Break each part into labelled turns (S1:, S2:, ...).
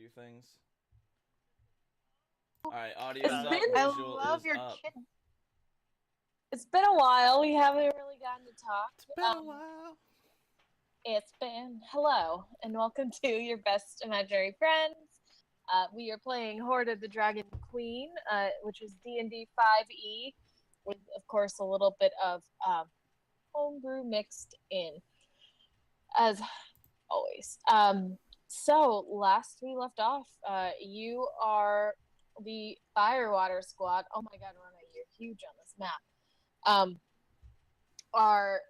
S1: few things. Alright,
S2: It's
S1: audio's
S2: been,
S1: up,
S2: I
S1: visual
S2: love
S1: is
S2: your
S1: up.
S2: kid. It's been a while. We haven't really gotten to talk.
S1: It's been a while.
S2: It's been hello and welcome to your best imaginary friends. We are playing Horde of the Dragon Queen, which is D&D 5e, with of course a little bit of homebrew mixed in, as always. So last we left off, you are the Firewater Squad. Oh my God, Rona, you're huge on this map. Are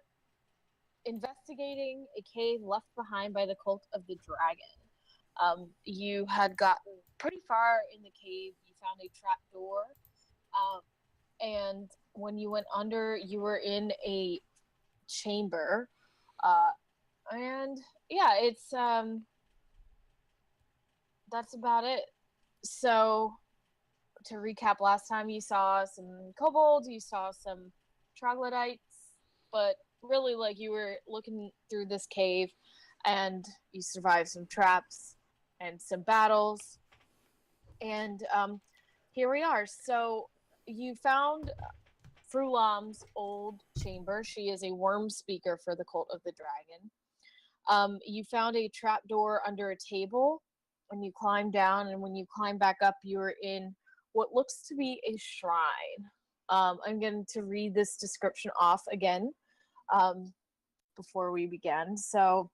S2: investigating a cave left behind by the Cult of the Dragon. You had gotten pretty far in the cave. You found a trap door, and when you went under, you were in a chamber. And yeah, it's that's about it. So to recap, last time you saw some kobolds, you saw some troglodytes, but really, like, you were looking through this cave and you survived some traps and some battles, and here we are. So you found Frulam's old chamber. She is a worm speaker for the Cult of the Dragon. You found a trapdoor under a table and you climbed down, and when you climb back up, you were in what looks to be a shrine. I'm going to read this description off again before we begin. So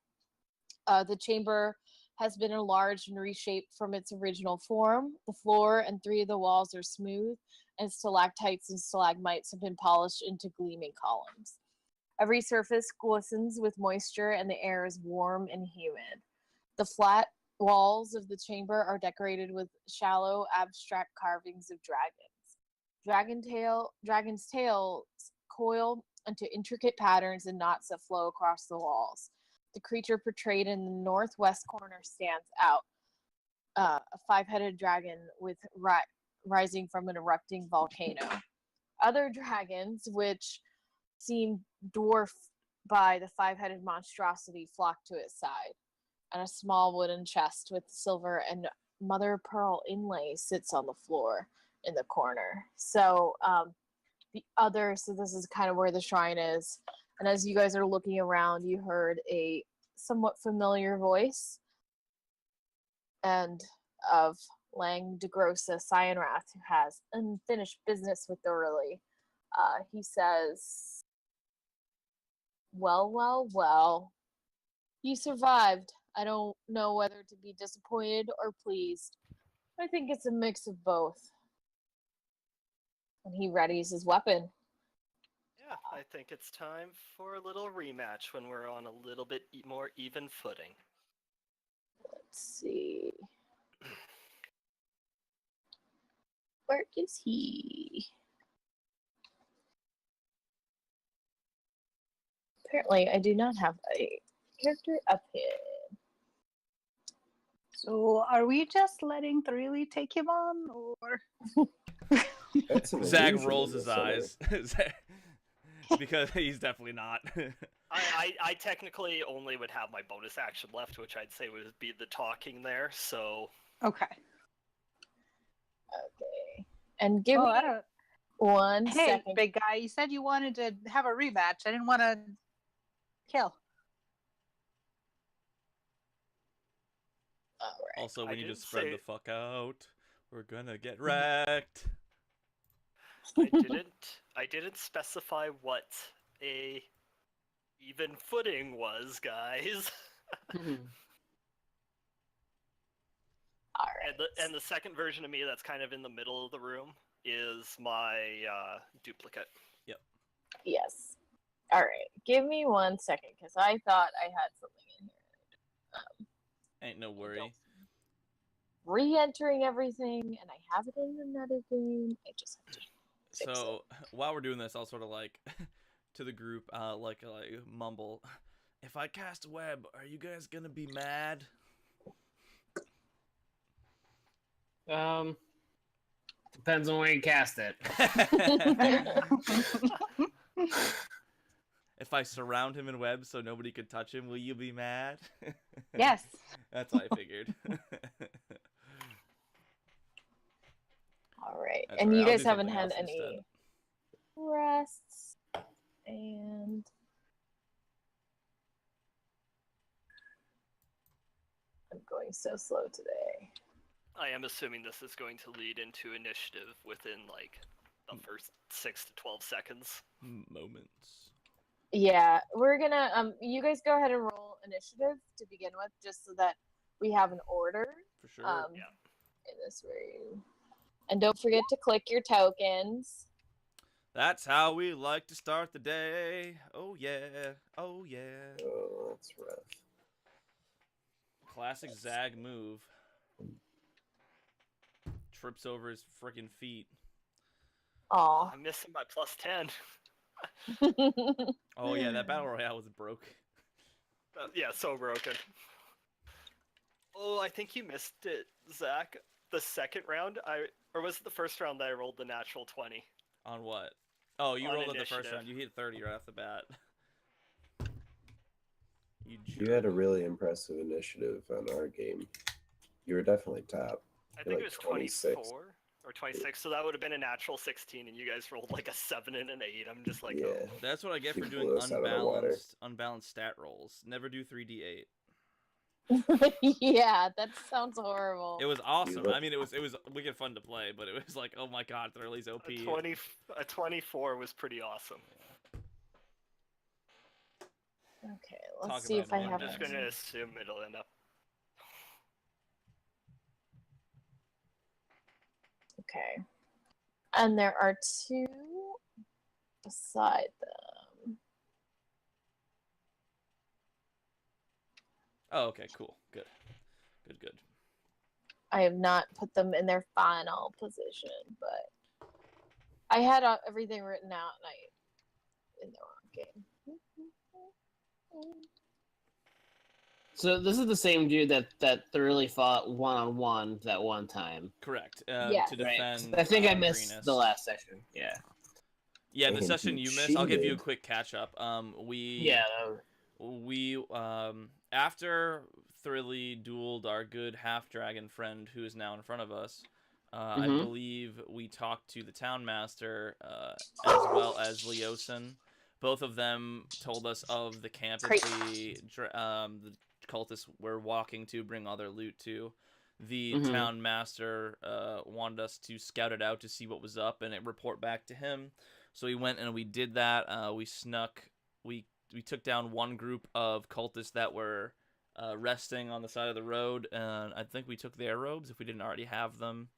S2: the chamber has been enlarged and reshaped from its original form. The floor and 3 of the walls are smooth, and stalactites and stalagmites have been polished into gleaming columns. Every surface glistens with moisture, and the air is warm and humid. The flat walls of the chamber are decorated with shallow, abstract carvings of dragons. Dragon's tails coil into intricate patterns and knots that flow across the walls. The creature portrayed in the northwest corner stands out, a 5-headed dragon with rising from an erupting volcano. Other dragons, which seem dwarfed by the 5-headed monstrosity, flock to its side, and a small wooden chest with silver and mother pearl inlay sits on the floor in the corner. So this is kind of where the shrine is. And as you guys are looking around, you heard a somewhat familiar voice and of Lang de Grossa Cyanrath, who has unfinished business with Doralee. He says, well, you survived. I don't know whether to be disappointed or pleased. I think it's a mix of both. And he readies his weapon.
S3: Yeah, I think it's time for a little rematch when we're on a little bit more even footing.
S2: Let's see. Where is he? Apparently, I do not have a character up here.
S4: So, are we just letting Doralee take him on, or?
S1: Zach rolls his eyes. Because he's definitely not.
S3: I technically only would have my bonus action left, which I'd say would be the talking there, so...
S4: Okay.
S2: Okay. And give me one second.
S4: Hey, big guy, you said you wanted to have a rematch. I didn't want to kill.
S2: Alright.
S1: Also, we need to spread the fuck out. We're gonna get wrecked.
S3: I didn't specify what a even footing was, guys.
S2: Alright.
S3: And the second version of me that's kind of in the middle of the room is my duplicate.
S1: Yep.
S2: Yes. Alright. Give me 1 second, because I thought I had something in here.
S1: Ain't no worry.
S2: Re-entering everything, and I have it in another game. I just have to fix
S1: So
S2: it.
S1: while we're doing this, I'll sort of like to the group, like mumble. If I cast a web, are you guys gonna be mad?
S5: Depends on where you cast it.
S1: If I surround him in webs so nobody could touch him, will you be mad?
S4: Yes.
S1: That's what I figured.
S2: Okay,
S1: That's
S2: and
S1: right,
S2: you
S1: I'll
S2: guys
S1: do
S2: haven't
S1: something
S2: had
S1: else
S2: any
S1: instead.
S2: rests, and I'm going so slow today.
S3: I am assuming this is going to lead into initiative within like the first 6 to 12 seconds.
S1: Moments.
S2: Yeah, we're gonna you guys go ahead and roll initiative to begin with, just so that we have an order.
S1: For sure.
S3: Yeah.
S2: In this room. And don't forget to click your tokens.
S1: That's how we like to start the day. Oh yeah. Oh yeah.
S6: Oh, that's rough.
S1: Classic Zag move. Trips over his freaking feet.
S2: Aw.
S3: I'm missing my plus 10.
S1: Oh yeah, that battle royale was broke.
S3: Yeah, so broken. Oh, I think you missed it, Zach. The second round, or was it the first round that I rolled the natural 20?
S1: On what? Oh, you
S3: On
S1: rolled it the first
S3: initiative.
S1: round. You hit 30 right off the bat.
S6: You had a really impressive initiative on our game. You were definitely top.
S3: I
S6: You're
S3: think it
S6: like
S3: was
S6: 26.
S3: 24 or 26, so that would have been a natural 16, and you guys rolled like a 7 and an 8. I'm just like,
S6: Yeah.
S3: oh.
S1: That's what I get
S6: You
S1: for doing
S6: blew us out of the water.
S1: unbalanced stat rolls. Never do 3d8.
S2: Yeah, that sounds horrible.
S1: It was awesome.
S6: look-
S1: I mean, it was wicked fun to play, but it was like, oh my god, Thurley's OP.
S3: A 24 was pretty awesome.
S2: Okay, let's
S1: Talk
S2: see
S1: about
S2: if I
S1: it.
S2: have
S3: I'm just
S2: any.
S3: gonna assume it'll end up.
S2: Okay. And there are two beside them.
S1: Oh, okay, cool. Good. Good.
S2: I have not put them in their final position, but I had everything written out and I in the wrong game.
S5: So this is the same dude that thoroughly fought one-on-one that one time.
S1: Correct.
S2: Yeah.
S1: To
S5: Right.
S1: defend.
S5: 'Cause I think I missed
S1: Greenest.
S5: the last section. Yeah.
S1: Yeah, the
S6: And
S1: session
S6: he
S1: you missed. I'll give you a
S6: cheated.
S1: quick catch up.
S5: Yeah.
S1: We after Thrilly dueled our good half dragon friend who is now in front of us. I
S5: Mhm.
S1: believe we talked to the town master as well as Leosin. Both of them told us of the camp that the cultists were walking to bring all their loot to. The
S5: Mhm.
S1: town master wanted us to scout it out to see what was up and report back to him. So we went and we did that. We snuck. We took down one group of cultists that were resting on the side of the road, and I think we took their robes if we didn't already have them.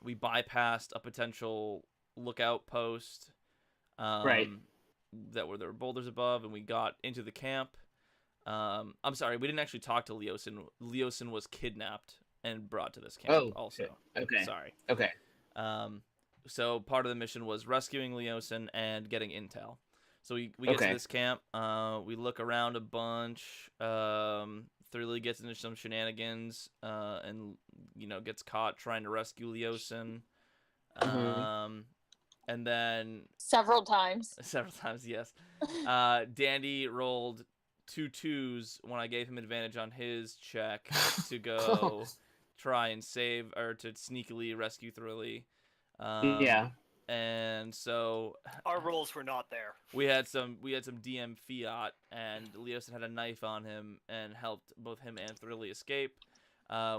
S1: We bypassed a potential lookout post.
S5: Right.
S1: That there were boulders above, and we got into the camp. I'm sorry, we didn't actually talk to Leosin. Leosin was kidnapped and brought to this camp.
S5: Oh,
S1: also.
S5: shit. Okay.
S1: Sorry.
S5: Okay.
S1: So part of the mission was rescuing Leosin and getting intel. So we get to this camp. We look around a bunch. Thoroughly gets into some shenanigans, and gets caught trying to rescue Leosin. And then
S2: Several times.
S1: several times, yes. Dandy rolled 2 2s when I gave him advantage on his check to go try and save or to sneakily rescue Thrilly.
S5: Yeah.
S1: And so
S3: Our rolls were not there.
S1: we had some DM fiat, and Leosin had a knife on him and helped both him and Thrilly escape.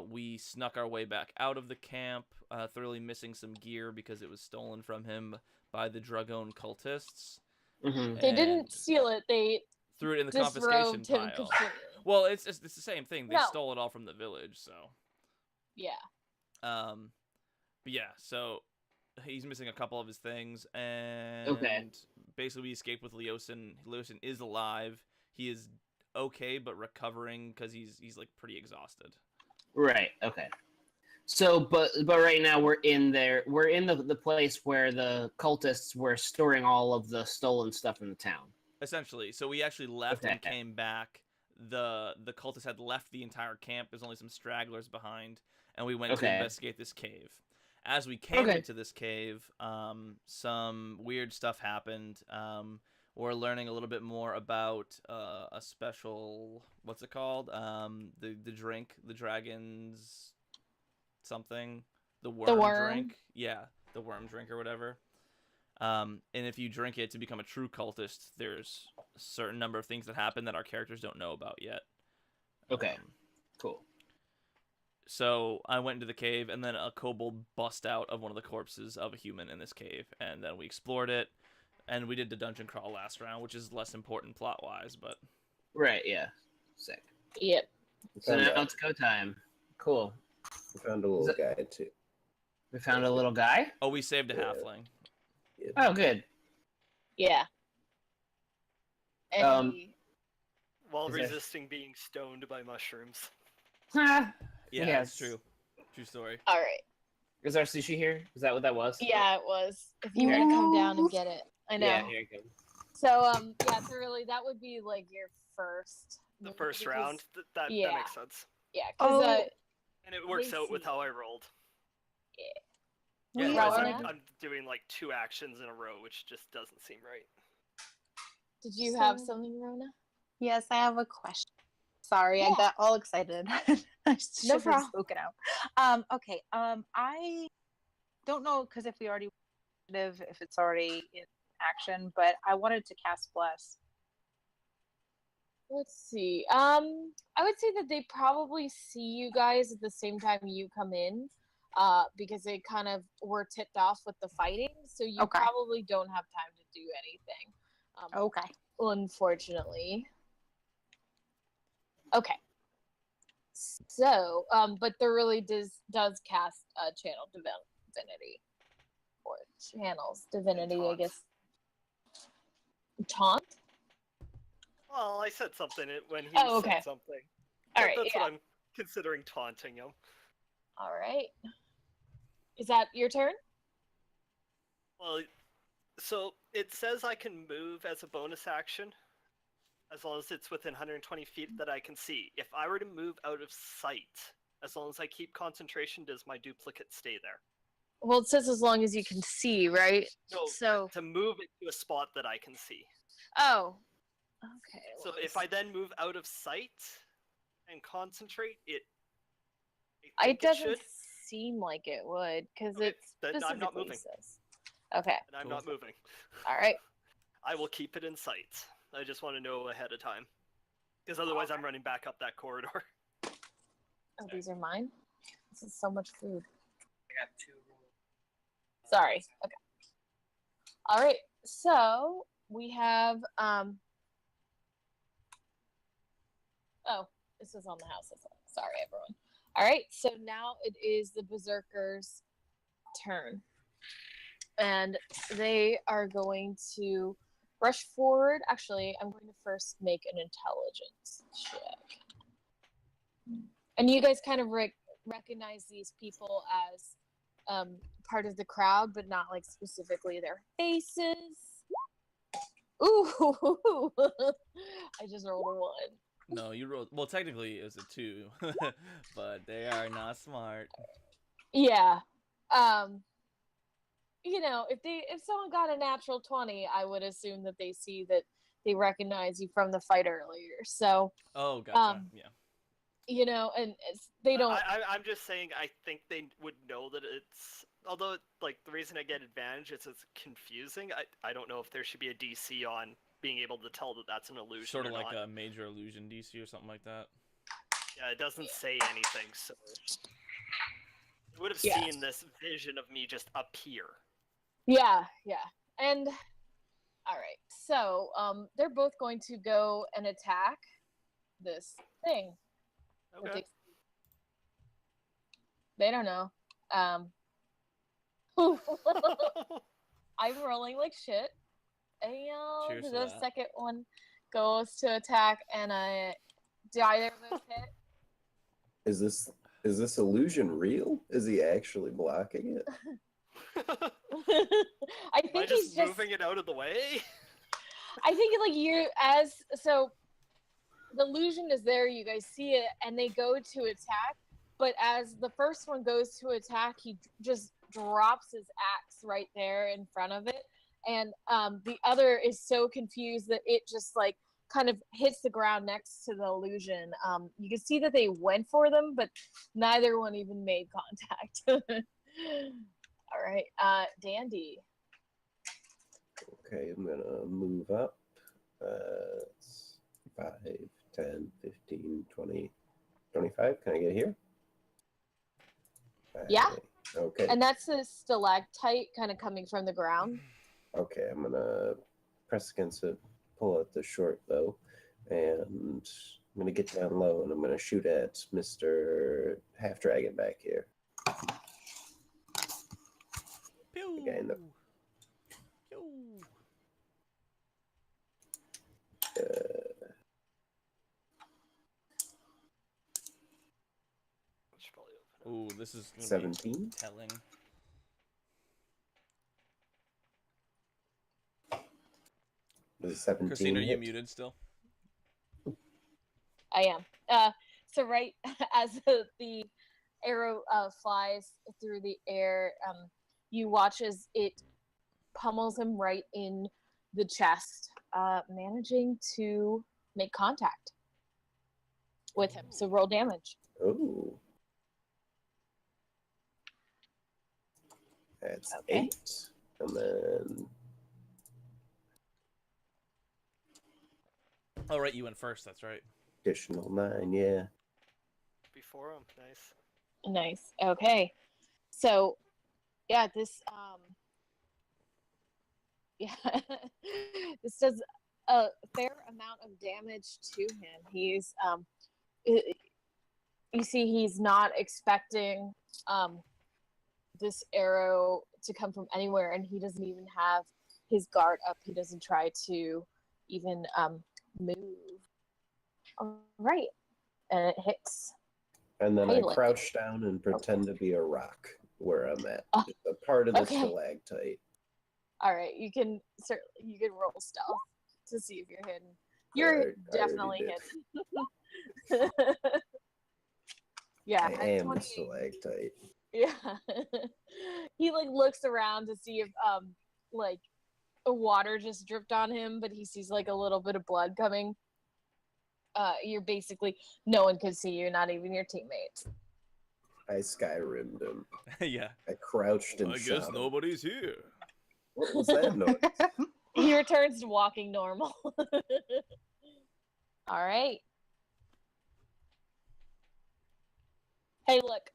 S1: We snuck our way back out of the camp, thoroughly missing some gear because it was stolen from him by the Dragon cultists.
S5: Mhm.
S2: They didn't
S1: And
S2: steal it. They
S1: threw it in the confiscation
S2: disrobed him
S1: pile.
S2: completely.
S1: Well, it's the same thing. They
S2: No.
S1: stole it all from the village, so.
S2: Yeah.
S1: But yeah, so he's missing a couple of his things, and basically we escaped with Leosin. Leosin is alive. He is okay, but recovering because he's like pretty exhausted.
S5: Right. Okay. So, but right now we're in there. We're in the place where the cultists were storing all of the stolen stuff in the town.
S1: Essentially, so we actually left and came back. The cultists had left the entire camp. There's only some stragglers behind, and we went to investigate this cave. As we came into this cave, some weird stuff happened. We're learning a little bit more about a special, what's it called? The drink, the dragon's something. the worm
S2: worm?
S1: drink. Yeah, the worm drink or whatever. And if you drink it to become a true cultist, there's a certain number of things that happen that our characters don't know about yet.
S5: Okay. Cool.
S1: So I went into the cave, and then a kobold bust out of one of the corpses of a human in this cave, and then we explored it, and we did the dungeon crawl last round, which is less important plot-wise, but...
S5: Right, yeah. Sick.
S2: Yep.
S5: So now it's go time. Cool.
S6: We found a little guy, too.
S5: We found a little guy?
S1: Oh, we saved a
S6: Yeah.
S1: halfling.
S6: Yeah.
S5: Oh, good.
S2: Yeah. And
S3: While
S5: Is there-
S3: resisting being stoned by mushrooms.
S1: Yeah,
S5: Yes.
S1: that's true. True story.
S2: all right.
S5: Is our sushi here? Is that what that was?
S2: Yeah, it was. If you want to come down and get it, I know.
S5: Yeah, here you go.
S2: So yeah, so really that would be like your first.
S3: The
S2: move
S3: first
S2: because-
S3: round. That
S2: yeah.
S3: makes sense.
S2: Yeah, because
S4: Oh.
S3: And it works
S2: They
S3: out with
S2: see.
S3: how I rolled.
S1: Yeah,
S4: We
S1: why is
S4: are-
S1: that?
S3: I'm doing like 2 actions in a row, which just doesn't seem right.
S2: did you have
S4: So-
S2: something, Rona?
S4: Yes, I have a question. Sorry, I
S2: Yeah.
S4: got all excited. I should have
S2: problem.
S4: spoken out. Okay. I don't know because if we already if it's already in action, but I wanted to cast Bless.
S2: Let's see. I would say that they probably see you guys at the same time you come in, because they kind of were tipped off with the fighting, so you
S4: Okay.
S2: probably don't have time to do anything.
S4: Okay.
S2: Unfortunately. Okay. So, but there really does cast channel divinity, or channels divinity, I
S3: taunt.
S2: guess. Taunt.
S3: Well, I said something when he
S2: Oh, okay.
S3: said something.
S2: All right.
S3: That's
S2: Yeah.
S3: what I'm considering taunting him.
S2: All right. Is that your turn?
S3: Well, so it says I can move as a bonus action, as long as it's within 120 feet that I can see. If I were to move out of sight, as long as I keep concentration, does my duplicate stay there?
S2: Well, it says as long as you can see, right?
S3: No,
S2: So,
S3: to move it to a spot that I can see.
S2: oh, okay.
S3: So
S2: let's
S3: if I then move out of sight and concentrate, it.
S2: I
S3: think
S2: it doesn't
S3: should,
S2: seem like it would, because
S3: Okay,
S2: it
S3: then I'm not
S2: specifically
S3: moving.
S2: says. Okay.
S3: and I'm
S1: Cool.
S3: not moving.
S2: All right.
S3: I will keep it in sight. I just want to know ahead of time, because otherwise I'm running back up that corridor.
S2: Oh, these are mine. This is so much food.
S5: I got 2 rolls.
S2: Sorry. Okay. All right. So we have Oh, this is on the house as well. Sorry, everyone. All right. So now it is the berserkers' turn, and they are going to rush forward. Actually, I'm going to first make an intelligence check. And you guys kind of recognize these people as part of the crowd, but not like specifically their faces. Ooh, I just rolled a 1.
S1: No, you rolled... Well, technically, it was a 2. But they are not smart.
S2: Yeah. You know, if someone got a natural 20, I would assume that they see that they recognize you from the fight earlier. So,
S1: Oh, gotcha. Yeah.
S2: you know, and they don't.
S3: I'm just saying. I think they would know that it's. Although, like, the reason I get advantage is it's confusing. I don't know if there should be a DC on being able to tell that that's an illusion.
S1: Sort of
S3: or
S1: like
S3: not.
S1: a major illusion DC or something like that.
S3: Yeah, it doesn't say anything, so you would have
S2: Yeah.
S3: seen this vision of me just appear.
S2: Yeah, yeah. And all right. So, they're both going to go and attack this thing. that
S3: Okay.
S2: They don't know. I'm rolling like shit.
S1: Cheers
S2: And
S1: to
S2: the
S1: that.
S2: second one goes to attack, and do either of those hit?
S6: Is this illusion real? Is he actually blocking it?
S2: I
S3: Am
S2: think
S3: I
S2: he's
S3: just
S2: just.
S3: moving it out of the way?
S2: I think like the illusion is there. You guys see it, and they go to attack. But as the first one goes to attack, he just drops his axe right there in front of it, and the other is so confused that it just like kind of hits the ground next to the illusion. You can see that they went for them, but neither one even made contact. All right, Dandy.
S6: Okay, I'm gonna move up. 5, 10, 15, 20, 25. Can I get here?
S2: Yeah.
S6: Okay.
S2: And that's a stalactite kind of coming from the ground.
S6: Okay, I'm gonna press against it, pull out the short bow, and I'm gonna get down low and I'm gonna shoot at Mr. Half Dragon back here.
S1: Pew.
S6: Again,
S1: Pew.
S3: Should probably open it.
S1: Ooh, this is gonna
S6: 17.
S1: be telling.
S6: Was it 17?
S1: Christine, are you
S6: hit?
S1: muted still?
S2: I am. So right as the arrow flies through the air, you watch as it pummels him right in the chest, managing to make contact with him. So roll damage.
S6: Oh. That's
S2: Okay.
S6: 8. And then
S1: Oh, right, you went first. That's right.
S6: additional 9, yeah.
S3: Before him, nice.
S2: Nice. Okay. So, yeah, this yeah, this does a fair amount of damage to him. He's you see, he's not expecting this arrow to come from anywhere, and he doesn't even have his guard up. He doesn't try to even move. All right, and it hits.
S6: And then I
S2: Phandalin.
S6: crouch down and pretend to be a rock where I'm at.
S2: Oh,
S6: Just a part of the
S2: okay.
S6: stalactite.
S2: All right, you can roll stealth to see if you're hidden. You're definitely hidden. Yeah,
S6: I am a
S2: 28.
S6: stalactite.
S2: Yeah. He like looks around to see if like water just dripped on him, but he sees like a little bit of blood coming. You're basically, no one could see you, not even your teammates.
S6: I Skyrimmed him.
S1: Yeah.
S6: I crouched and
S1: I
S6: shot
S1: guess
S6: him.
S1: nobody's here.
S6: What was that noise?
S2: He returns to walking normal. All right. Hey, look.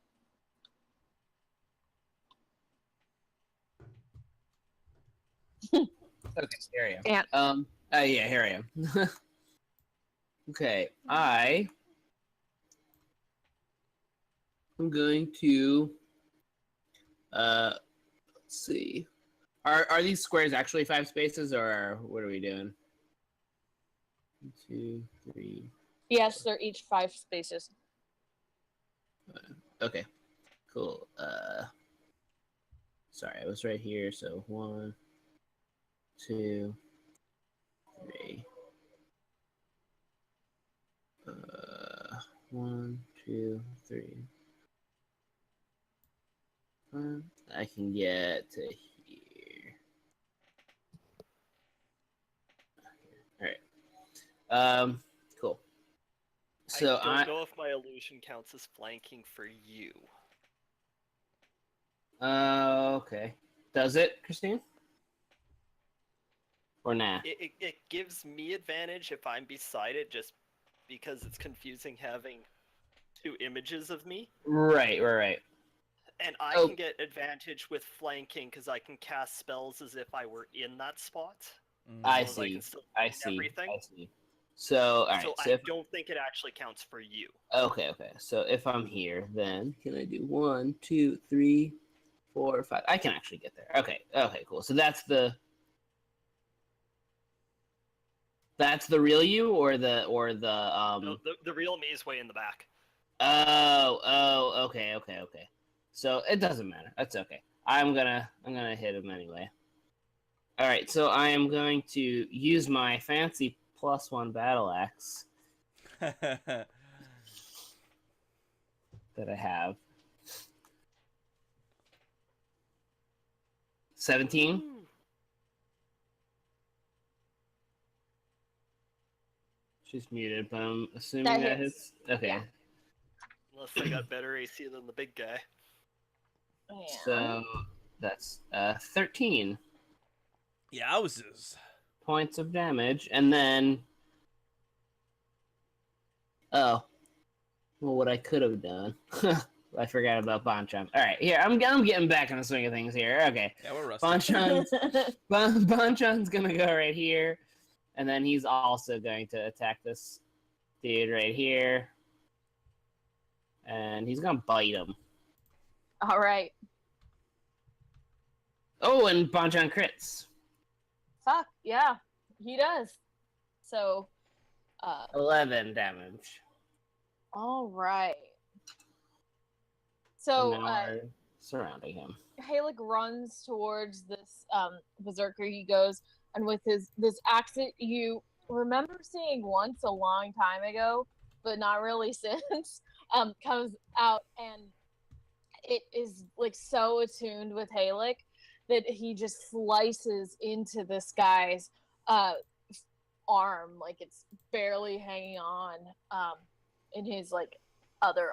S5: Okay, here I am.
S2: And
S5: Yeah, here I am. Okay, I'm going to let's see. Are these squares actually 5 spaces, or what are we doing? 1, 2, 3.
S2: yes, they're each 5 spaces.
S5: Okay, cool. Sorry, I was right here. So 1, 2, 3. 1, 2, 3. I can get to here. All right. Cool. So
S3: I don't know if my illusion counts as flanking for you.
S5: Okay. Does it, Christine? Or nah?
S3: It gives me advantage if I'm beside it, just because it's confusing having 2 images of me.
S5: Right.
S3: And I
S5: Oh.
S3: can get advantage with flanking because I can cast spells as if I were in that spot.
S5: I
S3: As long as
S5: see.
S3: can still
S5: I
S3: see
S5: see.
S3: everything.
S5: I see. So, all right.
S3: So
S5: So
S3: I
S5: if,
S3: don't think it actually counts for you.
S5: okay. So if I'm here, then can I do 1, 2, 3, 4, 5? I can actually get there. Okay. Cool. So that's the real you, or the
S3: No, the real me is way in the back.
S5: Okay. So it doesn't matter. That's okay. I'm gonna hit him anyway. All right. So I am going to use my fancy +1 battle axe that I have. 17. She's muted, but I'm assuming that hits. Okay.
S2: Yeah.
S3: Unless I got better AC than the big guy.
S5: So that's 13
S1: Yowzers.
S5: points of damage, and then well, what I could have done. I forgot about Bonchon. All right, here I'm getting back in the swing of things here. Okay,
S1: Yeah, we're rusty.
S5: Bonchon's gonna go right here, and then he's also going to attack this dude right here, and he's gonna bite him.
S2: All right.
S5: Oh, and Bonchon crits.
S2: Fuck yeah, he does. So,
S5: 11 damage.
S2: all right.
S5: And
S2: So,
S5: now we're surrounding him.
S2: Halek runs towards this berserker. He goes, and with this axe that you remember seeing once a long time ago, but not really since, comes out, and it is like so attuned with Halek that he just slices into this guy's arm, like it's barely hanging on in his like other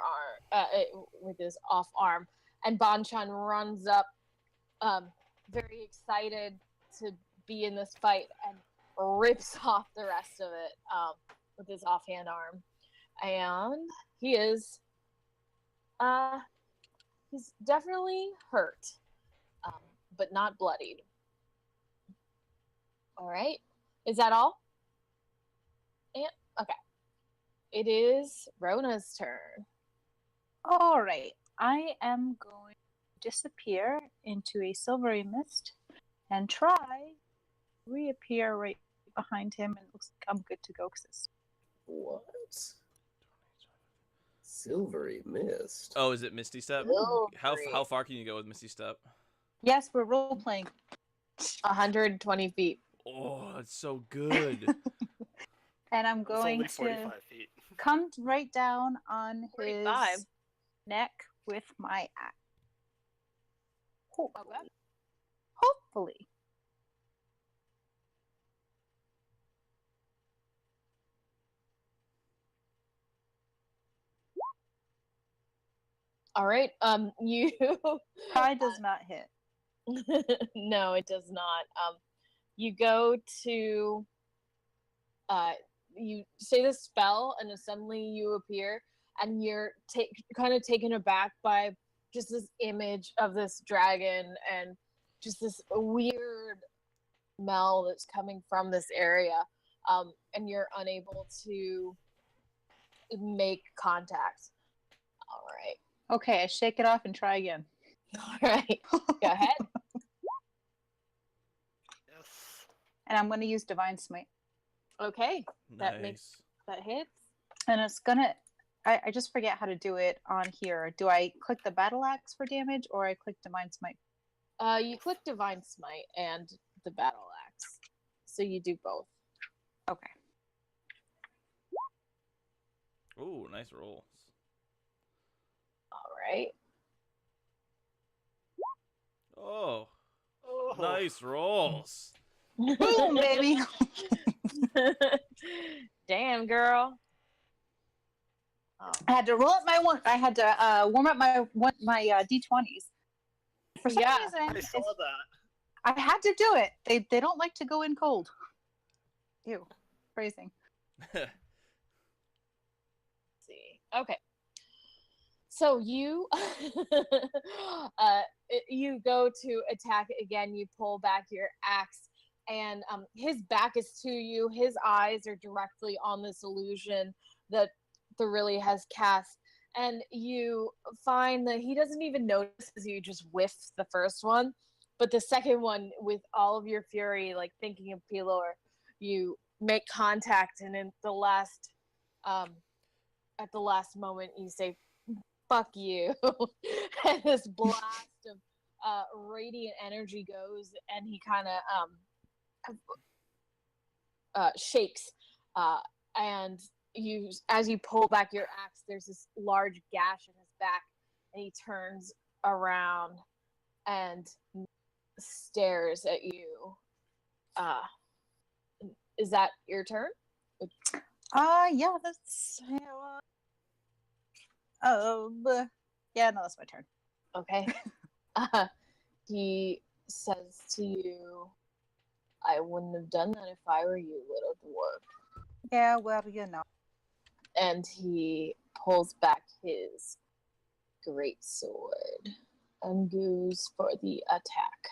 S2: arm, with his off arm. And Bonchon runs up, very excited to be in this fight, and rips off the rest of it with his offhand arm. And he is, he's definitely hurt, but not bloodied. All right, is that all? And okay, it is Rona's turn.
S4: All right. I am going to disappear into a silvery mist and try to reappear right behind him, and it looks like I'm good to go.
S6: What? Silvery mist.
S1: Oh, is it Misty Step? How far can you go with Misty Step?
S4: Yes, we're role playing.
S2: 120 feet.
S1: Oh, that's so good.
S4: And I'm
S3: It's
S4: going
S3: only
S4: to
S3: 45 feet.
S4: come right down on
S2: 45.
S4: his neck with my axe. Hopefully.
S2: Okay.
S4: Hopefully.
S2: All right. You.
S4: Pie does not hit.
S2: No, it does not. You go to. You say the spell, and then suddenly you appear, and you're kind of taken aback by just this image of this dragon and just this weird smell that's coming from this area, and you're unable to make contact. All right.
S4: Okay, I shake it off and try again.
S2: All right. Go ahead.
S3: Yes.
S4: And I'm going to use Divine Smite.
S2: Okay. That
S1: Nice.
S2: makes that hits.
S4: And it's gonna. I just forget how to do it on here. Do I click the battle axe for damage, or I click Divine Smite?
S2: You click Divine Smite and the battle axe, so you do both.
S4: Okay.
S1: Ooh, nice rolls.
S2: All right.
S1: Oh,
S3: Oh.
S1: nice rolls.
S4: Boom, baby.
S2: Damn, girl.
S4: I had to roll up my one. I had to warm up my d20s. For some
S2: Yeah,
S4: reason,
S3: I saw that.
S4: I had to do it. They don't like to go in cold. Ew, phrasing.
S2: Let's see. Okay. So you you go to attack again. You pull back your axe, and his back is to you. His eyes are directly on this illusion that Thorilli has cast, and you find that he doesn't even notice as you just whiff the first one, but the second one, with all of your fury, like thinking of Pilor, you make contact, and in the last, at the last moment, you say, "Fuck you," and this blast of radiant energy goes, and he kind of shakes, and as you pull back your axe, there's this large gash in his back, and he turns around and stares at you. Is that your turn?
S4: Yeah, that's. Yeah, no, that's my turn.
S2: Okay. He says to you, I wouldn't have done that if I were you, little dwarf.
S4: Yeah, well, you know.
S2: And he pulls back his great sword and goes for the attack.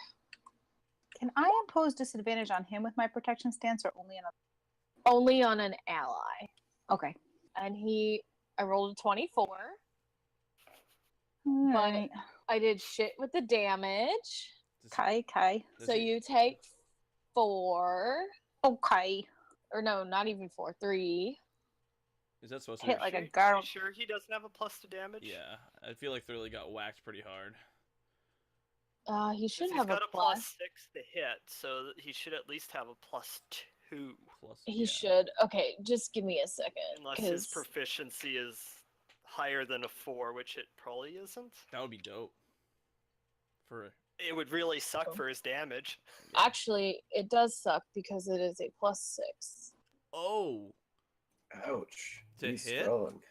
S4: Can I impose disadvantage on him with my protection stance, or only on a...
S2: Only on an ally.
S4: Okay.
S2: And I rolled a 24,
S4: All
S2: but
S4: right.
S2: I did shit with the damage.
S4: Kai.
S2: So you take 4.
S4: Okay.
S2: Or no, not even 4, 3.
S1: Is that supposed to
S4: Hit
S1: be?
S4: like a
S3: You
S4: girl.
S3: sure he doesn't have a plus to damage?
S1: Yeah, I feel like Thoroughly got whacked pretty hard.
S2: He should
S3: 'Cause
S2: have
S3: he's got
S2: a
S3: a plus 6 to hit, so he should at least have a plus 2.
S1: Plus,
S2: He
S1: yeah.
S2: should. Okay, just give me a second.
S3: Unless his proficiency is higher than a 4, which it probably isn't.
S1: That would be dope.
S3: It would really suck for his damage.
S2: Actually, it does suck because it is a plus 6.
S1: Oh,
S6: Ouch.
S1: To
S6: He's
S1: hit?
S6: strong.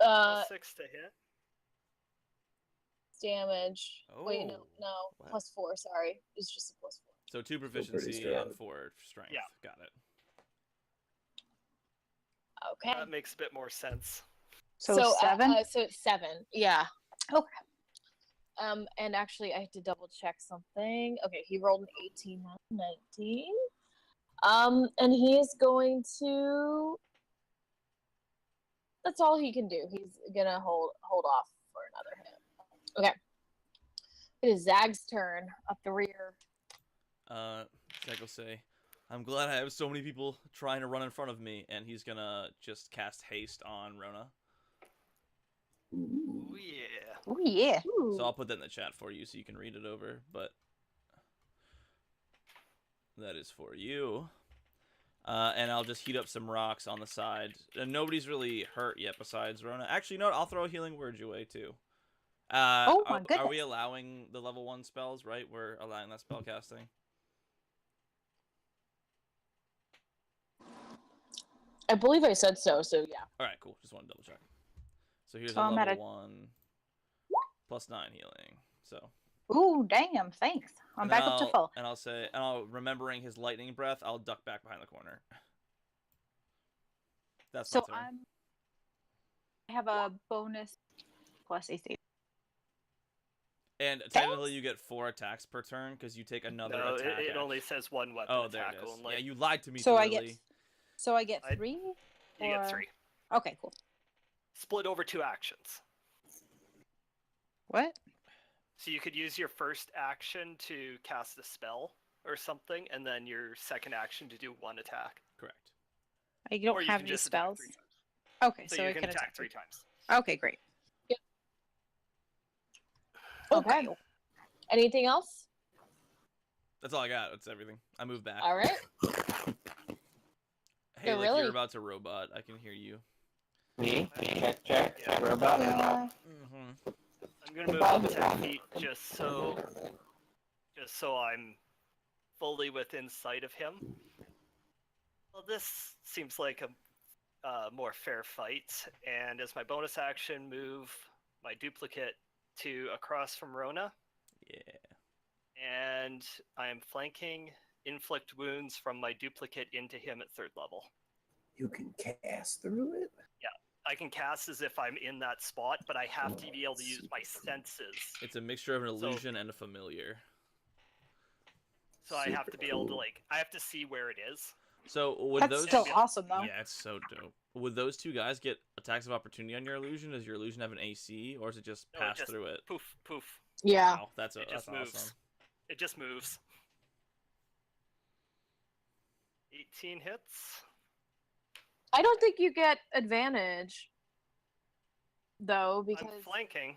S3: Plus 6 to hit.
S2: Damage. Wait, no,
S1: Wow.
S2: plus 4. Sorry, it's just a plus 4.
S1: So 2
S6: pretty
S1: proficiency
S6: strong.
S1: and 4 strength.
S3: Yeah.
S1: Got it.
S2: Okay.
S3: That makes a bit more sense.
S4: So 7?
S2: So it's 7. Yeah.
S4: Okay.
S2: And actually, I have to double check something. Okay, he rolled an 18, not a 19. And he is going to. That's all he can do. He's gonna hold off for another hit. Okay. It is Zag's turn up the rear.
S1: Zach will say, I'm glad I have so many people trying to run in front of me, and he's gonna just cast haste on Rona.
S6: Ooh.
S3: Oh yeah.
S4: Oh, yeah.
S1: So I'll put that in the chat for you so you can read it over, but that is for you. And I'll just heat up some rocks on the side. And nobody's really hurt yet besides Rona. Actually, you know what? I'll throw a healing word your way, too.
S4: Oh my
S1: Are we
S4: goodness.
S1: allowing the level 1 spells, right? We're allowing that spell casting.
S2: I believe I said so. So yeah.
S1: All right, cool. Just want to double check. So here's
S4: So
S1: a
S4: I'm at
S1: level
S4: a-
S1: 1 plus 9 healing. So.
S4: Ooh, damn, thanks. I'm
S1: And
S4: back
S1: then
S4: up to
S1: I'll-
S4: full.
S1: And I'll say, and I'll remembering his lightning breath, I'll duck back behind the corner. That's my
S4: So
S1: turn.
S4: I have a bonus plus AC.
S1: And technically, you get 4 attacks per turn because you take another
S3: No,
S1: attack.
S3: it
S1: action.
S3: only says 1 weapon
S1: Oh, there
S3: attack
S1: it is.
S3: only.
S1: Yeah, you lied to me.
S4: So I
S1: thoroughly.
S4: get
S3: I-
S4: 3?
S3: You get
S4: or-
S3: 3.
S4: Okay, cool.
S3: Split over 2 actions.
S4: What?
S3: So you could use your first action to cast a spell or something, and then your second action to do 1 attack.
S1: Correct.
S4: I
S3: Or
S4: don't
S3: you
S4: have
S3: can
S4: any
S3: just attack
S4: spells.
S3: 3 times.
S4: Okay,
S3: So
S4: so
S3: you
S4: I
S3: can
S4: can
S3: attack 3 times.
S4: Okay, great.
S2: Okay. Anything else?
S1: That's all I got. That's everything. I moved back.
S2: All right.
S1: Hey, like
S2: really?
S1: you're about to robot. I can hear you.
S6: Me? Check, check.
S3: Yeah.
S6: Robot.
S1: Mm-hmm.
S3: I'm gonna move up 10 feet just so I'm fully within sight of him. Well, this seems like a more fair fight, and as my bonus action, move my duplicate to across from Rona,
S1: Yeah.
S3: and I am flanking inflict wounds from my duplicate into him at 3rd level.
S6: You can cast through it?
S3: I can cast as if I'm in that spot, but I have to be able to use my senses.
S1: It's a mixture of an
S3: So-
S1: illusion and a familiar.
S3: So I have
S6: Super
S3: to be able to
S6: cool.
S3: I have to see where it is.
S1: So would
S4: That's
S1: those?
S4: still awesome, though.
S1: Yeah, it's so dope. Would those 2 guys get attacks of opportunity on your illusion? Does your illusion have an AC, or is it just
S3: No, it
S1: pass
S3: just-
S1: through it?
S3: Poof, poof.
S2: Yeah.
S1: Wow, that's
S3: It just
S1: that's
S3: moves.
S1: awesome.
S3: It just moves. 18 hits.
S2: I don't think you get advantage, though,
S3: I'm
S2: because
S3: flanking.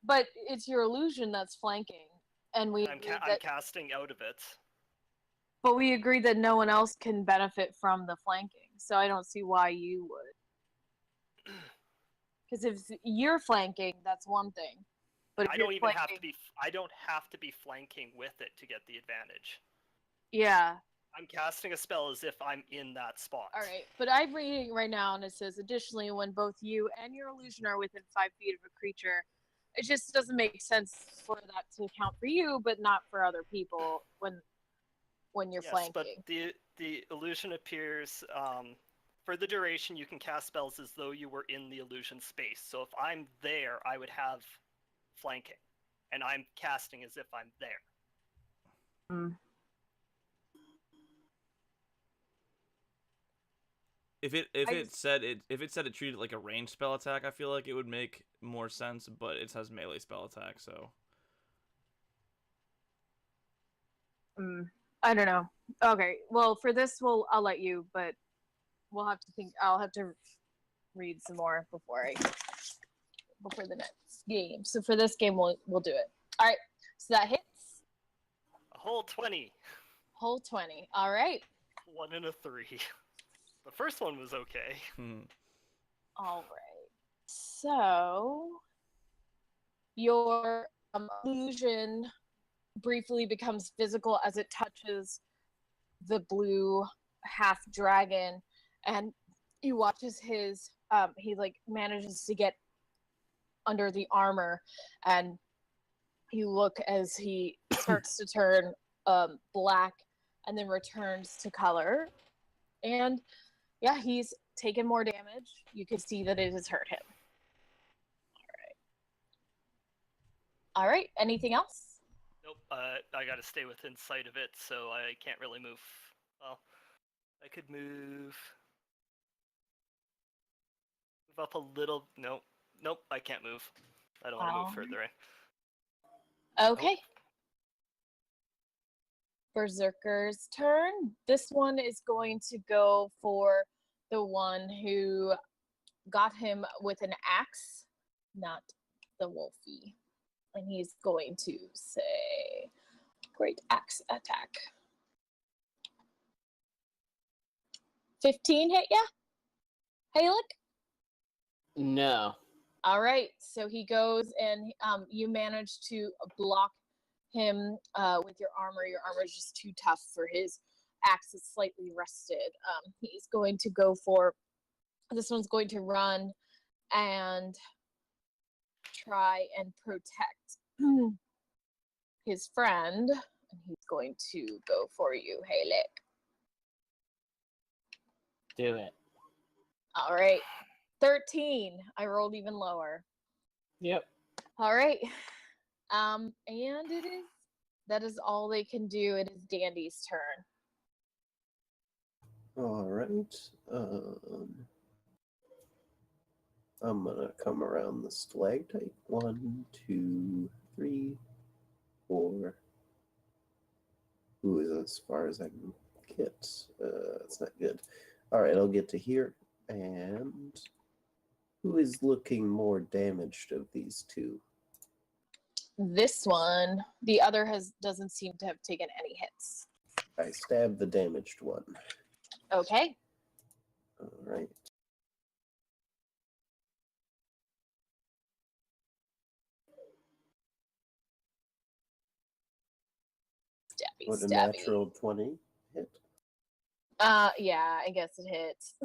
S2: but it's your illusion that's flanking, and we
S3: I'm
S2: agreed
S3: I'm casting out of it.
S2: but we agreed that no one else can benefit from the flanking, so I don't see why you would. Because if you're flanking, that's one thing, but if
S3: I
S2: you're
S3: don't even have to
S2: flanking-
S3: be. I don't have to be flanking with it to get the advantage.
S2: Yeah.
S3: I'm casting a spell as if I'm in that spot.
S2: All right, but I'm reading it right now, and it says, additionally, when both you and your illusion are within 5 feet of a creature It just doesn't make sense for that to count for you, but not for other people when you're
S3: Yes,
S2: flanking.
S3: but the illusion appears for the duration. You can cast spells as though you were in the illusion space. So if I'm there, I would have flanking, and I'm casting as if I'm there.
S1: If it said it treated it like a ranged spell attack, I feel like it would make more sense. But it has melee spell attack, so.
S2: I don't know. Okay, well for this, I'll let you, but we'll have to think. I'll have to read some more before the next game. So for this game, we'll do it. All right. So that hits.
S3: A whole 20.
S2: Whole 20. All right.
S3: 1 and a 3. The first one was okay.
S2: All right. So your illusion briefly becomes physical as it touches the blue half dragon, and you watch as his he like manages to get under the armor, and you look as he starts to turn black and then returns to color, and yeah, he's taken more damage. You can see that it has hurt him. All right. Anything else?
S3: Nope. I got to stay within sight of it, so I can't really move. Well, I could move up a little. Nope. I can't move. I don't want to move further in.
S2: Okay. Nope. Berserker's turn. This one is going to go for the one who got him with an axe, not the wolfie. And he's going to say, great axe attack. 15 hit ya? Halek?
S5: No.
S2: All right, so he goes and you manage to block him with your armor. Your armor is just too tough for his axe. Is slightly rusted. He's going to go for, this one's going to run and try and protect his friend, and he's going to go for you, Halek.
S5: Do it.
S2: All right. 13. I rolled even lower.
S5: Yep.
S2: All right. And that is all they can do. It is Dandy's turn.
S6: All right. I'm gonna come around the stalactite. 1, 2, 3, 4. Ooh, is as far as I can get. That's not good. All right, I'll get to here. And who is looking more damaged of these two?
S2: This one, the other doesn't seem to have taken any hits.
S6: I stab the damaged one.
S2: Okay.
S6: All right.
S2: Stabby,
S6: What, a
S2: stabby.
S6: natural 20 hit?
S2: Yeah, I guess it hits.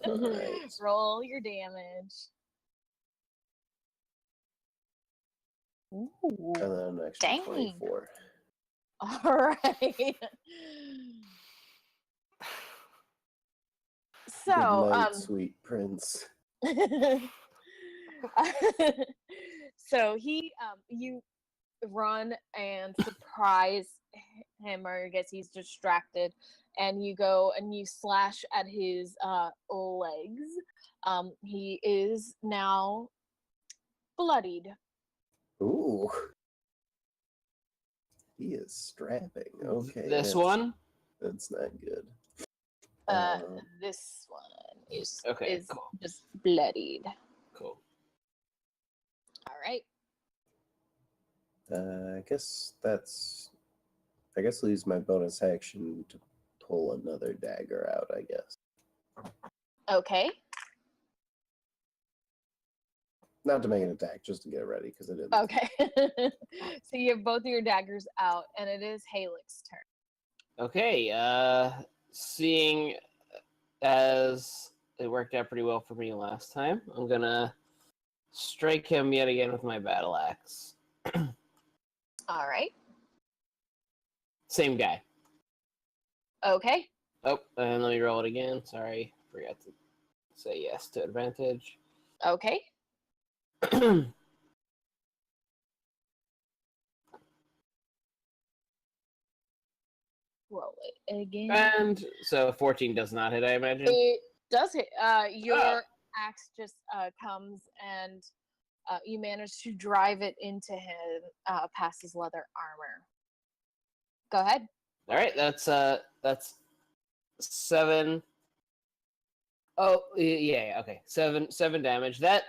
S6: Right.
S2: Roll your damage. Ooh.
S6: And then an extra 24.
S2: All right. So,
S6: good night, sweet prince.
S2: So you run and surprise him, or I guess he's distracted, and you go and you slash at his legs. He is now bloodied.
S6: Ooh. He is strapping. Okay.
S5: This one?
S6: That's not good.
S2: This one is
S5: cool.
S2: just bloodied.
S5: Cool.
S2: All right.
S6: I guess I'll use my bonus action to pull another dagger out, I guess.
S2: Okay.
S6: Not to make an attack, just to get it ready, because it is.
S2: Okay. So you have both of your daggers out, and it is Halek's turn.
S5: Okay, seeing as it worked out pretty well for me last time, I'm gonna strike him yet again with my battle axe.
S2: All right.
S5: Same guy.
S2: Okay.
S5: Oh, and let me roll it again. Sorry, forgot to say yes to advantage.
S2: Okay. Roll it again.
S5: And so 14 does not hit, I imagine.
S2: It does hit. Your
S5: Oh.
S2: axe just comes and you manage to drive it into him past his leather armor. Go ahead.
S5: All right, that's 7. Oh, yeah, okay. 7 damage. I'm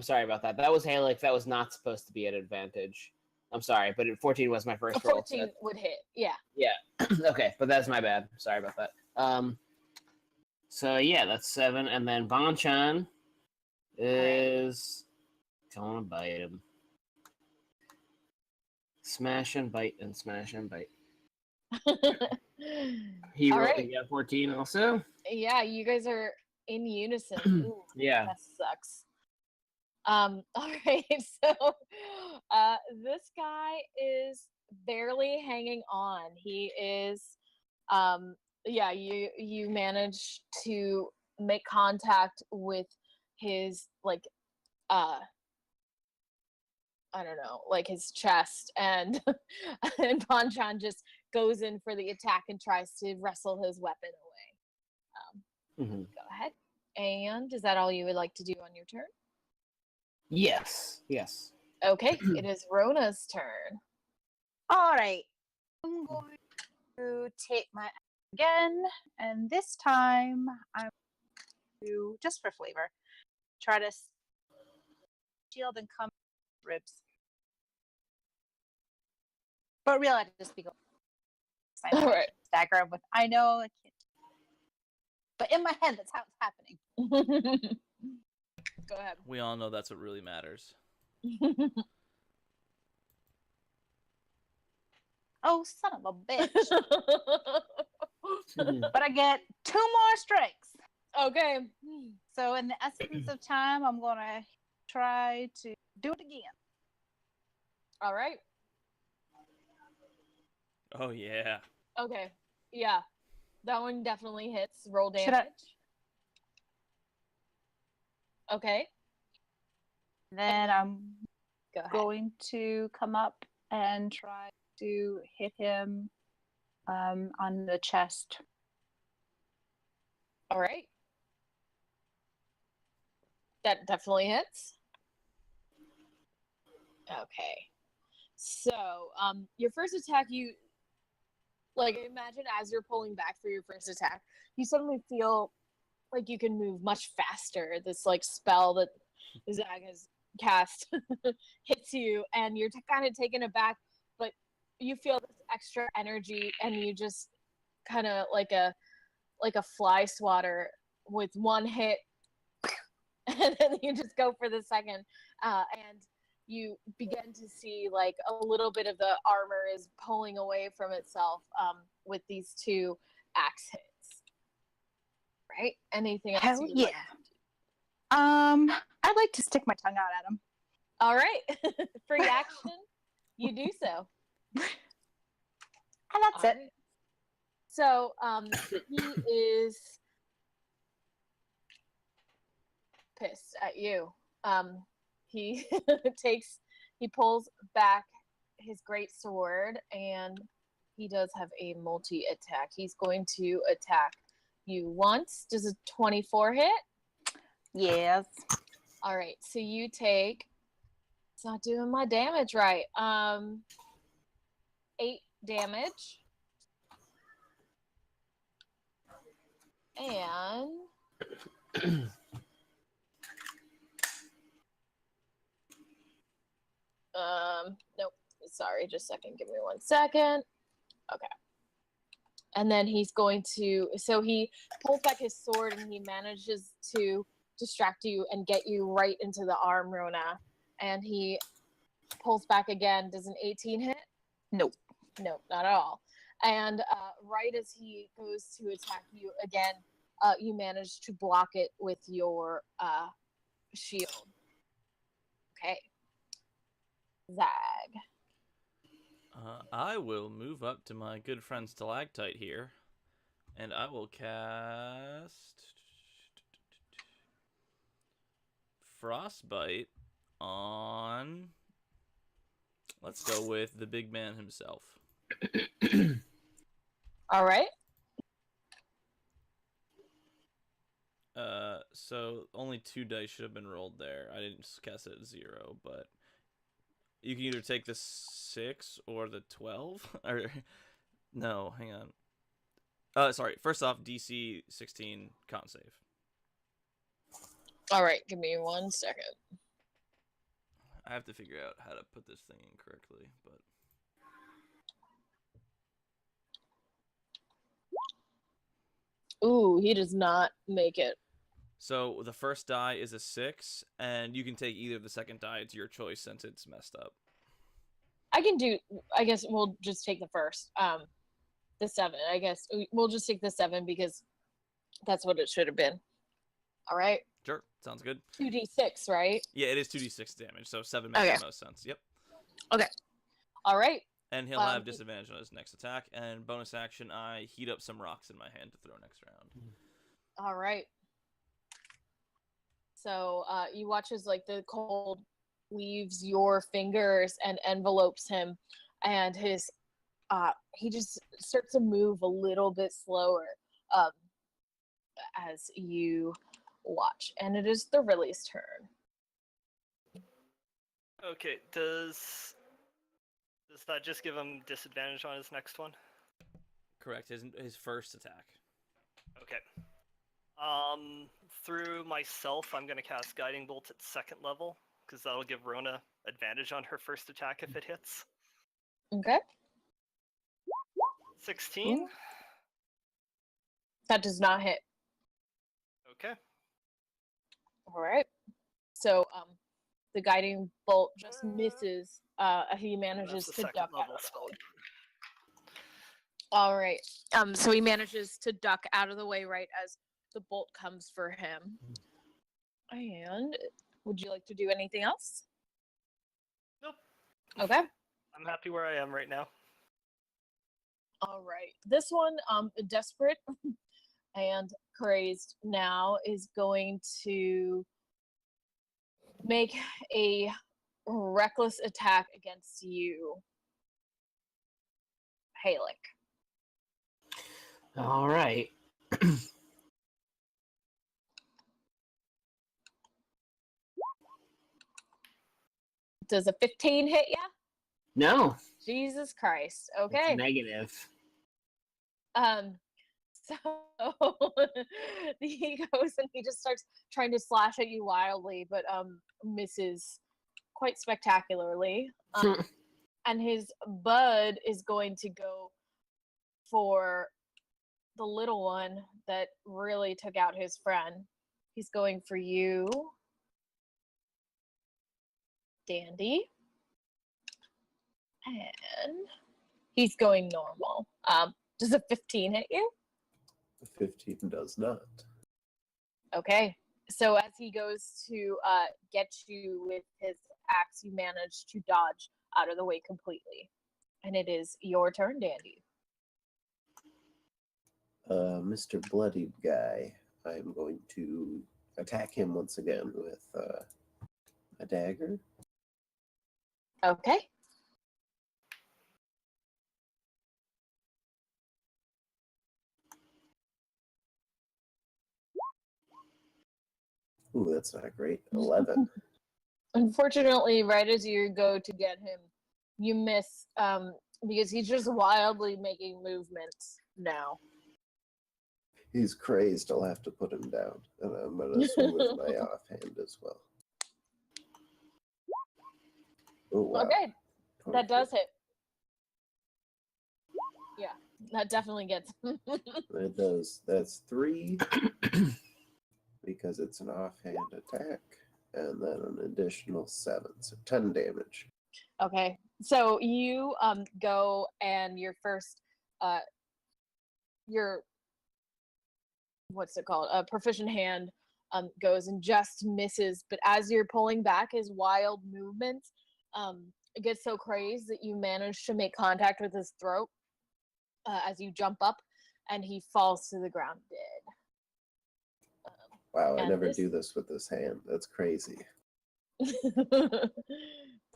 S5: sorry about that. That was Halek. That was not supposed to be an advantage. I'm sorry, but 14 was my first roll.
S2: 14 would hit. Yeah.
S5: Yeah. Okay, but that's my bad. Sorry about that. So yeah, that's 7, and then Bonchan is gonna bite him. Smash and bite and smash and bite. He
S2: All
S5: rolled
S2: right.
S5: he got 14 also.
S2: Yeah, you guys are in unison. Ooh,
S5: Yeah.
S2: that sucks. All right, so this guy is barely hanging on. He is yeah, you manage to make contact with his like I don't know, like his chest, and and Bonchan just goes in for the attack and tries to wrestle his weapon away. Go ahead. And is that all you would like to do on your turn?
S5: Yes.
S2: Okay, it is Rona's turn.
S4: All right. I'm going to take my axe again, and this time I'm going to, just for flavor, try to shield and come ribs. But really, I just be going.
S2: All right.
S4: Stagger him with. I know I can't. But in my head, that's how it's happening.
S2: Go ahead.
S1: We all know that's what really matters.
S4: Oh, son of a bitch. But I get 2 more strikes.
S2: Okay.
S4: So in the essence of time, I'm going to try to do it again.
S2: All right.
S1: Oh yeah.
S2: Okay. Yeah. That one definitely hits. Roll
S4: Should
S2: damage. Okay.
S4: Then I'm
S2: Go ahead.
S4: going to come up and try to hit him on the chest.
S2: All right. That definitely hits. Okay. So, your first attack, you like imagine as you're pulling back for your first attack, you suddenly feel like you can move much faster. This like spell that Zag has cast hits you, and you're kind of taken aback, but you feel this extra energy, and you just kind of like a fly swatter with one hit, and then you just go for the second, and you begin to see like a little bit of the armor is pulling away from itself with these 2 axe hits. Right? Anything else?
S4: Hell
S2: you would
S4: yeah.
S2: like to do?
S4: I'd like to stick my tongue out at him.
S2: All right. Free action. You do so.
S4: And that's it.
S2: Right. So he is pissed at you. He he pulls back his great sword, and he does have a multi-attack. He's going to attack you once. Does a 24 hit?
S4: Yes.
S2: All right, so you take, it's not doing my damage right. 8 damage. And nope. Sorry, just a second. Give me 1 second. Okay. And then he's going to, so he pulls back his sword and he manages to distract you and get you right into the arm, Rona. And he pulls back again. Does an 18 hit?
S4: Nope.
S2: Nope, not at all. And right as he goes to attack you again, you manage to block it with your shield. Okay. Zag.
S1: I will move up to my good friend Stalactite here, and I will cast Frostbite on. Let's go with the big man himself.
S2: All right.
S1: So only 2 dice should have been rolled there. I didn't cast it at 0, but you can either take the 6 or the 12. Or no, hang on. Sorry. First off, DC 16 con save.
S2: All right. Give me 1 second.
S1: I have to figure out how to put this thing in correctly, but
S2: Ooh, he does not make it.
S1: so the first die is a 6, and you can take either the second die. It's your choice since it's messed up.
S2: I guess we'll just take the first. The 7. I guess we'll just take the 7 because that's what it should have been. All right.
S1: Sure, sounds good.
S2: 2d6, right?
S1: Yeah, it is 2d6 damage, so 7 makes
S2: Okay.
S1: the most sense. Yep.
S2: All right.
S1: And he'll have disadvantage on his next attack. And bonus action, I heat up some rocks in my hand to throw next round.
S2: All right. So you watch as like the cold leaves your fingers and envelopes him, and his he just starts to move a little bit slower as you watch, and it is the Riley's turn.
S3: Okay, does that just give him disadvantage on his next one?
S1: Correct. His first attack.
S3: Okay. Through myself, I'm going to cast Guiding Bolt at 2nd level, because that'll give Rona advantage on her first attack if it hits.
S2: Okay.
S3: 16.
S2: Ooh. That does not hit.
S3: Okay.
S2: All right. So the guiding bolt just misses. He manages
S3: That's
S2: to
S3: the
S2: duck
S3: 2nd
S2: out
S3: level
S2: of the
S3: spell.
S2: way. All right. So he manages to duck out of the way right as the bolt comes for him. And would you like to do anything else?
S3: Nope.
S2: Okay.
S3: I'm happy where I am right now.
S2: All right. This one, desperate and crazed now, is going to make a reckless attack against you, Halik.
S5: All right.
S2: Does a 15 hit ya?
S5: No.
S2: Jesus Christ.
S5: It's
S2: Okay.
S5: negative.
S2: So he goes and he just starts trying to slash at you wildly, but misses quite spectacularly. And his bud is going to go for the little one that really took out his friend. He's going for you, Dandy. And he's going normal. Does a 15 hit you?
S6: The 15 does not.
S2: Okay. So as he goes to get you with his axe, you manage to dodge out of the way completely. And it is your turn, Dandy.
S6: Mr. Bloodied Guy, I'm going to attack him once again with a dagger.
S2: Okay.
S6: Ooh, that's not great. 11.
S2: Unfortunately, right as you go to get him, you miss because he's just wildly making movements now.
S6: He's crazed. I'll have to put him down. And I'm going to swing with my offhand as well. Oh, wow.
S2: Okay, that
S6: 23.
S2: does hit. Yeah, that definitely gets him.
S6: It does. That's 3 because it's an offhand attack, and then an additional 7, so 10 damage.
S2: Okay, so you go and your first your what's it called? A proficient hand goes and just misses. But as you're pulling back, his wild movements gets so crazed that you manage to make contact with his throat as you jump up, and he falls to the ground dead.
S6: Wow, I
S2: And
S6: never
S2: this-
S6: do this with this hand. That's crazy.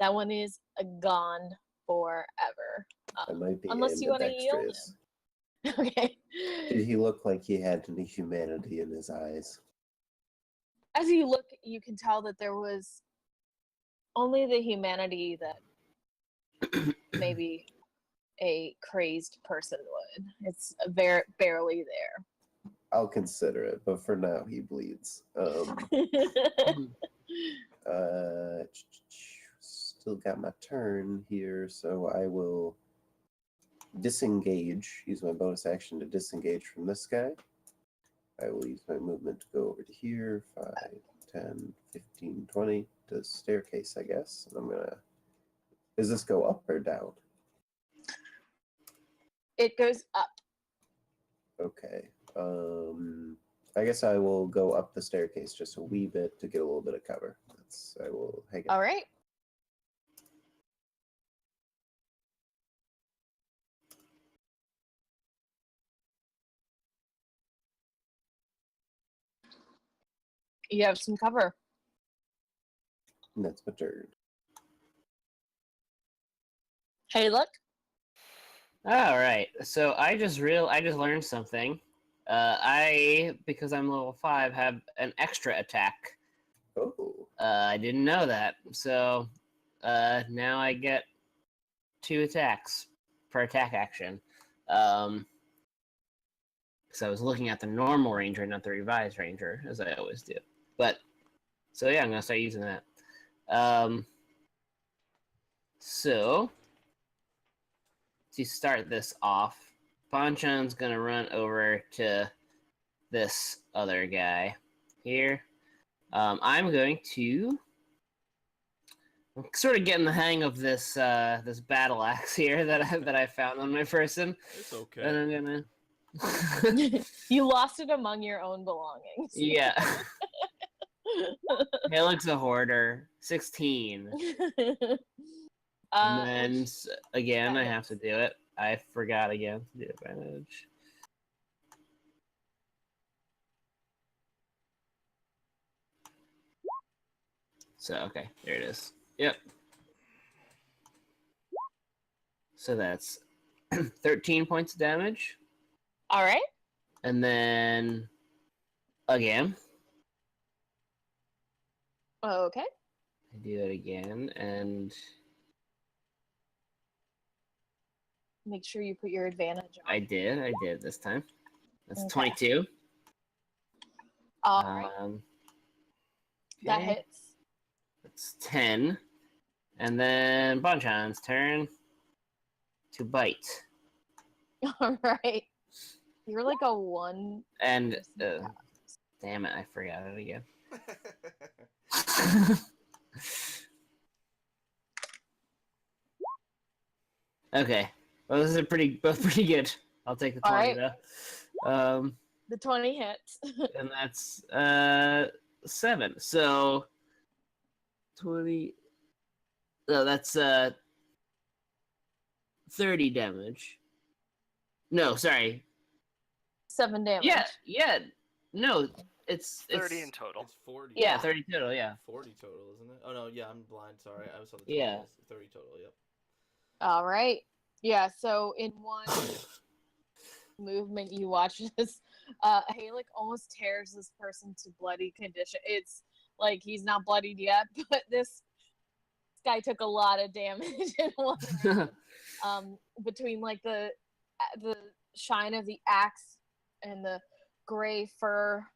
S2: That one is gone forever.
S6: I might be
S2: unless you want to heal
S6: ambidextrous.
S2: him. Okay.
S6: Did he look like he had any humanity in his eyes?
S2: As you look, you can tell that there was only the humanity that maybe a crazed person would. It's barely there.
S6: I'll consider it, but for now he bleeds. Still got my turn here, so I will disengage. Use my bonus action to disengage from this guy. I will use my movement to go over to here. 5, 10, 15, 20. To staircase, I guess. And I'm gonna... Does this go up or down?
S2: It goes up.
S6: Okay. I guess I will go up the staircase just a wee bit to get a little bit of cover. I will hang out.
S2: All right. You have some cover.
S6: And that's my turn.
S2: Hey, look.
S5: All right. So I just learned something. Because I'm level 5, have an extra attack.
S6: Oh.
S5: I didn't know that. So now I get 2 attacks per attack action. Because I was looking at the normal ranger, not the revised ranger, as I always do. But so yeah, I'm gonna start using that. So to start this off, Bonchan's gonna run over to this other guy here. I'm going to... I'm sort of getting the hang of this this battle axe here that I found on my person,
S1: It's okay.
S5: and I'm gonna...
S2: You lost it among your own belongings.
S5: Yeah. Halix a hoarder. 16. And then again,
S2: that
S5: I have to do it. I forgot again to do advantage. So, okay, there it is. Yep. So that's 13 points of damage.
S2: All right.
S5: And then again,
S2: Okay.
S5: I do it again, and
S2: Make sure you put your advantage on.
S5: I did this time. That's
S2: Okay.
S5: 22.
S2: All right. That
S5: Okay.
S2: hits.
S5: That's 10. And then Bonchan's turn to bite.
S2: All right. You're like a 1.
S5: And damn it, I forgot it again. Okay. Well, this is both pretty good. I'll take the 20
S2: All right.
S5: though.
S2: The 20 hits.
S5: And that's 7. So 20. No, that's 30 damage. No, sorry.
S2: 7 damage.
S5: Yeah. No, it's
S3: 30 in total.
S1: It's 40.
S5: Yeah, 30 total. Yeah.
S1: 40 total, isn't it? Oh no, yeah, I'm blind. Sorry, I was on the 20.
S5: Yeah.
S1: It's 30 total. Yep.
S2: All right. Yeah, so in one movement you watch this, Halek almost tears this person to bloody condition. It's like he's not bloodied yet, but this guy took a lot of damage in one round. Between like the shine of the axe and the gray fur,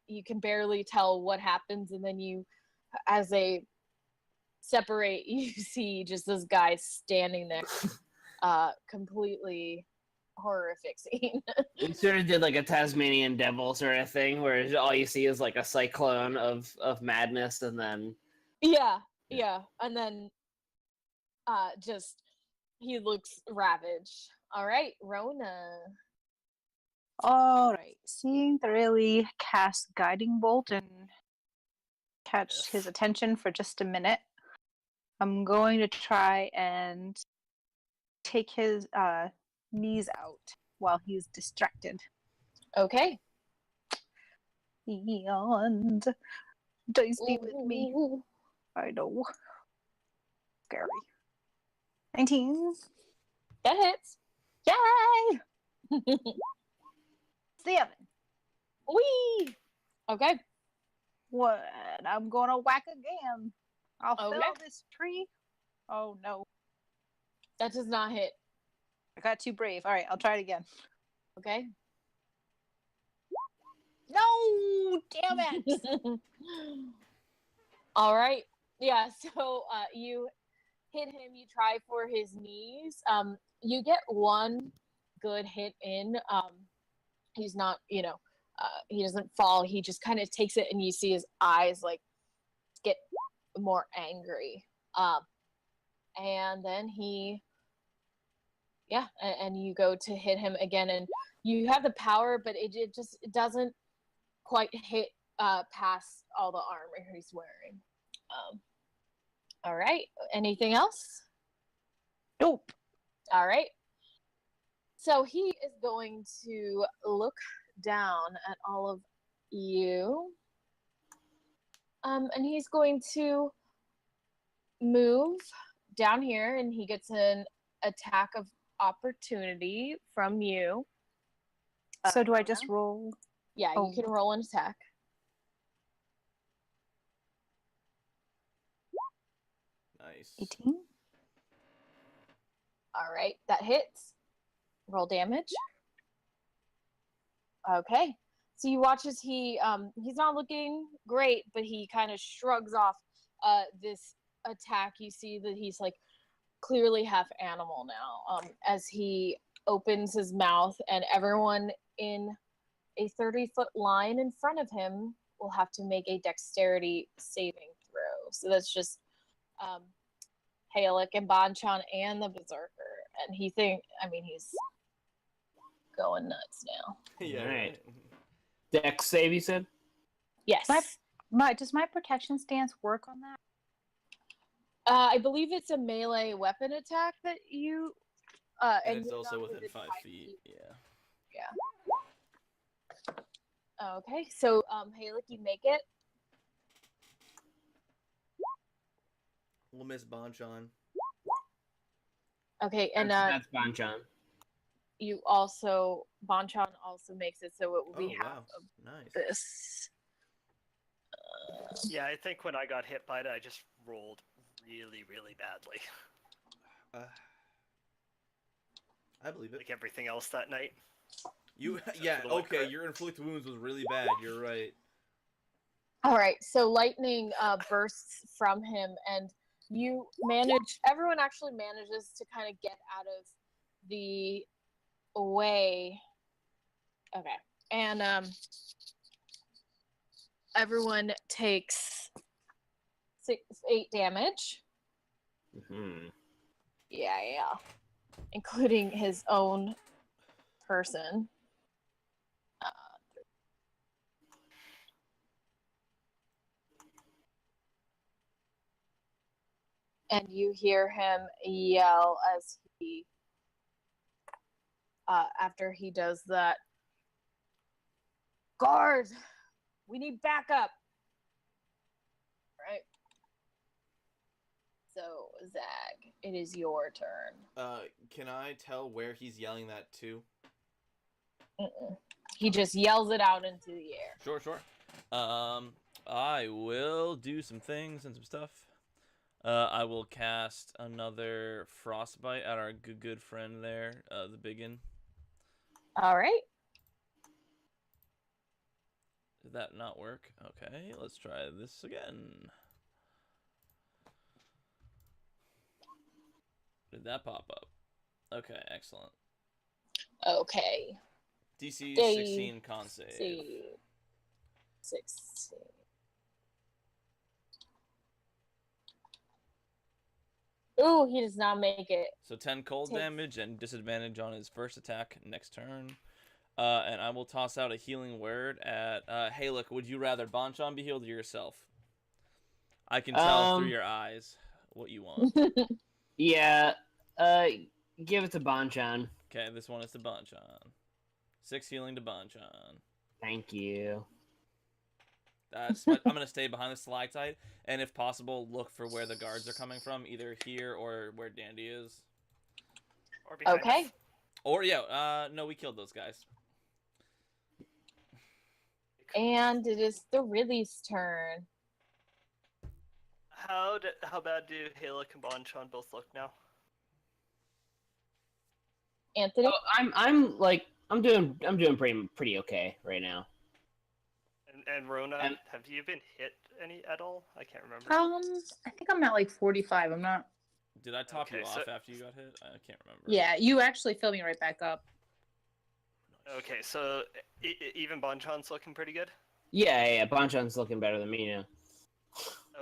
S2: you can barely tell what happens, and then you, as they separate, you see just this guy standing there, completely horrific scene.
S5: We sort of did like a Tasmanian devil sort of thing, where all you see is like a cyclone of madness, and then
S2: Yeah, and then just he looks ravaged. All right, Rona.
S4: Alright, seeing Thoroughly cast Guiding Bolt and catch
S3: Yes.
S4: his attention for just a minute, I'm going to try and take his knees out while he's distracted.
S2: Okay.
S4: And dice be with me.
S2: Ooh.
S4: I know. Scary. 19.
S2: That hits.
S4: Yay! 7.
S2: Whee! Okay.
S4: What? I'm gonna whack again. I'll
S2: Okay.
S4: fell this tree. Oh no.
S2: That does not hit.
S4: I got too brave. Alright, I'll try it again.
S2: Okay.
S4: No! Damn it!
S2: All right. Yeah, so you hit him, you try for his knees. You get one good hit in. He's not, he doesn't fall. He just kind of takes it and you see his eyes like get more angry. And then and you go to hit him again and you have the power, but it doesn't quite hit past all the armor he's wearing. All right. Anything else?
S4: Nope.
S2: All right. So he is going to look down at all of you. And he's going to move down here and he gets an attack of opportunity from you.
S4: So do I just roll?
S2: Yeah,
S4: Oh.
S2: you can roll an attack.
S1: Nice.
S4: 18?
S2: All right, that hits. Roll damage. Okay. So you watch as he's not looking great, but he kind of shrugs off this attack. You see that he's like clearly half animal now. As he opens his mouth, and everyone in a 30-foot line in front of him will have to make a dexterity saving throw. So that's just Halek and Bonchon and the Berserker. And he's going nuts now.
S1: Yeah.
S5: Alright.
S1: Right.
S5: Dex save, you said?
S2: Yes.
S4: Does my protection stance work on that?
S2: I believe it's a melee weapon attack that you...
S1: And it's
S2: you're
S1: also
S2: not
S1: within 5 feet. Yeah.
S2: Okay, so Halek, you make it.
S1: We'll miss Bonchon.
S2: Okay, and
S5: That's Bonchon.
S2: Bonchon also makes it, so it will be
S1: Oh,
S2: half
S1: wow.
S2: of
S1: Nice.
S2: this.
S3: Yeah, I think when I got hit by it, I just rolled really, really badly.
S1: I believe it.
S3: Like everything else that night.
S1: You,
S3: Except
S1: yeah,
S3: for the one
S1: okay,
S3: crit.
S1: your inflict wounds was really bad. You're right.
S2: All right, so lightning bursts from him, and everyone actually manages to kind of get out of the way. Okay, and everyone takes 8 damage.
S5: Mm-hmm.
S2: Yeah, including his own person. And you hear him yell as he, after he does that, "Guard, we need backup." Right. So, Zag, it is your turn.
S1: Can I tell where he's yelling that to?
S2: Mm-mm. He just yells it out into the air.
S1: Sure. I will do some things and some stuff. I will cast another frostbite at our good friend there, the biggin.
S2: All right.
S1: Did that not work? Okay, let's try this again. Did that pop up? Okay, excellent.
S2: Okay.
S1: DC
S2: Dave,
S1: 16 con save.
S2: 16. Ooh, he does not make it.
S1: So 10 cold
S2: Takes-
S1: damage and disadvantage on his first attack next turn. And I will toss out a healing word at hey, look, would you rather Bonchan be healed or yourself? I can tell through your eyes what you want.
S5: Yeah, give it to Bonchan.
S1: Okay, this one is to Bonchan. 6 healing to Bonchan.
S5: Thank you.
S1: I'm gonna stay behind the stalactite, and if possible, look for where the guards are coming from, either here or where Dandy is.
S3: Or behind
S2: Okay.
S3: us.
S1: Or no, we killed those guys.
S2: And it is the Ridley's turn.
S3: How bad do Halek and Bonchan both look now?
S2: Anthony?
S5: Oh, I'm doing pretty okay right now.
S3: And Rona,
S5: And-
S3: have you been hit any at all? I can't remember.
S4: I think I'm at like 45. I'm not.
S1: Did I top
S3: Okay,
S1: you
S3: so-
S1: off after you got hit? I can't remember.
S4: Yeah, you actually filled me right back up.
S3: Okay, so even Bonchan's looking pretty good?
S5: Yeah, Bonchan's looking better than me now.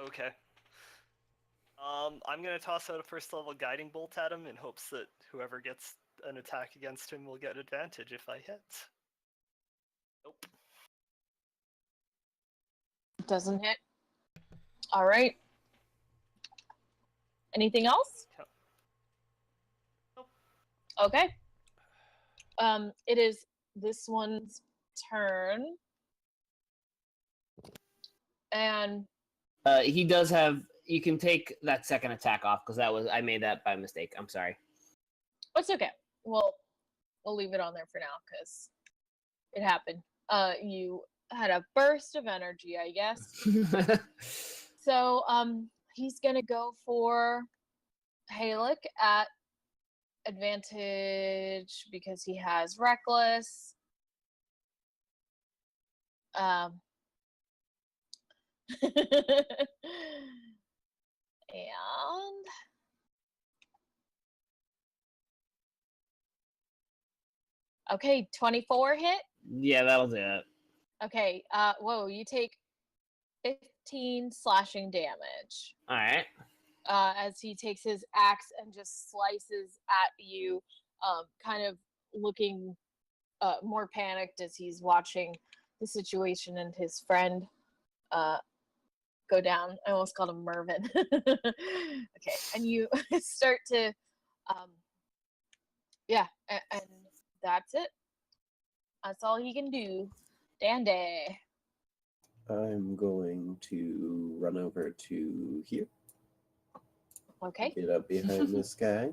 S3: Okay. I'm gonna toss out a first level guiding bolt at him in hopes that whoever gets an attack against him will get advantage if I hit. Nope.
S2: Doesn't hit. All right. Anything else?
S3: Nope.
S2: Okay. It is this one's turn. And
S5: He does have. You can take that second attack off because I made that by mistake. I'm sorry.
S2: it's okay. We'll leave it on there for now because it happened. You had a burst of energy, I guess. So he's gonna go for Halek at advantage because he has reckless. And okay, 24 hit.
S5: Yeah, that'll do it.
S2: Okay, whoa, you take 15 slashing damage
S5: All right.
S2: as he takes his axe and just slices at you, kind of looking more panicked as he's watching the situation and his friend go down. I almost called him Mervin. Okay, and you start to, yeah, and that's it. That's all he can do. Dandy.
S6: I'm going to run over to here,
S2: Okay.
S6: get up behind this guy,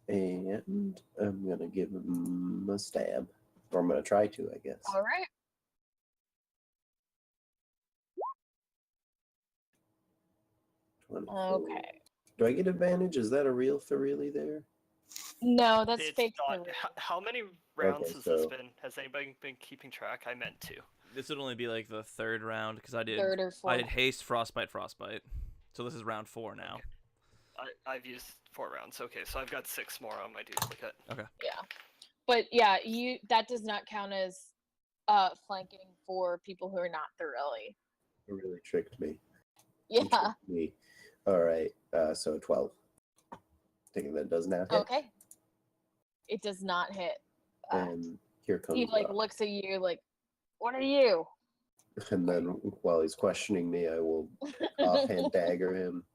S6: and I'm going to give him a stab. Or I'm going to try to, I guess.
S2: All right. Okay.
S6: Do I get advantage? Is that a real Thoreau there?
S2: No, that's
S3: It's
S2: fake.
S3: not.
S2: Thoreau.
S3: How many rounds
S6: Okay,
S3: has this
S6: so-
S3: been? Has anybody been keeping track? I meant to.
S1: This would only be like the 3rd round because I did
S2: Third or fourth.
S1: I did haste, frostbite. So this is round 4 now.
S3: I've used 4 rounds. Okay, so I've got 6 more on my duplicate.
S2: Yeah, but yeah, that does not count as flanking for people who are not thoroughly.
S6: It really tricked me. He
S2: Yeah.
S6: tricked me. All right, so 12. Thinking that does not hit.
S2: Okay. It does not hit.
S6: And here comes
S2: He like looks at you like, "What are you?"
S6: And then while he's questioning me, I will offhand dagger him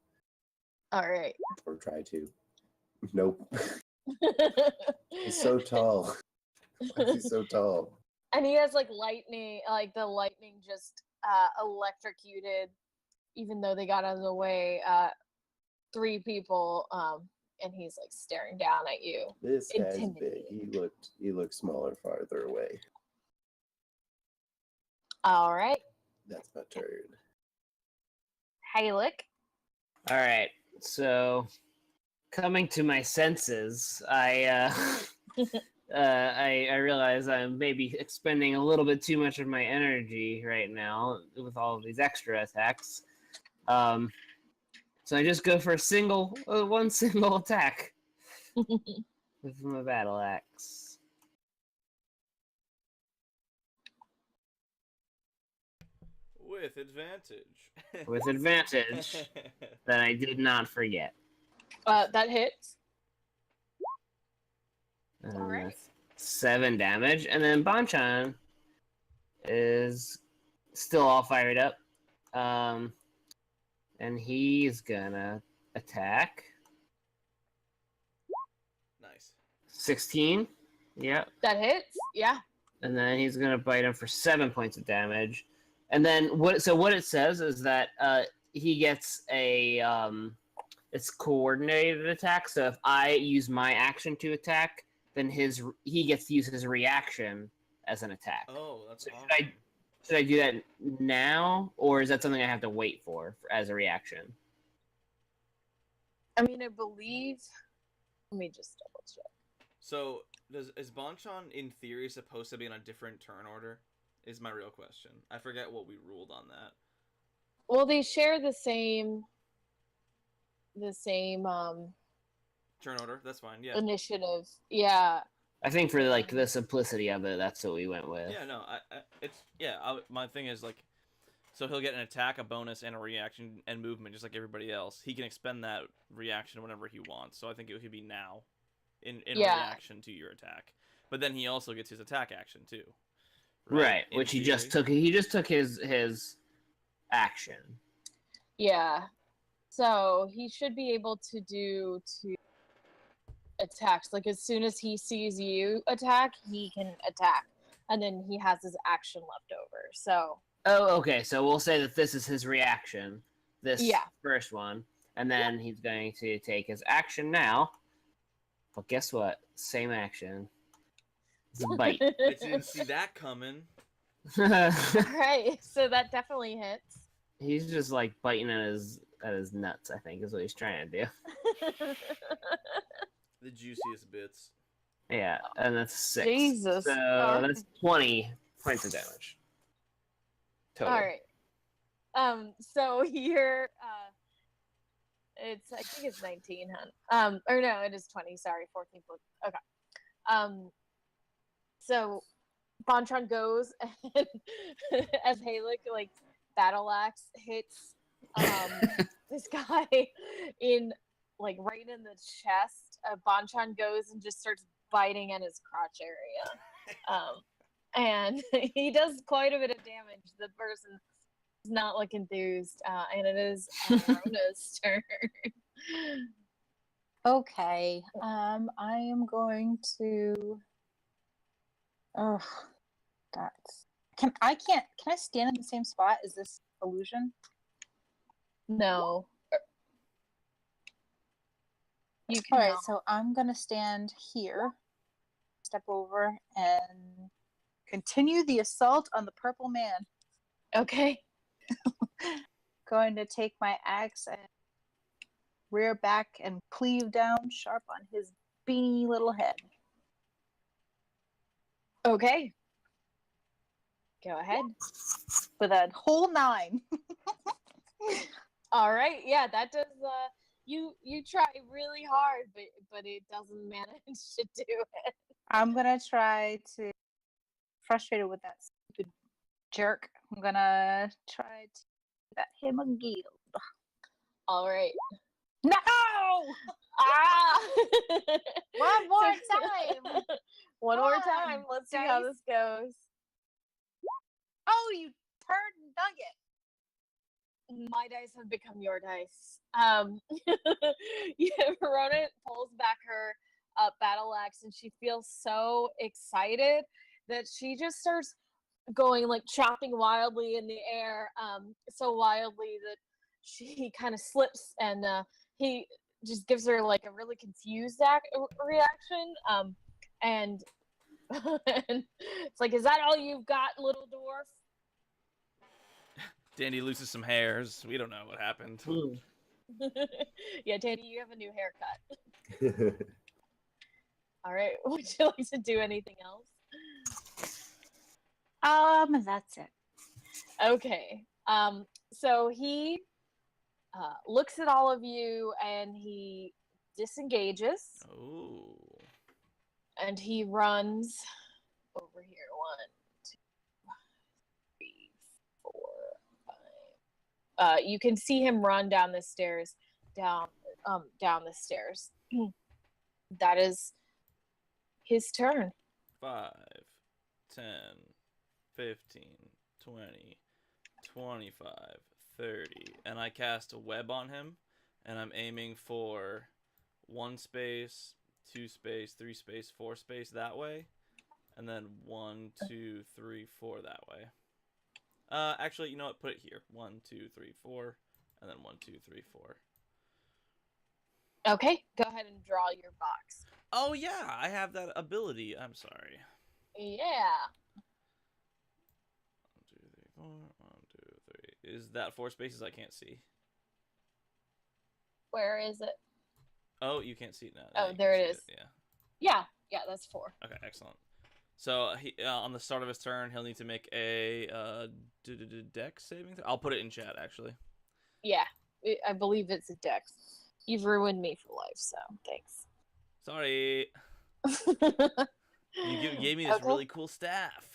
S2: All right.
S6: or try to. Nope. He's so tall. Why is he so tall?
S2: And he has like lightning, like the lightning just electrocuted, even though they got out of the way, 3 people, and he's like staring down at you.
S6: This guy's big.
S2: Intimidating.
S6: He looked smaller farther away.
S2: All right,
S6: That's my turn.
S2: Halek.
S5: All right. So, coming to my senses, I realize I'm maybe expending a little bit too much of my energy right now with all of these extra attacks. So I just go for one single attack with my battle axe.
S1: With advantage.
S5: With advantage that I did not forget.
S2: That hits.
S5: And
S2: All right.
S5: that's 7 damage, and then Bonchan is still all fired up. And he's gonna attack.
S1: Nice.
S5: 16. Yep.
S2: That hits. Yeah.
S5: And then he's gonna bite him for 7 points of damage. And then what it says is that he gets a it's coordinated attack. So if I use my action to attack, then he gets to use his reaction as an attack.
S1: Oh, that's awesome.
S5: Should I do that now, or is that something I have to wait for as a reaction?
S2: I mean, I believe. Let me just double check.
S1: So, is Bonchan in theory supposed to be in a different turn order? Is my real question. I forget what we ruled on that.
S2: Well, they share the same
S1: Turn order. That's fine. Yeah.
S2: initiative. Yeah.
S5: I think for like the simplicity of it, that's what we went with.
S1: Yeah. No. My thing is like, so he'll get an attack, a bonus, and a reaction and movement, just like everybody else. He can expend that reaction whenever he wants. So I think it would be now, in reaction to your attack. But then he also gets his attack action too.
S5: Right, which he just took. He just took his action.
S2: Yeah. So he should be able to do 2 attacks. Like as soon as he sees you attack, he can attack, and then he has his action left over. So.
S5: Oh, okay. So we'll say that this is his reaction. This first one, and then he's going to take his action now. But guess what? Same action. It's a bite.
S1: I didn't see that coming.
S2: Right. So that definitely hits.
S5: He's just like biting at his nuts, I think, is what he's trying to do.
S1: The juiciest bits.
S5: Yeah, and that's 6.
S2: Jesus.
S5: So that's 20 points of damage. Total.
S2: All right. So you're I think it's 19, huh? Or no, it is 20. Sorry, 14. Okay. So Bonchan goes and as Halik like battle axe hits this guy in like right in the chest. Bonchan goes and just starts biting at his crotch area. And he does quite a bit of damage. The person is not like enthused, and it is Rona's turn.
S4: Okay. I am going to. Oh, that's. Can I stand in the same spot? Is this illusion?
S2: No. You can.
S4: All right, so I'm gonna stand here, step over, and continue the assault on the purple man.
S2: Okay.
S4: Going to take my axe and rear back and cleave down sharp on his beanie little head.
S2: Okay. Go ahead.
S4: With a whole 9.
S2: All right. Yeah, that does. You try really hard, but it doesn't manage to do it.
S4: I'm gonna try to. Frustrated with that stupid jerk. I'm gonna try to get him a guild.
S2: All right.
S4: No!
S2: Ah!
S4: One more time.
S2: One more time. Let's see how this goes.
S4: Oh, you turd nugget.
S2: My dice have become your dice. Yeah, Verona pulls back her battle axe, and she feels so excited that she just starts going like chopping wildly in the air, so wildly that she kind of slips, and he just gives her like a really confused reaction, and and it's like, is that all you've got, little dwarf?
S1: Dandy loses some hairs. We don't know what happened.
S2: Yeah, Danny, you have a new haircut. All right, would you like to do anything else?
S4: That's it.
S2: Okay. So he looks at all of you and he disengages.
S1: Oh.
S2: And he runs over here. 1, 2, 3, 4, 5. You can see him run down the stairs. Down the stairs. That is his turn.
S1: 5, 10, 15, 20, 25, 30. And I cast a web on him. And I'm aiming for 1 space, 2 space, 3 space, 4 space that way. And then 1, 2, 3, 4 that way. Actually, you know what? Put it here. 1, 2, 3, 4. And then 1, 2, 3, 4.
S2: Okay, go ahead and draw your box.
S1: Oh, yeah. I have that ability. I'm sorry.
S2: Yeah.
S1: 1, 2, 3, 4. 1, 2, 3. Is that 4 spaces? I can't see.
S2: Where is it?
S1: Oh, you can't see it now.
S2: Oh,
S1: you
S2: there
S1: can
S2: it
S1: see
S2: is.
S1: Yeah.
S2: Yeah, that's 4.
S1: Okay, excellent. So he on the start of his turn, he'll need to make a dex saving throw. I'll put it in chat, actually.
S2: Yeah, I believe it's a dex. You've ruined me for life, so thanks.
S1: Sorry. You gave me this
S2: Okay.
S1: really cool staff.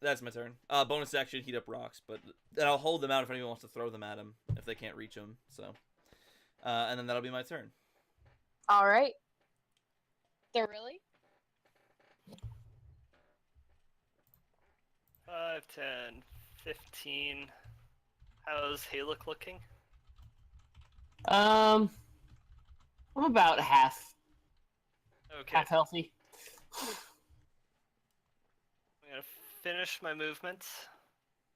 S1: That's my turn. Bonus action, heat up rocks, but I'll hold them out if anyone wants to throw them at him if they can't reach them. So, and then that'll be my turn.
S2: All right. They're really?
S3: 5, 10, 15. How's Haluk looking?
S5: I'm about half
S3: Okay.
S5: healthy.
S3: I'm gonna finish my movement.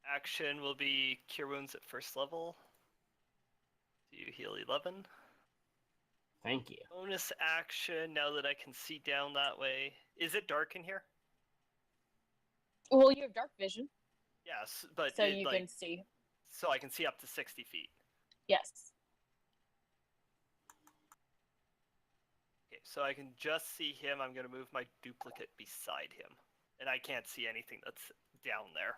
S3: Action will be Cure Wounds at first level. You heal 11.
S5: Thank you.
S3: Bonus action, now that I can see down that way. Is it dark in here?
S2: Well, you have dark vision,
S3: Yes, but
S2: so you can see.
S3: So I can see up to 60 feet.
S2: Yes.
S3: Okay, so I can just see him. I'm gonna move my duplicate beside him. And I can't see anything that's down there.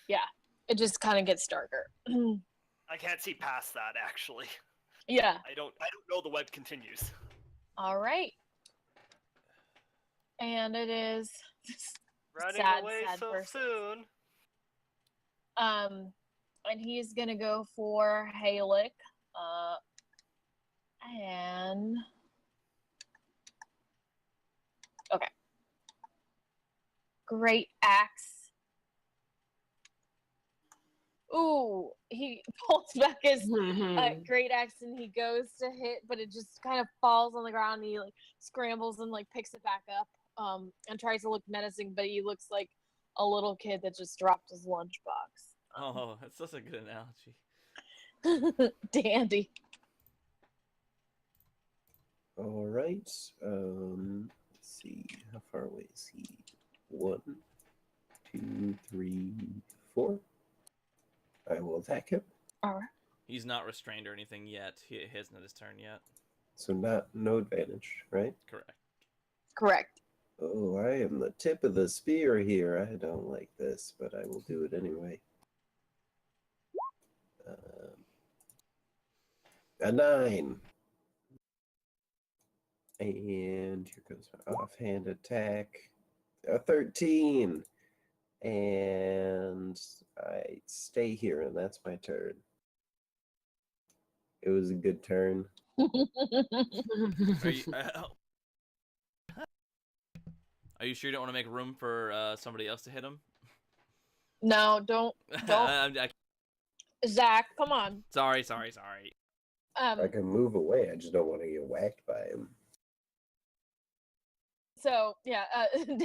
S2: Yeah. It just kind of gets darker.
S3: I can't see past that, actually.
S2: Yeah.
S3: I don't know the web continues.
S2: All right. And it is
S3: Running
S2: sad,
S3: away
S2: sad
S3: so
S2: person.
S3: soon.
S2: And he's gonna go for Haluk. And okay. Great axe. Ooh, he pulls back his great axe and he goes to hit, but it just kind of falls on the ground. And he like scrambles and like picks it back up, and tries to look menacing, but he looks like a little kid that just dropped his lunchbox.
S1: Oh, that's such a good analogy.
S2: Dandy.
S6: All right. Let's see. How far away is he? 1, 2, 3, 4. I will attack him.
S2: All right.
S1: He's not restrained or anything yet. He hasn't had his turn yet.
S6: So no advantage, right?
S1: Correct.
S2: Correct.
S6: Oh, I am the tip of the spear here. I don't like this, but I will do it anyway. A 9. And here goes my offhand attack. A 13. And I stay here, and that's my turn. It was a good turn.
S1: Are you sure you don't want to make room for somebody else to hit him?
S2: No, don't. Zach, come on.
S1: Sorry.
S6: I can move away. I just don't want to get whacked by him.
S2: So yeah,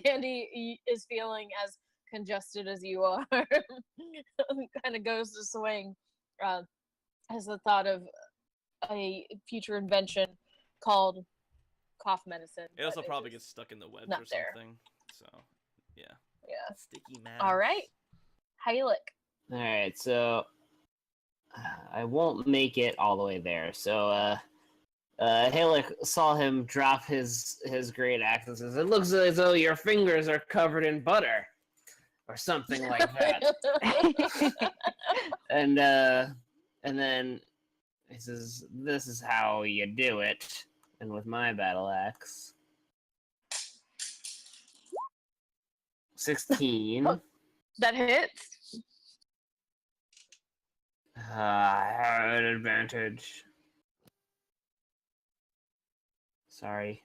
S2: Dandy is feeling as congested as you are. Kind of goes to swing, as the thought of a future invention called cough medicine.
S1: It also probably gets stuck in the webs or something. So, yeah.
S2: Yeah.
S1: Sticky man.
S2: All right. Haluk.
S5: All right, so I won't make it all the way there. So Haluk saw him drop his great axe and says, "It looks as though your fingers are covered in butter," or something like that. And then he says, "This is how you do it." And with my battle axe, 16.
S2: That hits.
S5: I had advantage. Sorry.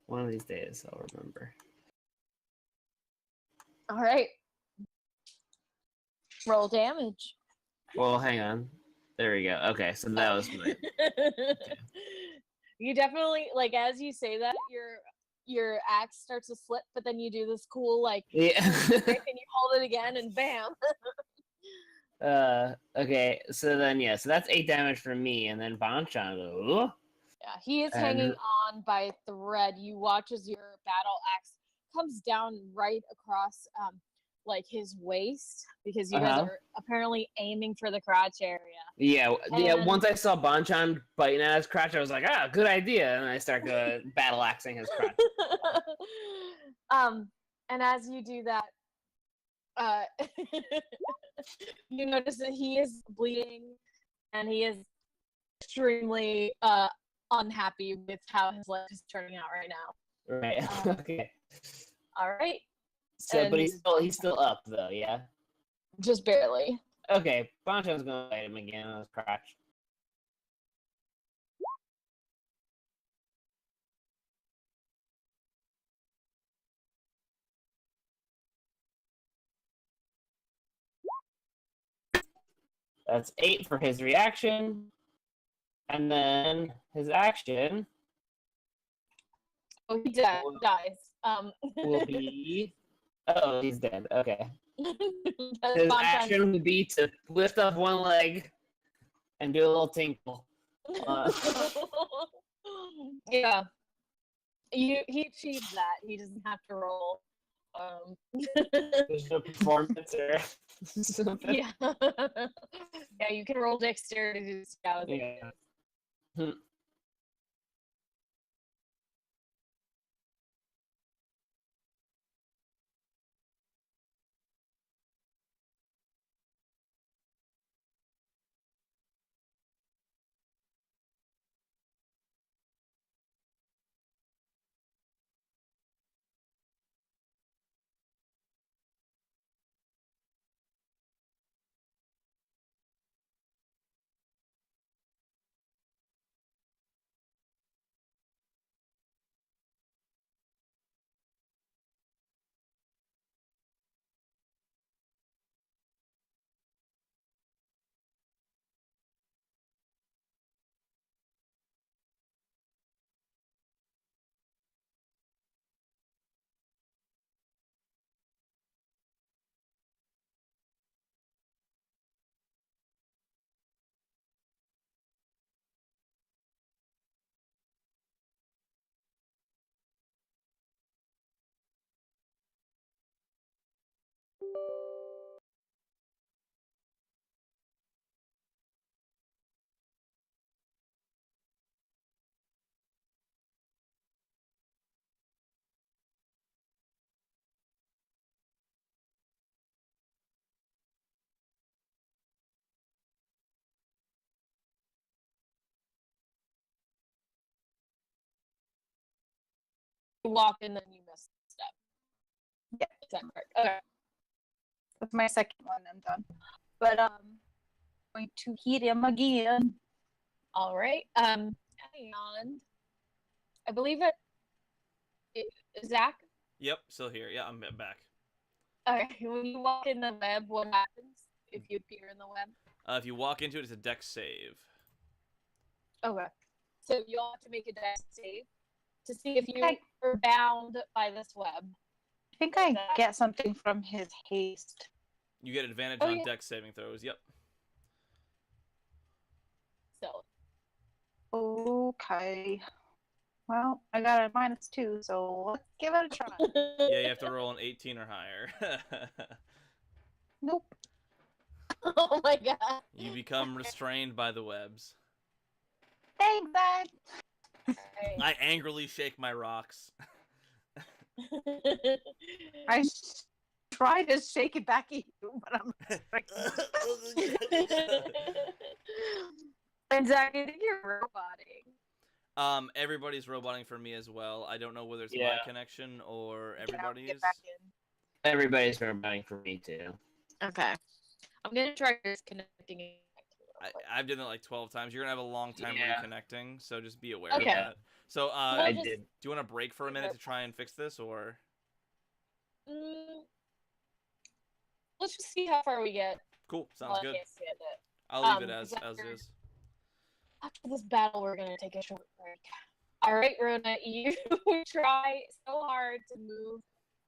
S5: One of these days, I'll remember.
S2: All right. Roll damage.
S5: Well, hang on. There we go. Okay, so that was my.
S2: You definitely like as you say that your axe starts to slip, but then you do this cool like
S5: Yeah.
S2: and you hold it again and bam.
S5: Okay, so then so that's 8 damage from me, and then Banchan goes.
S2: Yeah, he is
S5: And-
S2: hanging on by a thread. You watch as your battle axe comes down right across like his waist because you guys are apparently aiming for the crotch area.
S5: Yeah.
S2: And-
S5: Once I saw Banchan biting at his crotch, I was like, good idea, and I start battle axing his crotch.
S2: And as you do that, you notice that he is bleeding, and he is extremely unhappy with how his life is turning out right now.
S5: Right. Okay.
S2: All right.
S5: So, but
S2: And-
S5: he's still up though, yeah.
S2: Just barely.
S5: Okay, Banchan's gonna bite him again on his crotch. That's 8 for his reaction, and then his action
S2: Oh, he dies.
S5: will be. Oh, he's dead. Okay.
S2: Because
S5: His
S2: Banchan's-
S5: action would be to lift up one leg and do a little tinkle.
S2: Yeah. He achieves that. He doesn't have to roll.
S5: There's no performance or something.
S2: Yeah. Yeah, you can roll dexterity to do scout.
S5: Yeah.
S2: You walk and then you miss a step.
S4: Yeah.
S2: Is that correct? Okay.
S4: That's my second one. I'm done. But going to hit him again.
S2: All right. And I believe Zach.
S1: Yep, still here. Yeah, I'm back.
S2: Okay. When you walk in the web, what happens if you appear in the web?
S1: If you walk into it, it's a dex save.
S2: Okay. So you'll have to make a dex save to see if you
S4: Okay.
S2: are bound by this web.
S4: I think I get something from his haste.
S1: You get advantage
S2: Oh,
S1: on
S2: yeah.
S1: dex saving throws. Yep.
S2: So
S4: Okay. Well, I got a -2, so let's give it a try.
S1: Yeah, you have to roll an 18 or higher.
S4: Nope.
S2: Oh my god.
S1: You become restrained by the webs.
S4: Thanks, Zach.
S1: I angrily shake my rocks.
S4: I try to shake it back at you, but I'm
S2: And Zach, I think you're roboting.
S1: Everybody's roboting for me as well. I don't know whether it's
S5: Yeah.
S1: my connection or
S4: Get out,
S1: everybody's.
S4: get back in.
S5: Everybody's roboting for me too.
S2: Okay. I'm gonna try disconnecting it.
S1: I've done it like 12 times. You're gonna have a long time
S5: Yeah.
S1: reconnecting, so just be aware
S2: Okay.
S1: of that. So,
S2: I
S1: do
S2: did.
S1: you want to break for a minute to try and fix this, or?
S2: Let's just see how far we get.
S1: Cool, sounds
S2: Well, I
S1: good.
S2: can't stand it.
S1: I'll leave it
S2: Because
S1: as is.
S2: after this battle, we're gonna take a short break. All right, Rona, you try so hard to move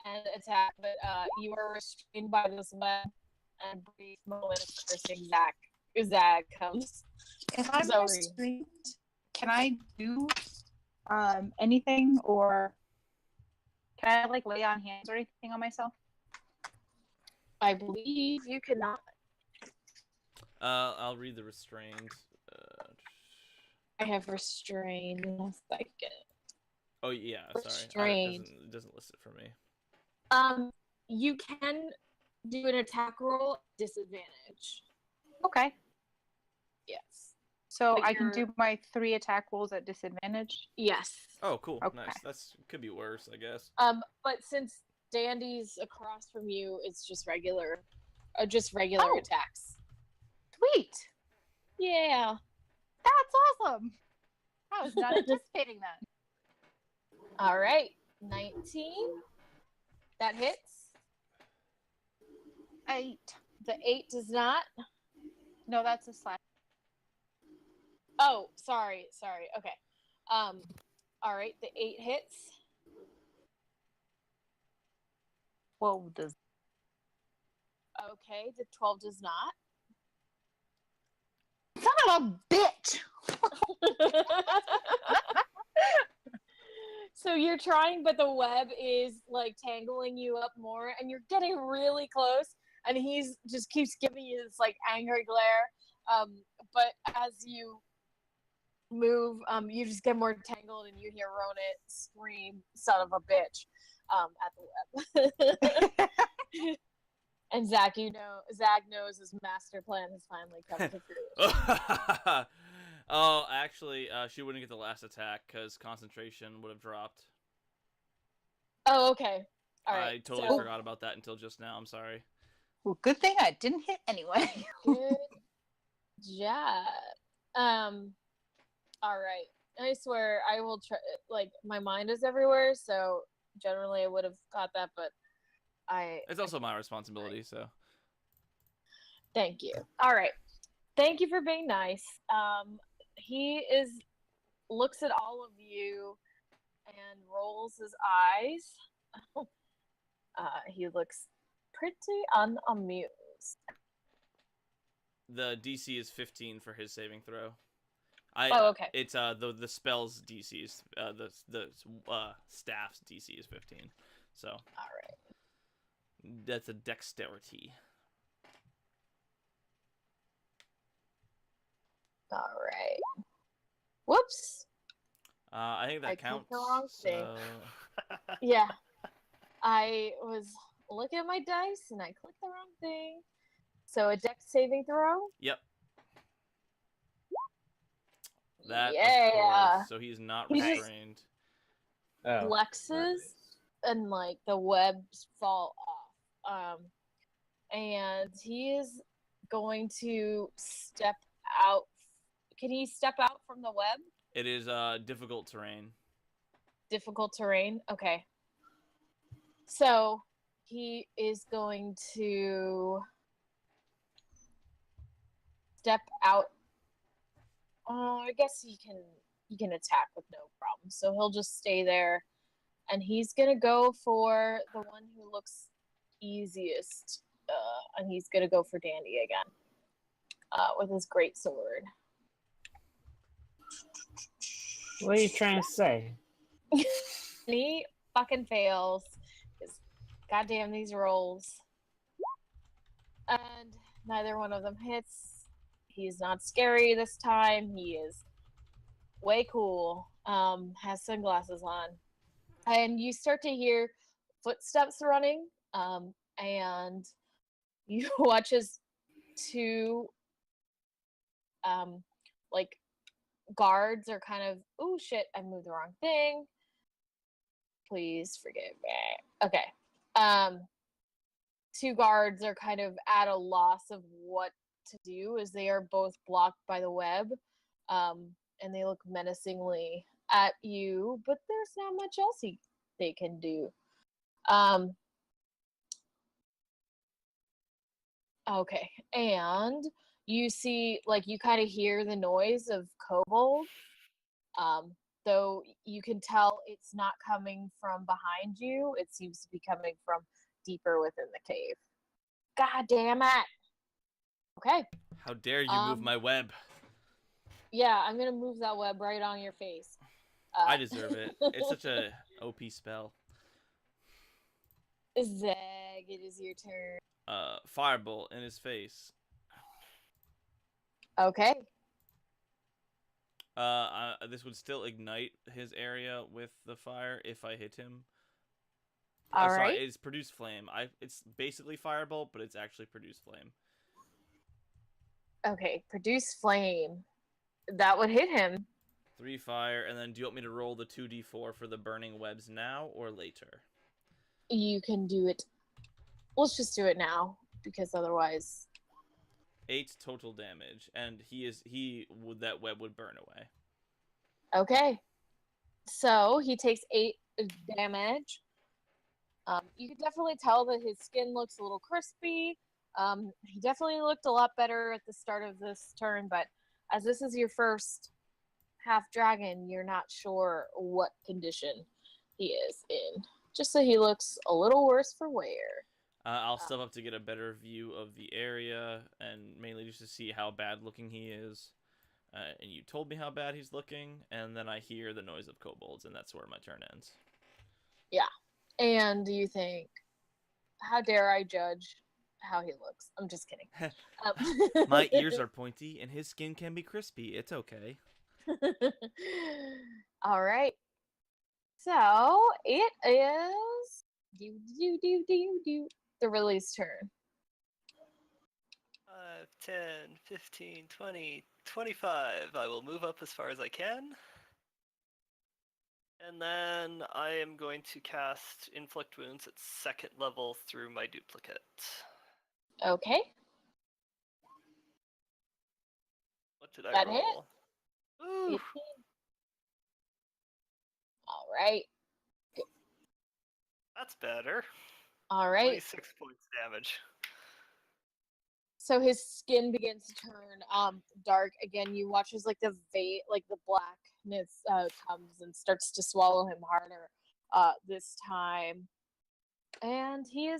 S2: and attack, but you are restrained by this web. And a brief moment of cursing Zag comes.
S4: If I'm
S2: Sorry.
S4: restrained, can I do anything, or can I like lay on hands or anything on myself?
S2: I believe you cannot.
S1: I'll read the restrained.
S2: I have restrained in a second.
S1: Oh yeah, sorry.
S2: Restrained.
S1: It doesn't list it for me.
S2: You can do an attack roll at disadvantage.
S4: Okay.
S2: Yes.
S4: So
S2: But
S4: I can
S2: you're-
S4: do my 3 attack rolls at disadvantage.
S2: Yes.
S1: Oh, cool.
S4: Okay.
S1: Nice. Could be worse, I guess.
S2: But since Dandy's across from you, it's just regular
S4: Oh.
S2: attacks.
S4: Sweet.
S2: Yeah.
S4: That's awesome. I was not anticipating that.
S2: All right. 19. That hits.
S4: 8.
S2: The 8 does not.
S4: No, that's a slash.
S2: Oh, sorry. Okay. All right. The 8 hits.
S4: 12 does.
S2: Okay. The 12 does not.
S4: Son of a bitch!
S2: So you're trying, but the web is like tangling you up more, and you're getting really close. And he's just keeps giving you this like angry glare. But as you move, you just get more tangled, and you hear Ronit scream, "Son of a bitch!" At the web. And Zach knows his master plan has finally come to fruition.
S1: Oh, actually, she wouldn't get the last attack because concentration would have dropped.
S2: Oh, okay. All right.
S1: I totally
S2: so,
S1: forgot about that until just now. I'm sorry.
S4: Well, good thing I didn't hit anyway.
S2: Good job. All right. I swear I will try. Like my mind is everywhere, so generally I would have got that, but
S1: It's also my responsibility, so.
S2: Thank you. All right. Thank you for being nice. He looks at all of you and rolls his eyes. He looks pretty unamused.
S1: The DC is 15 for his saving throw.
S2: Okay.
S1: It's the spell's DC's the staff's DC is 15. So.
S2: All right.
S1: That's a dexterity.
S2: All right. Whoops.
S1: I think that
S2: I clicked
S1: counts.
S2: the wrong thing.
S1: So...
S2: Yeah. I was looking at my dice and I clicked the wrong thing. So a dex saving throw?
S1: Yep. That,
S2: yeah.
S1: of course. So he's not
S2: He just-
S1: restrained.
S5: Oh,
S2: Flexes
S5: nice.
S2: and like the webs fall off. And he is going to step out. Can he step out from the web?
S1: It is difficult terrain.
S2: Difficult terrain? Okay. So he is going to step out. I guess he can attack with no problem. So he'll just stay there, and he's gonna go for the one who looks easiest, and he's gonna go for Dandy again with his great sword.
S5: What are you trying to say?
S2: And he fucking fails. Because goddamn these rolls. And neither one of them hits. He's not scary this time. He is way cool. Has sunglasses on. And you start to hear footsteps running. And you watch as two like guards are kind of, oh shit, I moved the wrong thing. Please forgive me. Okay. Two guards are kind of at a loss of what to do, as they are both blocked by the web, and they look menacingly at you, but there's not much else they can do. Okay, and you see, like, you kind of hear the noise of kobold, though you can tell it's not coming from behind you. It seems to be coming from deeper within the cave. God damn it! Okay.
S1: How dare you move my web?
S2: Yeah, I'm gonna move that web right on your face.
S1: I deserve it. It's such a OP spell.
S2: Zeg, it is your turn.
S1: Firebolt in his face.
S2: Okay.
S1: This would still ignite his area with the fire if I hit him.
S2: All
S1: sorry,
S2: right.
S1: it's produce flame. It's basically firebolt, but it's actually produce flame.
S2: Okay, produce flame. That would hit him.
S1: 3 fire, and then do you want me to roll the 2d4 for the burning webs now or later?
S2: You can do it. Let's just do it now, because otherwise.
S1: 8 total damage, and that web would burn away.
S2: Okay. So he takes 8 damage. You can definitely tell that his skin looks a little crispy. He definitely looked a lot better at the start of this turn, but as this is your first half dragon, you're not sure what condition he is in. Just so he looks a little worse for wear.
S1: I'll step up to get a better view of the area, and mainly just to see how bad looking he is. And you told me how bad he's looking, and then I hear the noise of kobolds, and that's where my turn ends.
S2: Yeah. And do you think, how dare I judge how he looks? I'm just kidding.
S1: My ears are pointy, and his skin can be crispy. It's okay.
S2: All right. So it is the release turn.
S3: 5, 10, 15, 20, 25. I will move up as far as I can. And then I am going to cast Inflict Wounds at 2nd level through my duplicate.
S2: Okay.
S3: What did I
S2: That hit.
S3: roll? Ooh,
S2: 18. All right.
S3: that's better.
S2: All right.
S3: 26 points damage.
S2: So his skin begins to turn dark again. You watch as like the blackness comes and starts to swallow him harder this time, and he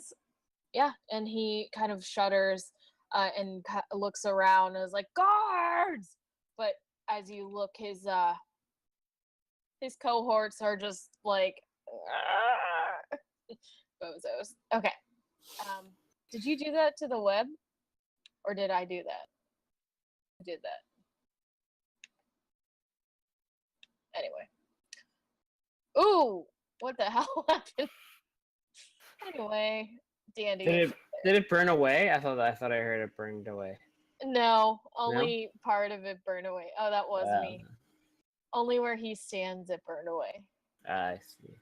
S2: kind of shudders and looks around and is like, guards. But as you look, his cohorts are just like bozos. Okay. Did you do that to the web? Or did I do that? I did that. Anyway. Ooh! What the hell happened? Anyway, Dandy.
S5: Did it burn away? I thought I heard it burned away.
S2: No, only part of it burned away. Oh, that was
S5: Oh.
S2: me. Only where he stands it burned away.
S5: I see.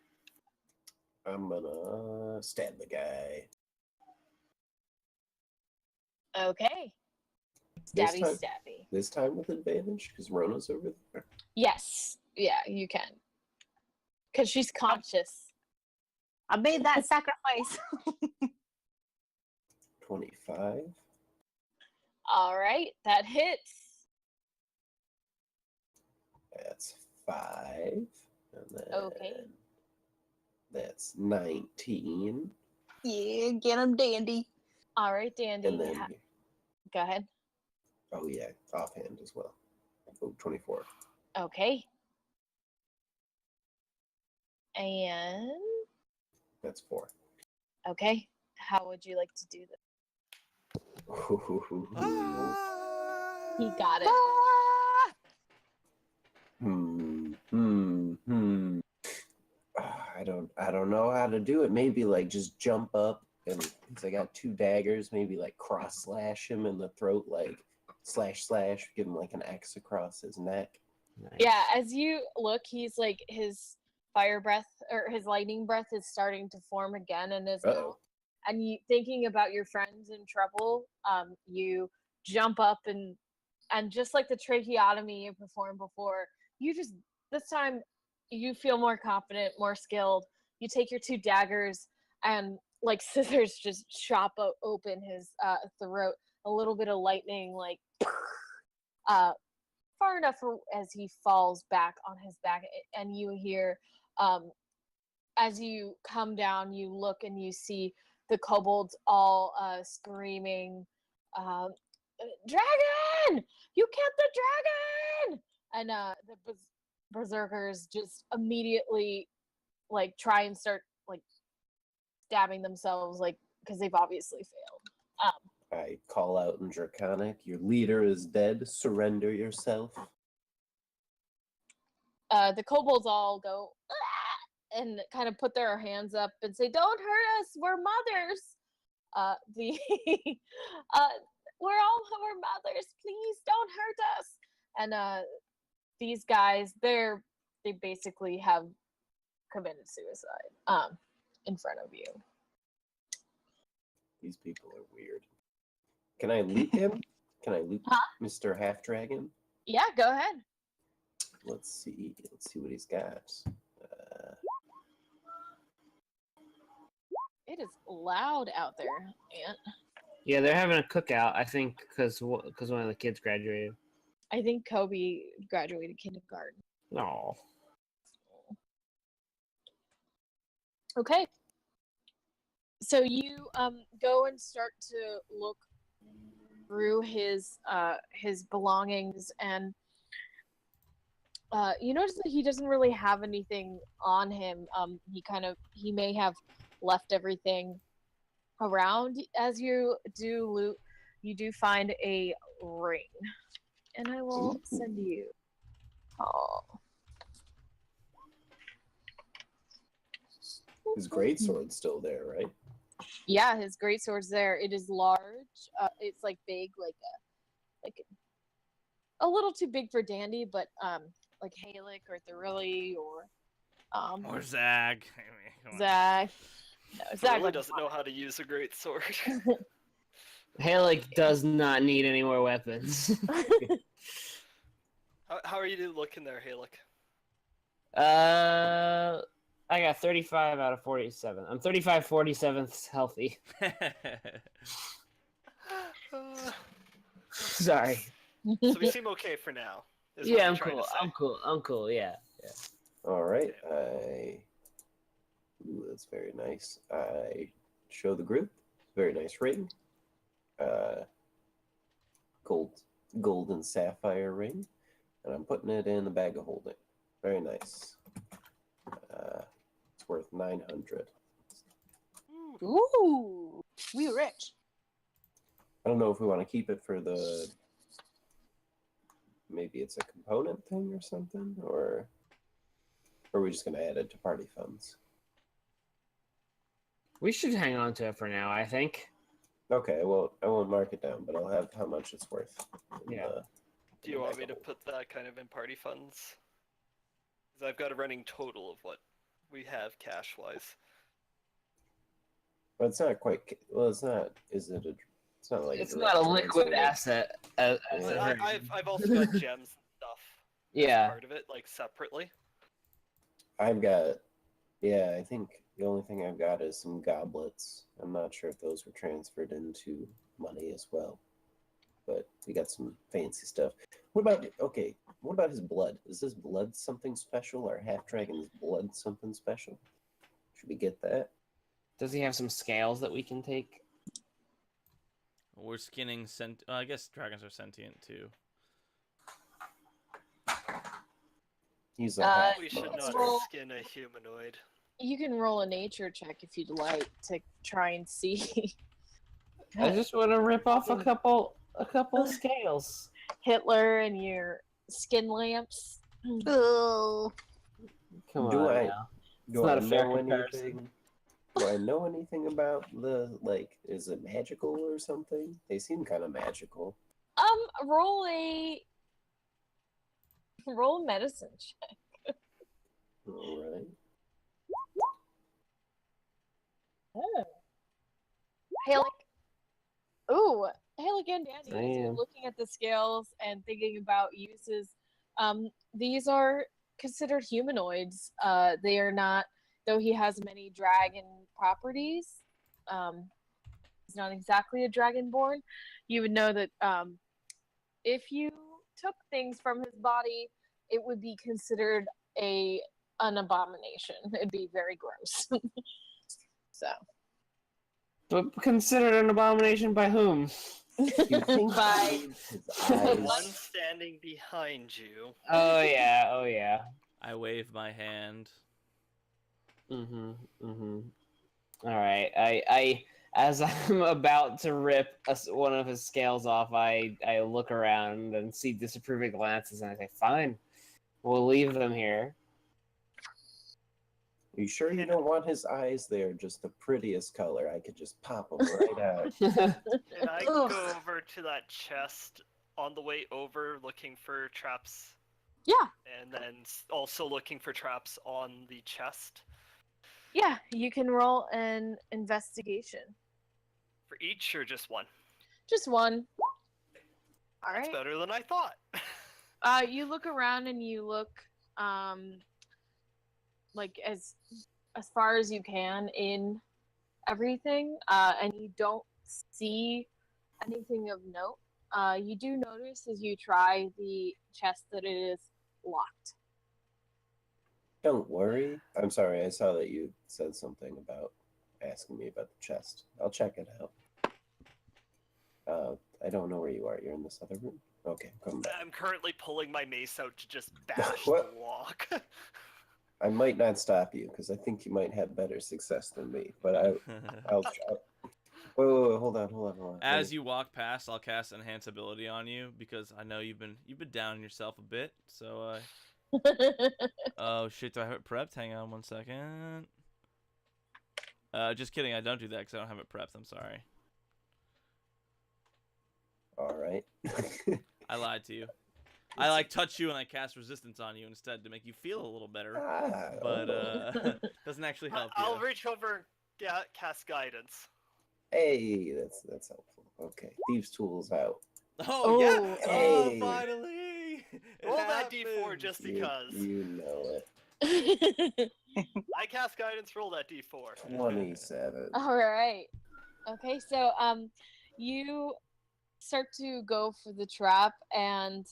S6: I'm gonna stab the guy.
S2: Okay.
S6: This
S2: Stabby,
S6: time?
S2: stabby.
S6: This time with advantage, because Rona's over there.
S2: Yes. Yeah, you can. Because she's conscious.
S4: I made that sacrifice.
S6: 25.
S2: All right, that hits.
S6: That's 5. And then
S2: Okay.
S6: that's 19.
S4: Yeah, get him, Dandy.
S2: All right, Dandy.
S6: And then,
S2: Go ahead.
S6: oh yeah, offhand as well. Oh, 24.
S2: Okay. And
S6: That's 4.
S2: okay, how would you like to do this? He got it.
S6: I don't know how to do it. Maybe like just jump up and because I got 2 daggers, maybe like cross slash him in the throat, like slash, give him like an X across his neck.
S5: Nice.
S2: Yeah, as you look, he's like his fire breath or his lightning breath is starting to form again in his mouth. And you thinking about your friends in trouble, you jump up and just like the tracheotomy you performed before, you just this time you feel more confident, more skilled. You take your 2 daggers and like scissors just chop open his throat. A little bit of lightning, like far enough as he falls back on his back, and you hear as you come down, you look and you see the kobolds all screaming, "Dragon! You killed the dragon!" And the berserkers just immediately like try and start like stabbing themselves, like because they've obviously failed.
S6: I call out in Draconic, "Your leader is dead. Surrender yourself."
S2: The kobolds all go "Ah!" and kind of put their hands up and say, "Don't hurt us. We're mothers. The we're mothers. Please don't hurt us." And these guys, they basically have committed suicide in front of you.
S6: These people are weird. Can I loot him? Can I loot Mr. Half Dragon?
S2: Yeah, go ahead.
S6: Let's see what he's got.
S2: It is loud out there, Ant.
S5: Yeah, they're having a cookout, I think, because one of the kids graduated.
S2: I think Kobe graduated kindergarten.
S5: No.
S2: Okay. So you go and start to look through his belongings, and you notice that he doesn't really have anything on him. He may have left everything around. As you do loot, you do find a ring, and I will send you. Oh.
S6: His greatsword's still there, right?
S2: Yeah, his greatsword's there. It is large. It's like big, like a little too big for Dandy, but like Halik or Thorilli
S1: Or Zag.
S2: Zag. No, Zag
S3: Really doesn't know how to use a great sword.
S5: Halik does not need any more weapons.
S3: How are you looking there, Halik?
S5: I got 35 out of 47. I'm 35 47th healthy. Sorry.
S3: So we seem okay for now. is what
S5: Yeah,
S3: you're
S5: I'm
S3: trying to
S5: cool.
S3: say.
S5: I'm cool. Yeah.
S6: All right. Ooh, that's very nice. I show the group. Very nice ring. Gold and sapphire ring, and I'm putting it in the bag of holding. Very nice. It's worth 900.
S4: Ooh, we rich.
S6: I don't know if we want to keep it for the. Maybe it's a component thing or something, or are we just going to add it to party funds?
S5: We should hang on to it for now, I think.
S6: Okay, well, I won't mark it down, but I'll have how much it's worth.
S5: Yeah.
S3: Do you want me to put that kind of in party funds? Because I've got a running total of what we have cash-wise.
S6: But it's not quite. Well, it's not. Is it a? It's not like.
S5: It's not a liquid asset. As
S6: Yeah.
S3: I've also got gems and stuff.
S5: Yeah.
S3: As part of it, like separately.
S6: I've got. Yeah, I think the only thing I've got is some goblets. I'm not sure if those were transferred into money as well. But we got some fancy stuff. What about his blood? Is his blood something special, or Half Dragon's blood something special? Should we get that?
S5: Does he have some scales that we can take?
S1: We're skinning I guess dragons are sentient too.
S6: He's a half
S3: We should
S6: monster.
S3: not skin a humanoid.
S2: You can roll a nature check if you'd like to try and see.
S5: I just want to rip off a couple of scales.
S2: Hitler and your skin lamps.
S4: Ooh.
S5: Come
S6: Do
S5: on
S6: I-
S5: now.
S6: Do
S5: not
S6: I
S5: a fair
S6: know
S5: comparison.
S6: anything? Do I know anything about is it magical or something? They seem kind of magical.
S2: Roll a medicine check.
S6: All right.
S2: Halik. Ooh, Hey, look, and Danny,
S5: I
S2: as you're
S5: am.
S2: looking at the scales and thinking about uses, these are considered humanoids. They are not, though he has many dragon properties. He's not exactly a dragonborn. You would know that if you took things from his body, it would be considered an abomination. It'd be very gross. So,
S5: But considered an abomination by whom?
S6: You think
S2: By-
S6: he needs his
S3: The
S6: eyes?
S3: one standing behind you.
S5: Oh yeah, oh yeah.
S1: I wave my hand.
S5: All right, I as I'm about to rip one of his scales off, I look around and see disapproving glances, and I say, "Fine, we'll leave them here."
S6: Are you sure you don't want his eyes? They're just the prettiest color. I could just pop them right out.
S3: And I
S2: Ugh.
S3: go over to that chest on the way over looking for traps.
S2: Yeah.
S3: And then also looking for traps on the chest.
S2: Yeah, you can roll an investigation.
S3: For each or just one?
S2: Just one. All
S3: That's
S2: right.
S3: better than I thought.
S2: You look around and you look, like as far as you can in everything, and you don't see anything of note. You do notice as you try the chest that it is locked.
S6: Don't worry. I'm sorry, I saw that you said something about asking me about the chest. I'll check it out. I don't know where you are. You're in this other room? Okay, come back.
S3: I'm currently pulling my mace out to just bash
S6: What?
S3: the lock.
S6: I might not stop you because I think you might have better success than me, but I'll try. Wait, hold on.
S1: As you walk past, I'll cast enhance ability on you because I know you've been down yourself a bit. So, oh shit, do I have it prepped? Hang on 1 second. Just kidding. I don't do that because I don't have it prepped. I'm sorry.
S6: All right.
S1: I lied to you. I touch you and I cast resistance on you instead to make you feel a little better, but doesn't actually help you.
S3: I'll reach over and cast guidance.
S6: Hey, that's helpful. Okay, thieves' tools out.
S1: Oh yeah!
S6: Hey.
S1: Oh, finally! It
S3: Roll that d4
S1: happened.
S3: just because.
S6: You know it.
S3: I cast guidance, roll that d4.
S6: 27.
S2: All right. Okay, so you start to go for the trap, and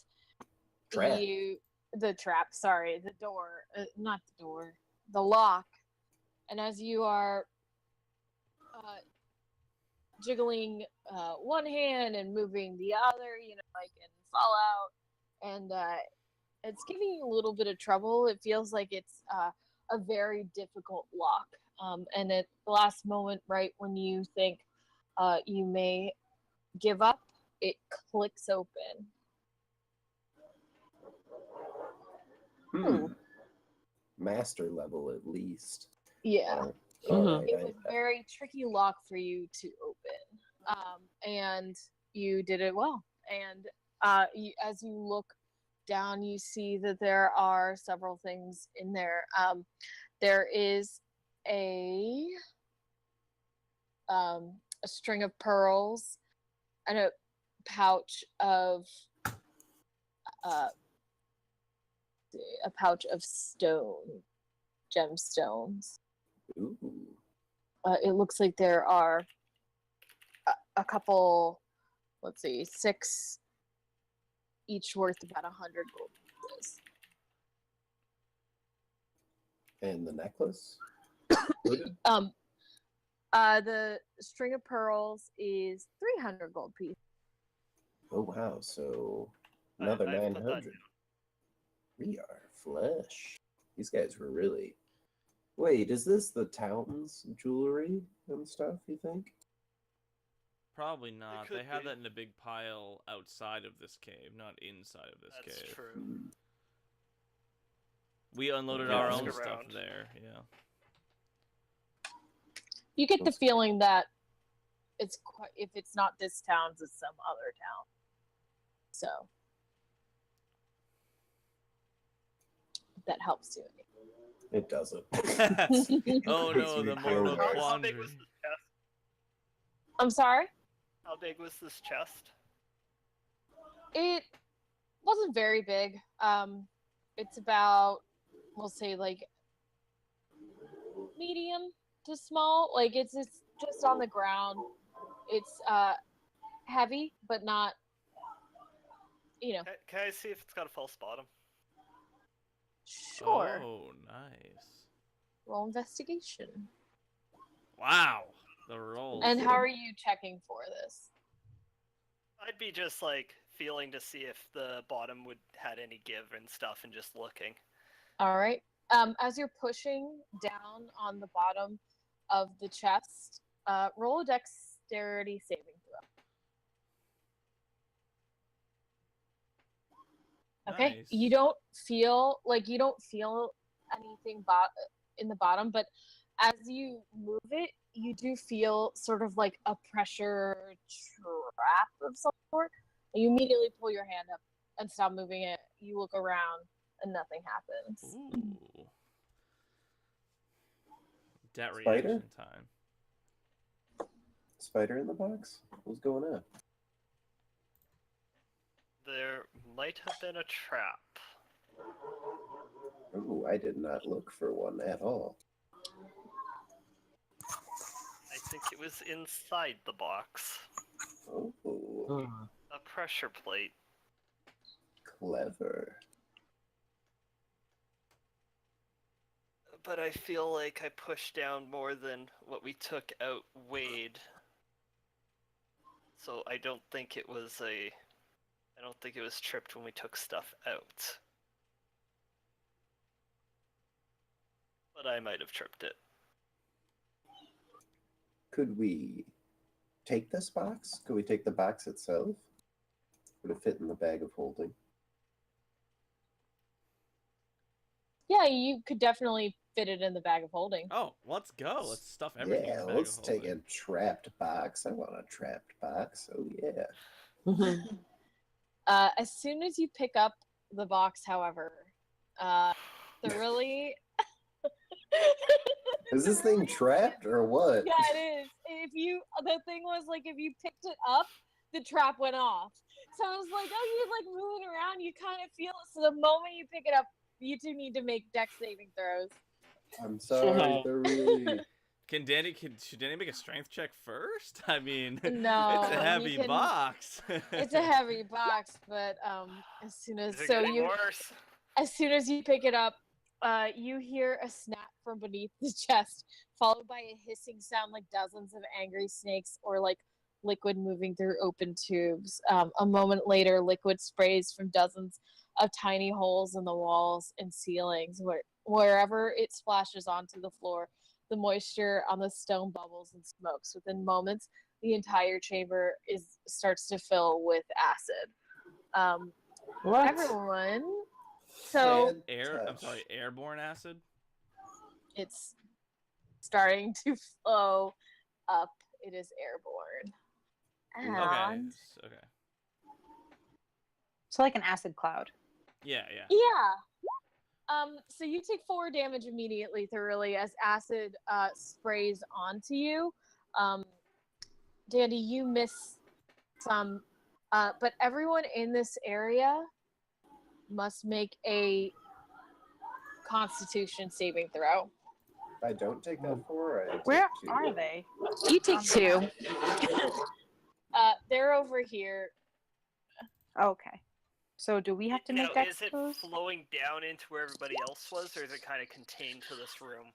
S6: Trap.
S2: the door, not the door, the lock. And as you are jiggling one hand and moving the other, like in Fallout, and it's giving you a little bit of trouble. It feels like it's a very difficult lock. And at the last moment, right when you think you may give up, it clicks open.
S6: Master level at least.
S2: Yeah.
S6: All right,
S2: It was a very tricky lock for you to open. And you did it well. And as you look down, you see that there are several things in there. There is a string of pearls and a pouch of gemstones.
S6: Ooh.
S2: It looks like there are a couple, let's see, 6, each worth about 100 gold pieces.
S6: And the necklace?
S2: The string of pearls is 300 gold pieces.
S6: Oh wow, so another
S3: I put that
S6: 900.
S3: down.
S6: We are flush. These guys were really. Wait, is this the town's jewelry and stuff, you think?
S1: Probably not.
S3: could
S1: They have
S3: be.
S1: that in a big pile outside of this cave, not inside of this
S3: That's
S1: cave.
S3: true.
S1: We unloaded
S6: Yeah,
S1: our
S6: ask
S1: own stuff
S3: around.
S1: there. Yeah.
S2: You get the feeling that it's quite, if it's not this town's, it's some other town. So if that helps you.
S6: It doesn't.
S1: Oh no, the
S6: Makes me
S1: mortal
S6: feel worse.
S3: How big was
S1: quandary.
S3: this chest?
S2: I'm sorry?
S3: How big was this chest?
S2: It wasn't very big. It's about, we'll say, like medium to small. Like it's just on the ground. It's heavy, but not, you know.
S3: Can I see if it's got a false bottom?
S2: Sure.
S1: Oh, nice.
S2: Roll investigation.
S1: Wow. The rolls.
S2: And how are you checking for this?
S3: I'd be just like feeling to see if the bottom would had any give and stuff, and just looking.
S2: All right. As you're pushing down on the bottom of the chest, roll a dexterity saving throw. Okay.
S1: Nice.
S2: You don't feel anything in the bottom, but as you move it, you do feel sort of like a pressure trap of some sort. You immediately pull your hand up and stop moving it. You look around and nothing happens.
S1: Ooh. That
S6: Spider?
S1: reaction time.
S6: Spider in the box? What's going on?
S3: There might have been a trap.
S6: Oh, I did not look for one at all.
S3: I think it was inside the box.
S6: Oh,
S3: A pressure plate.
S6: clever.
S3: But I feel like I pushed down more than what we took out weighed. So I don't think it was tripped when we took stuff out. But I might have tripped it.
S6: Could we take this box? Could we take the box itself? Would it fit in the bag of holding?
S2: Yeah, you could definitely fit it in the bag of holding.
S1: Oh, let's go. Let's stuff everything in
S6: Yeah,
S1: the bag
S6: let's
S1: of
S6: take
S1: holding.
S6: a trapped box. I want a trapped box. Oh, yeah.
S2: As soon as you pick up the box, however, thoroughly.
S6: Is this thing trapped or what?
S2: Yeah, it is. The thing was like, if you picked it up, the trap went off. So I was like, oh, you're like moving around, you kind of feel it. So the moment you pick it up, you two need to make dex saving throws.
S6: I'm sorry, they're really...
S1: Should Danny make a strength check first? I mean,
S2: No,
S1: it's a heavy
S2: you can-
S1: box.
S2: It's a heavy box, but as soon as
S3: Worse?
S2: as soon as you pick it up, you hear a snap from beneath the chest, followed by a hissing sound like dozens of angry snakes or like liquid moving through open tubes. A moment later, liquid sprays from dozens of tiny holes in the walls and ceilings. Wherever it splashes onto the floor, the moisture on the stone bubbles and smokes. Within moments, the entire chamber starts to fill with acid.
S5: What?
S2: Everyone. So
S1: Airborne acid?
S2: it's starting to flow up. It is airborne. And
S1: Okay.
S4: So like an acid cloud.
S1: Yeah.
S2: So you take 4 damage immediately thoroughly as acid sprays onto you. Dandy, you miss some, but everyone in this area must make a Constitution saving throw.
S6: I don't take that 4. I take
S4: Where
S6: 2.
S4: are they?
S2: You take 2. They're over here.
S4: Okay. So do we have to make dex
S3: Is it
S4: throws?
S3: flowing down into where everybody else was, or is it kind of contained to this room?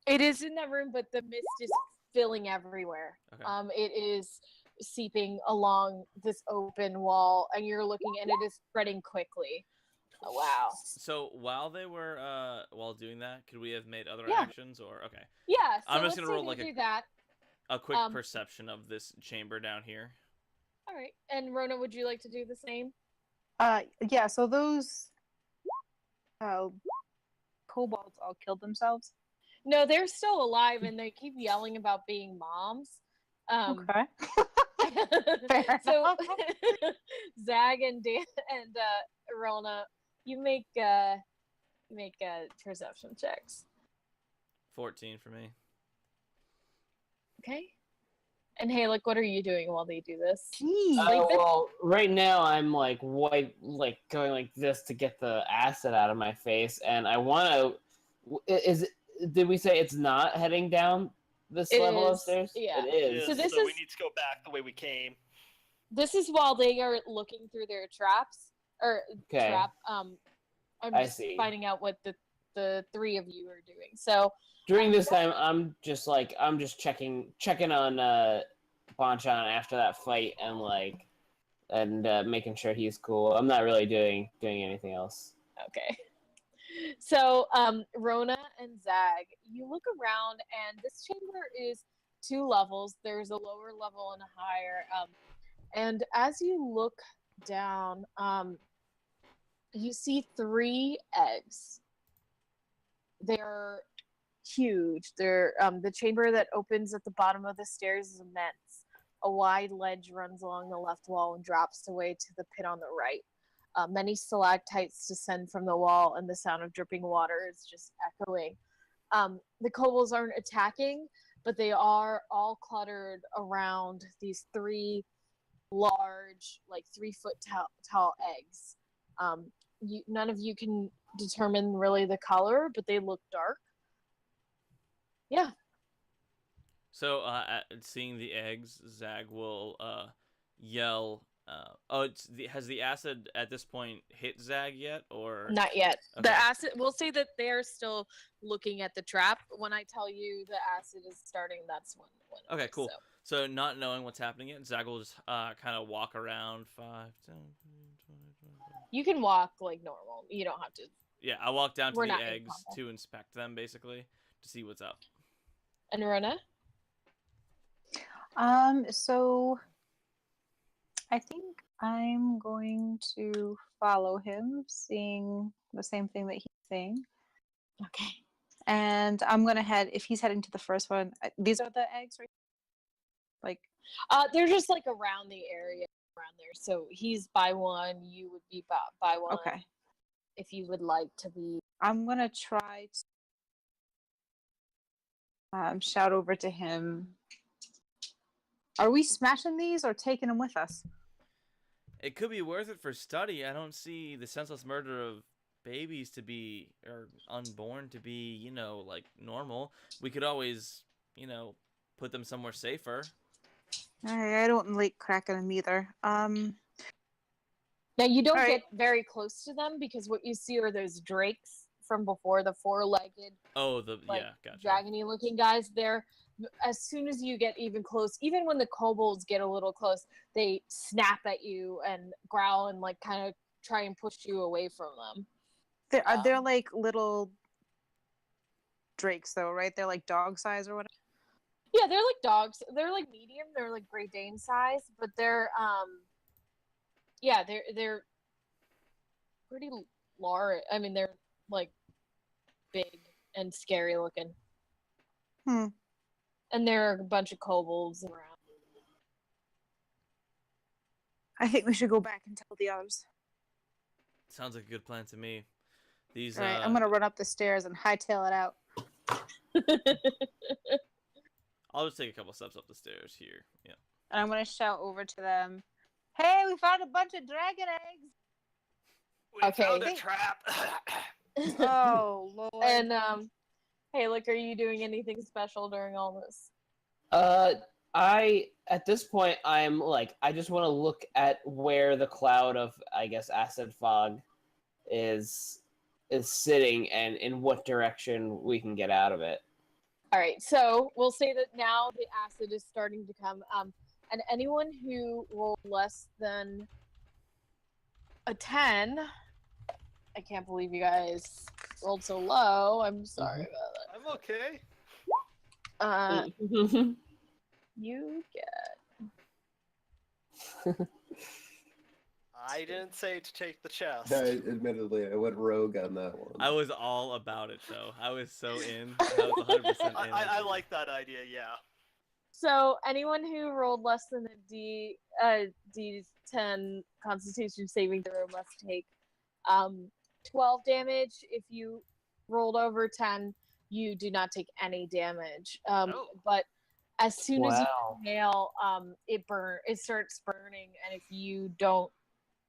S2: It is in that room, but the mist is filling everywhere.
S1: Okay.
S2: It is seeping along this open wall, and you're looking, and it is spreading quickly. Oh, wow.
S1: So while they were while doing that, could we have made other
S2: Yeah.
S1: actions or okay?
S2: Yeah, so
S1: I'm just
S2: let's
S1: gonna roll
S2: say
S1: like
S2: they do that.
S1: a quick perception of this chamber down here.
S2: All right. And Rona, would you like to do the same?
S4: Yeah, so those kobolds all killed themselves.
S2: No, they're still alive, and they keep yelling about being moms.
S4: Okay.
S2: So Zag and Dan and Rona, you make perception checks.
S1: 14 for me.
S2: Okay. And hey, like, what are you doing while they do this?
S5: Well, right now I'm like going like this to get the acid out of my face, and I want to. Did we say it's not heading down this level of stairs?
S2: Yeah.
S5: It is.
S2: So this
S3: we
S2: is-
S3: need to go back the way we came.
S2: This is while they are looking through their traps or trap. I'm just finding out what the three of you are doing. So
S5: during this time, I'm just checking on Bonchan after that fight and making sure he's cool. I'm not really doing anything else.
S2: Okay. So Rona and Zag, you look around and this chamber is 2 levels. There's a lower level and a higher. And as you look down, you see 3 eggs. They're huge. They're the chamber that opens at the bottom of the stairs is immense. A wide ledge runs along the left wall and drops away to the pit on the right. Many stalactites descend from the wall, and the sound of dripping water is just echoing. The kobolds aren't attacking, but they are all cluttered around these 3 large, like 3-foot tall eggs. None of you can determine really the color, but they look dark. Yeah.
S1: So, seeing the eggs, Zag will yell. Has the acid at this point hit Zag yet, or
S2: not yet?
S1: Okay.
S2: The acid. We'll say that they are still looking at the trap. When I tell you the acid is starting, that's when.
S1: Okay, cool. So, not knowing what's happening yet, Zag will just kind of walk around 5, 10, 20, 25.
S2: You can walk like normal. You don't have to.
S1: Yeah, I walk down to
S2: We're
S1: the
S2: not in
S1: eggs
S2: combat.
S1: to inspect them, basically, to see what's up.
S2: And Rona?
S4: So I think I'm going to follow him, seeing the same thing that he's saying.
S2: Okay.
S4: And I'm gonna head, if he's heading to the first one, these are the eggs, right? Like,
S2: They're just like around the area around there. So he's by one, you would be by one.
S4: okay.
S2: If you would like to be.
S4: I'm gonna try to shout over to him. Are we smashing these or taking them with us?
S1: It could be worth it for study. I don't see the senseless murder of babies to be, or unborn to be, like normal. We could always, put them somewhere safer.
S4: I don't like cracking them either.
S2: Now you don't
S4: All right.
S2: get very close to them because what you see are those drakes from before, the 4-legged.
S1: Oh,
S2: like,
S1: gotcha.
S2: dragony looking guys. They're as soon as you get even close, even when the kobolds get a little close, they snap at you and growl and like kind of try and push you away from them.
S4: They're like little drakes, though, right? They're like dog size or whatever.
S2: Yeah, they're like dogs. They're like medium. They're like Great Dane size, but they're they're pretty large. I mean, they're like big and scary looking. And there are a bunch of kobolds around.
S4: I think we should go back and tell the others.
S1: Sounds like a good plan to me. These.
S4: All right, I'm gonna run up the stairs and hightail it out.
S1: I'll just take a couple steps up the stairs here. Yeah.
S4: And I'm gonna shout over to them. Hey, we found a bunch of dragon eggs.
S3: We found a trap.
S4: Oh Lord.
S2: And hey, look, are you doing anything special during all this?
S5: At this point, I'm like, I just want to look at where the cloud of, I guess, acid fog is sitting and in what direction we can get out of it.
S2: All right, so we'll say that now the acid is starting to come. And anyone who rolled less than a 10, I can't believe you guys rolled so low. I'm sorry about that.
S3: I'm okay.
S2: You get.
S3: I didn't say to take the chest.
S6: Admittedly, I went rogue on that one.
S1: I was all about it, though. I was so in. I was 100% in.
S3: I like that idea, yeah.
S2: So anyone who rolled less than a D10 Constitution saving throw must take 12 damage. If you rolled over 10, you do not take any damage. But As soon as you
S5: Wow.
S2: inhale, it starts burning, and if you don't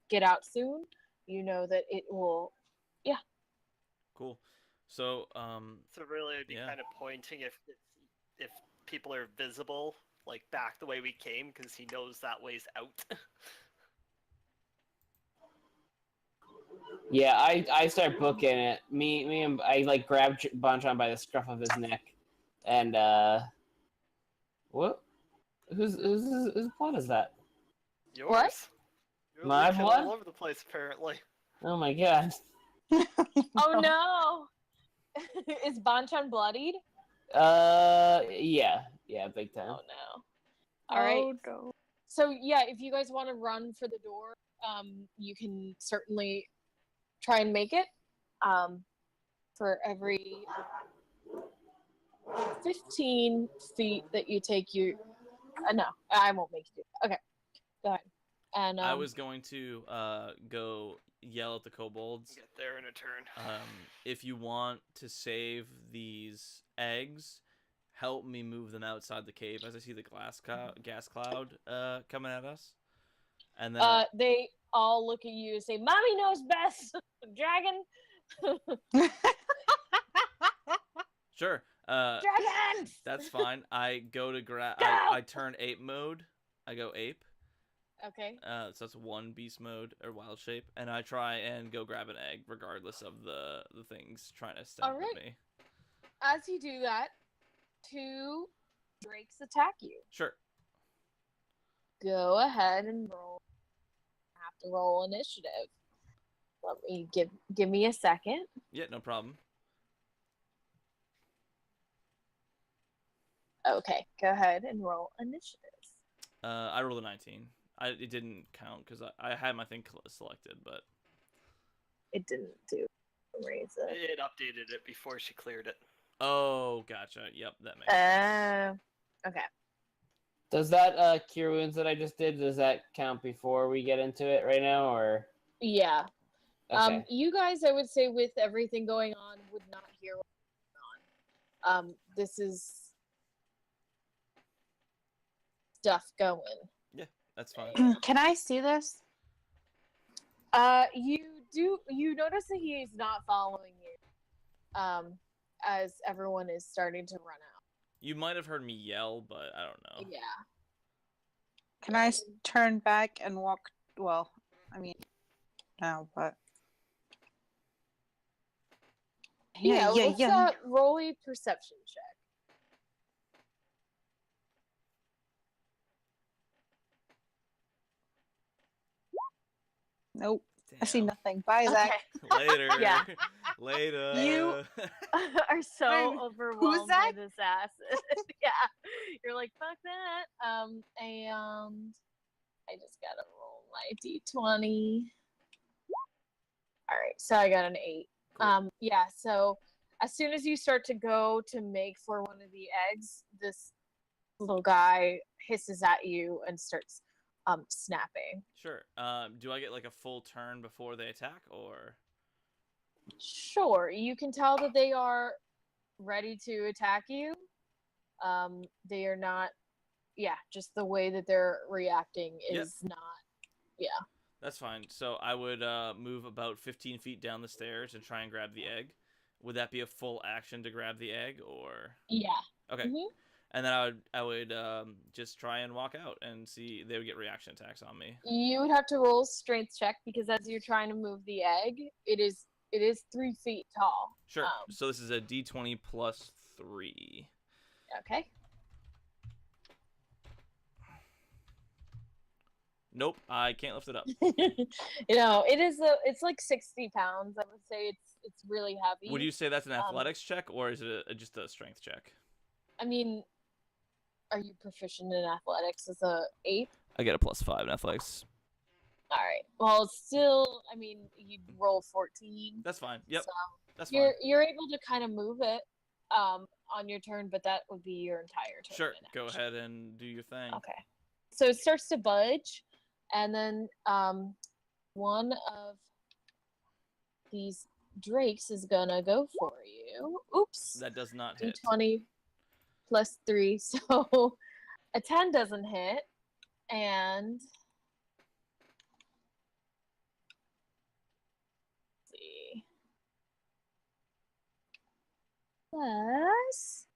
S2: get out soon, you know that it will. Yeah.
S1: Cool. So,
S3: So really, it'd be
S1: Yeah.
S3: kind of pointing if people are visible, like back the way we came, because he knows that way's out.
S5: Yeah, I start booking it. Me and I like grab Bonchon by the scruff of his neck, and what? Whose plot is that?
S3: Yours.
S2: What?
S3: You're
S5: My
S3: leaking
S5: blood?
S3: all over the place, apparently.
S5: Oh my god.
S2: Oh no! Is Bonchan bloodied?
S5: Yeah, big time.
S2: Oh no! All right.
S4: Oh, no.
S2: So yeah, if you guys want to run for the door, you can certainly try and make it. For every 15 feet that you take, no, I won't make you do that. Okay, go ahead. And
S1: I was going to go yell at the kobolds.
S3: Get there in a turn.
S1: If you want to save these eggs, help me move them outside the cave as I see the gas cloud coming at us. And then
S2: they all look at you and say, "Mommy knows best, dragon."
S1: sure,
S2: Dragons!
S1: that's fine. I go to grab.
S2: Go!
S1: I turn ape mode. I go ape.
S2: Okay.
S1: So that's one beast mode or wild shape, and I try and go grab an egg, regardless of the things trying to stab
S2: Alright.
S1: me.
S2: As you do that, 2 drakes attack you.
S1: Sure.
S2: Go ahead and roll. Have to roll initiative. Let me give me a second.
S1: Yeah, no problem.
S2: Okay, go ahead and roll initiative.
S1: I rolled a 19. It didn't count because I had my thing selected, but
S2: It didn't do. Raise it.
S3: It updated it before she cleared it.
S1: oh, gotcha. Yep, that makes sense.
S2: Okay.
S5: Does that cure wounds that I just did, does that count before we get into it right now, or?
S2: Yeah.
S5: Okay.
S2: You guys, I would say, with everything going on, would not hear what's going on. This is stuff going.
S1: That's fine.
S4: Can I see this?
S2: You notice that he is not following you. As everyone is starting to run out.
S1: You might have heard me yell, but I don't know.
S2: Yeah.
S4: Can I turn back and walk? Well, I mean, no, but
S2: Yeah, let's roll a perception check.
S4: Nope. I see
S1: Damn.
S4: nothing. Bye, Zach.
S1: Later.
S2: Yeah.
S1: Later.
S2: You are so overwhelmed by
S4: that?
S2: this acid. Yeah. You're like, fuck that. And I just gotta roll my d20. Alright, so I got an 8.
S1: Cool.
S2: Yeah, so as soon as you start to go to make for one of the eggs, this little guy hisses at you and starts snapping.
S1: Sure. Do I get like a full turn before they attack, or?
S2: Sure, you can tell that they are ready to attack you. They are not, just the way that they're reacting is not,
S1: That's fine. So I would move about 15 feet down the stairs and try and grab the egg. Would that be a full action to grab the egg, or?
S2: Yeah.
S1: Okay.
S2: Mhm.
S1: And then I would just try and walk out and see they would get reaction attacks on me.
S2: You would have to roll a strength check because as you're trying to move the egg, it is 3 feet tall.
S1: Sure. So this is a D20 plus 3.
S2: Okay.
S1: Nope, I can't lift it up.
S2: It's like 60 pounds. I would say it's really heavy.
S1: Would you say that's an athletics check, or is it just a strength check?
S2: I mean, are you proficient in athletics as a ape?
S1: I get a +5 in athletics.
S2: All right. Well, it's still, I mean, you'd roll 14.
S1: That's fine. Yep.
S2: So
S1: That's fine.
S2: you're able to kind of move it on your turn, but that would be your entire turn.
S1: Sure.
S2: in
S1: Go
S2: action.
S1: ahead and do your thing.
S2: Okay. So it starts to budge, and then one of these drakes is gonna go for you. Oops.
S1: That does not hit.
S2: D20. plus 3, so a 10 doesn't hit, and let's see, plus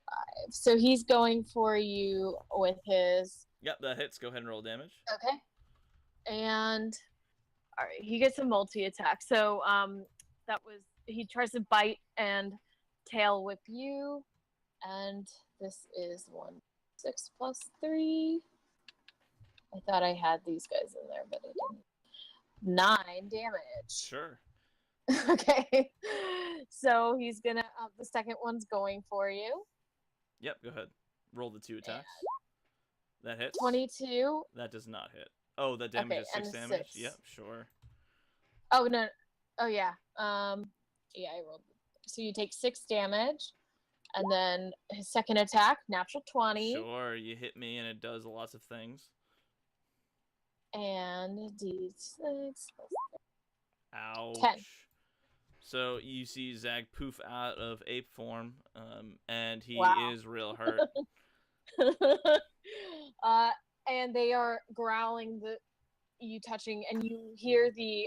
S2: 5. So he's going for you with his.
S1: Yep, that hits. Go ahead and roll damage.
S2: Okay. And all right, he gets a multi-attack. So that was, he tries to bite and tail whip you, and this is 1d6 plus 3. I thought I had these guys in there, but I didn't. 9 damage.
S1: Sure.
S2: Okay. So he's gonna. The second one's going for you.
S1: Yep, go ahead. Roll the 2 attacks. That hits.
S2: 22.
S1: That does not hit. Oh, that damage
S2: Okay,
S1: is
S2: and
S1: 6
S2: a
S1: damage?
S2: 6.
S1: Yep, sure.
S2: Oh no. Oh yeah. Yeah, I rolled. So you take 6 damage, and then his second attack, natural 20.
S1: Sure, you hit me and it does lots of things.
S2: And d6.
S1: Ouch.
S2: 10.
S1: So you see Zag poof out of ape form, and he
S2: Wow.
S1: is real hurt.
S2: And they are growling you touching, and you hear the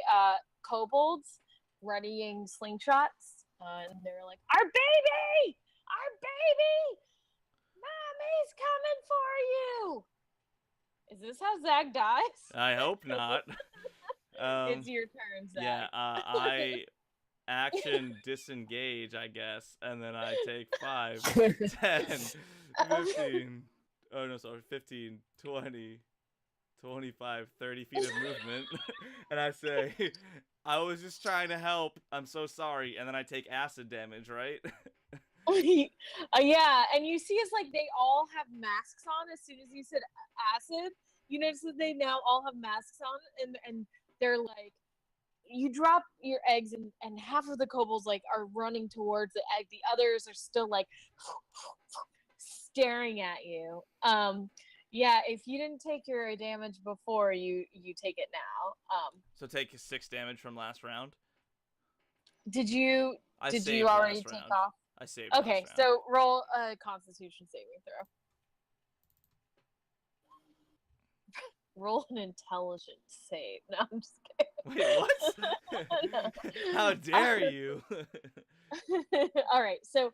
S2: kobolds readying slingshots, and they're like, "Our baby! Our baby! Mommy's coming for you!" Is this how Zag dies?
S1: I hope not.
S2: It's your turn, Zag.
S1: Yeah, I action disengage, I guess, and then I take 5, 10, 15, oh no, sorry, 15, 20, 25, 30 feet of movement, and I say, I was just trying to help, I'm so sorry, and then I take acid damage, right?
S2: Yeah, and you see it's like they all have masks on as soon as you said acid. You notice that they now all have masks on, and they're like, you drop your eggs, and half of the kobolds like are running towards the egg. The others are still like staring at you. Yeah, if you didn't take your damage before, you take it now.
S1: So take 6 damage from last round.
S2: Did you
S1: I
S2: did
S1: saved
S2: you already
S1: last
S2: take
S1: round.
S2: off?
S1: I saved
S2: Okay,
S1: last round.
S2: so roll a Constitution saving throw. Roll an intelligence save. No, I'm just kidding.
S1: Wait, what? How dare you?
S2: All right, so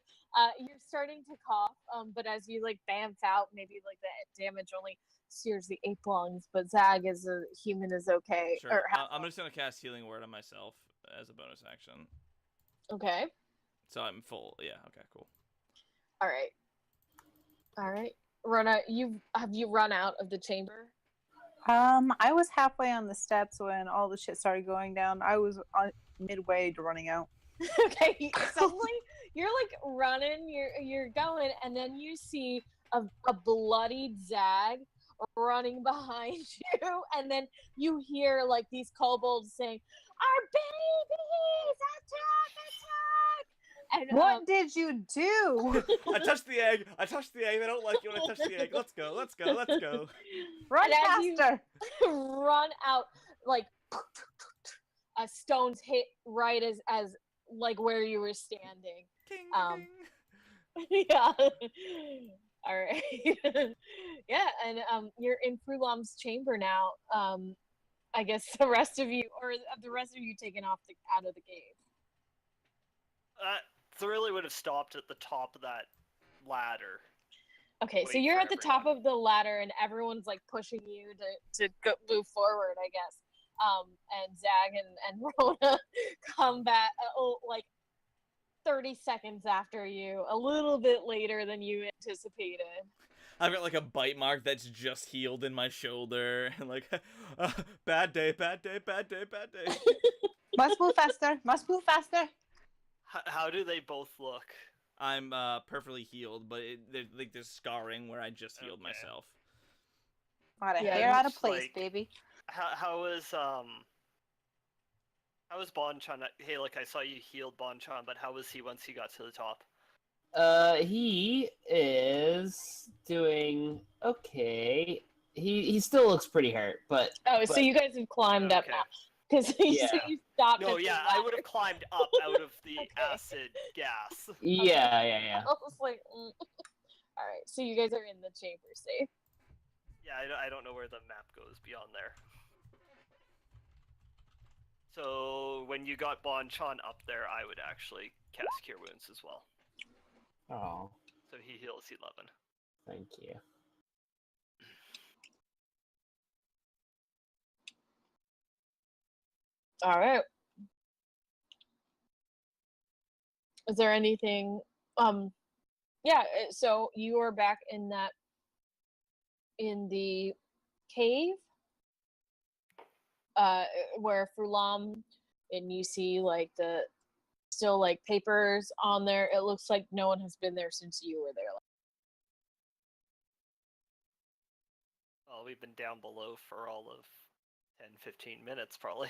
S2: you're starting to cough, but as you like bamf out, maybe like the damage only sears the ape lungs, but Zag as a human is okay.
S1: Sure.
S2: Or
S1: I'm just gonna cast Healing Word on myself as a bonus action.
S2: okay.
S1: So I'm full. Yeah. Okay. Cool.
S2: All right. Rona, have you run out of the chamber?
S4: I was halfway on the steps when all the shit started going down. I was on midway to running out.
S2: Okay, suddenly you're like running, you're going, and then you see a bloodied Zag running behind you, and then you hear like these kobolds saying, "Our babies, attack, attack!" And
S4: What did you do?
S1: I touched the egg. They don't like you when I touch the egg. Let's go.
S4: Run
S2: And as
S4: faster!
S2: run out, like stones hit right as like where you were standing.
S1: Ding,
S2: Yeah. All right. Yeah, and you're in Frulam's chamber now. I guess the rest of you taken off out of the cave.
S3: Thoroughly would have stopped at the top of that ladder.
S2: Okay, so
S3: Wait
S2: you're
S3: for
S2: at the top
S3: everyone.
S2: of the ladder, and everyone's like pushing you to move forward, I guess. And Zag and Rona come back like 30 seconds after you, a little bit later than you anticipated.
S1: I've got like a bite mark that's just healed in my shoulder, and like, bad day.
S4: Must move faster!
S3: How do they both look?
S1: I'm perfectly healed, but there's scarring where I just healed
S3: Okay.
S1: myself.
S4: Not a
S2: Yeah,
S4: hair out of
S3: looks
S4: place,
S3: like-
S4: baby.
S3: How was Bonchan? Hey, like I saw you healed Bonchan, but how was he once he got to the top?
S5: He is doing okay. He still looks pretty hurt, but
S2: Oh, so you guys have climbed up
S3: Okay.
S2: now. Because you
S5: Yeah.
S2: stopped.
S3: No,
S2: at the
S3: yeah, I would
S2: ladder.
S3: have climbed up out of the
S2: Okay.
S3: acid gas.
S5: Yeah.
S2: I was like, all right. So you guys are in the chamber safe.
S3: Yeah, I don't know where the map goes beyond there. So when you got Bonchan up there, I would actually cast Cure Wounds as well.
S5: Oh,
S3: So he heals 11.
S5: thank you.
S2: All right. Is there anything? Yeah. So you are back in the cave, where Fulam, and you see like still like papers on there. It looks like no one has been there since you were there.
S3: Well, we've been down below for all of 10, 15 minutes, probably.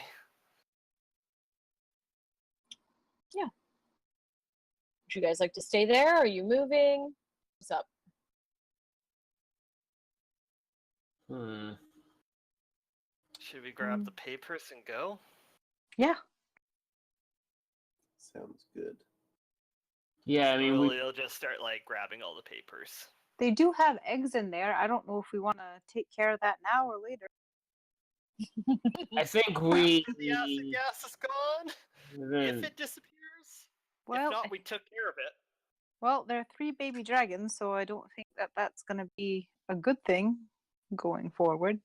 S2: Would you guys like to stay there? Are you moving? What's up?
S3: Should we grab the papers and go?
S4: Yeah.
S6: Sounds good.
S5: Yeah, I mean,
S3: We'll just start like grabbing all the papers.
S4: They do have eggs in there. I don't know if we want to take care of that now or later.
S5: I think we.
S3: The acid gas is gone. If it disappears.
S4: Well,
S3: if not, we took care of it.
S4: well, there are 3 baby dragons, so I don't think that that's going to be a good thing going forward.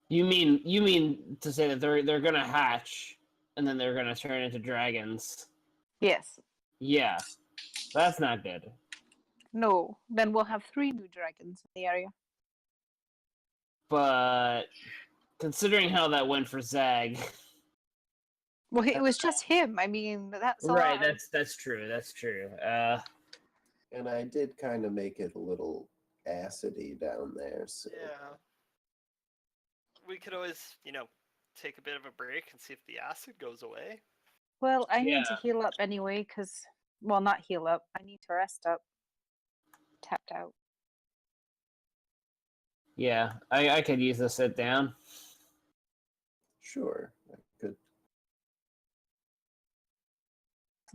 S5: You mean to say that they're gonna hatch and then they're gonna turn into dragons?
S4: Yes.
S5: Yeah, that's not good.
S4: No. Then we'll have 3 new dragons in the area.
S5: But considering how that went for Zag,
S4: Well, it was just him. I mean, that's a
S5: right?
S4: lot.
S5: That's true. That's true.
S6: And I did kind of make it a little acidy down there, so
S3: Yeah. We could always, take a bit of a break and see if the acid goes away.
S4: Well, I need to
S5: Yeah.
S4: heal up anyway, because, well, not heal up. I need to rest up. Tapped out.
S5: Yeah, I could use a sit down.
S6: sure, I could.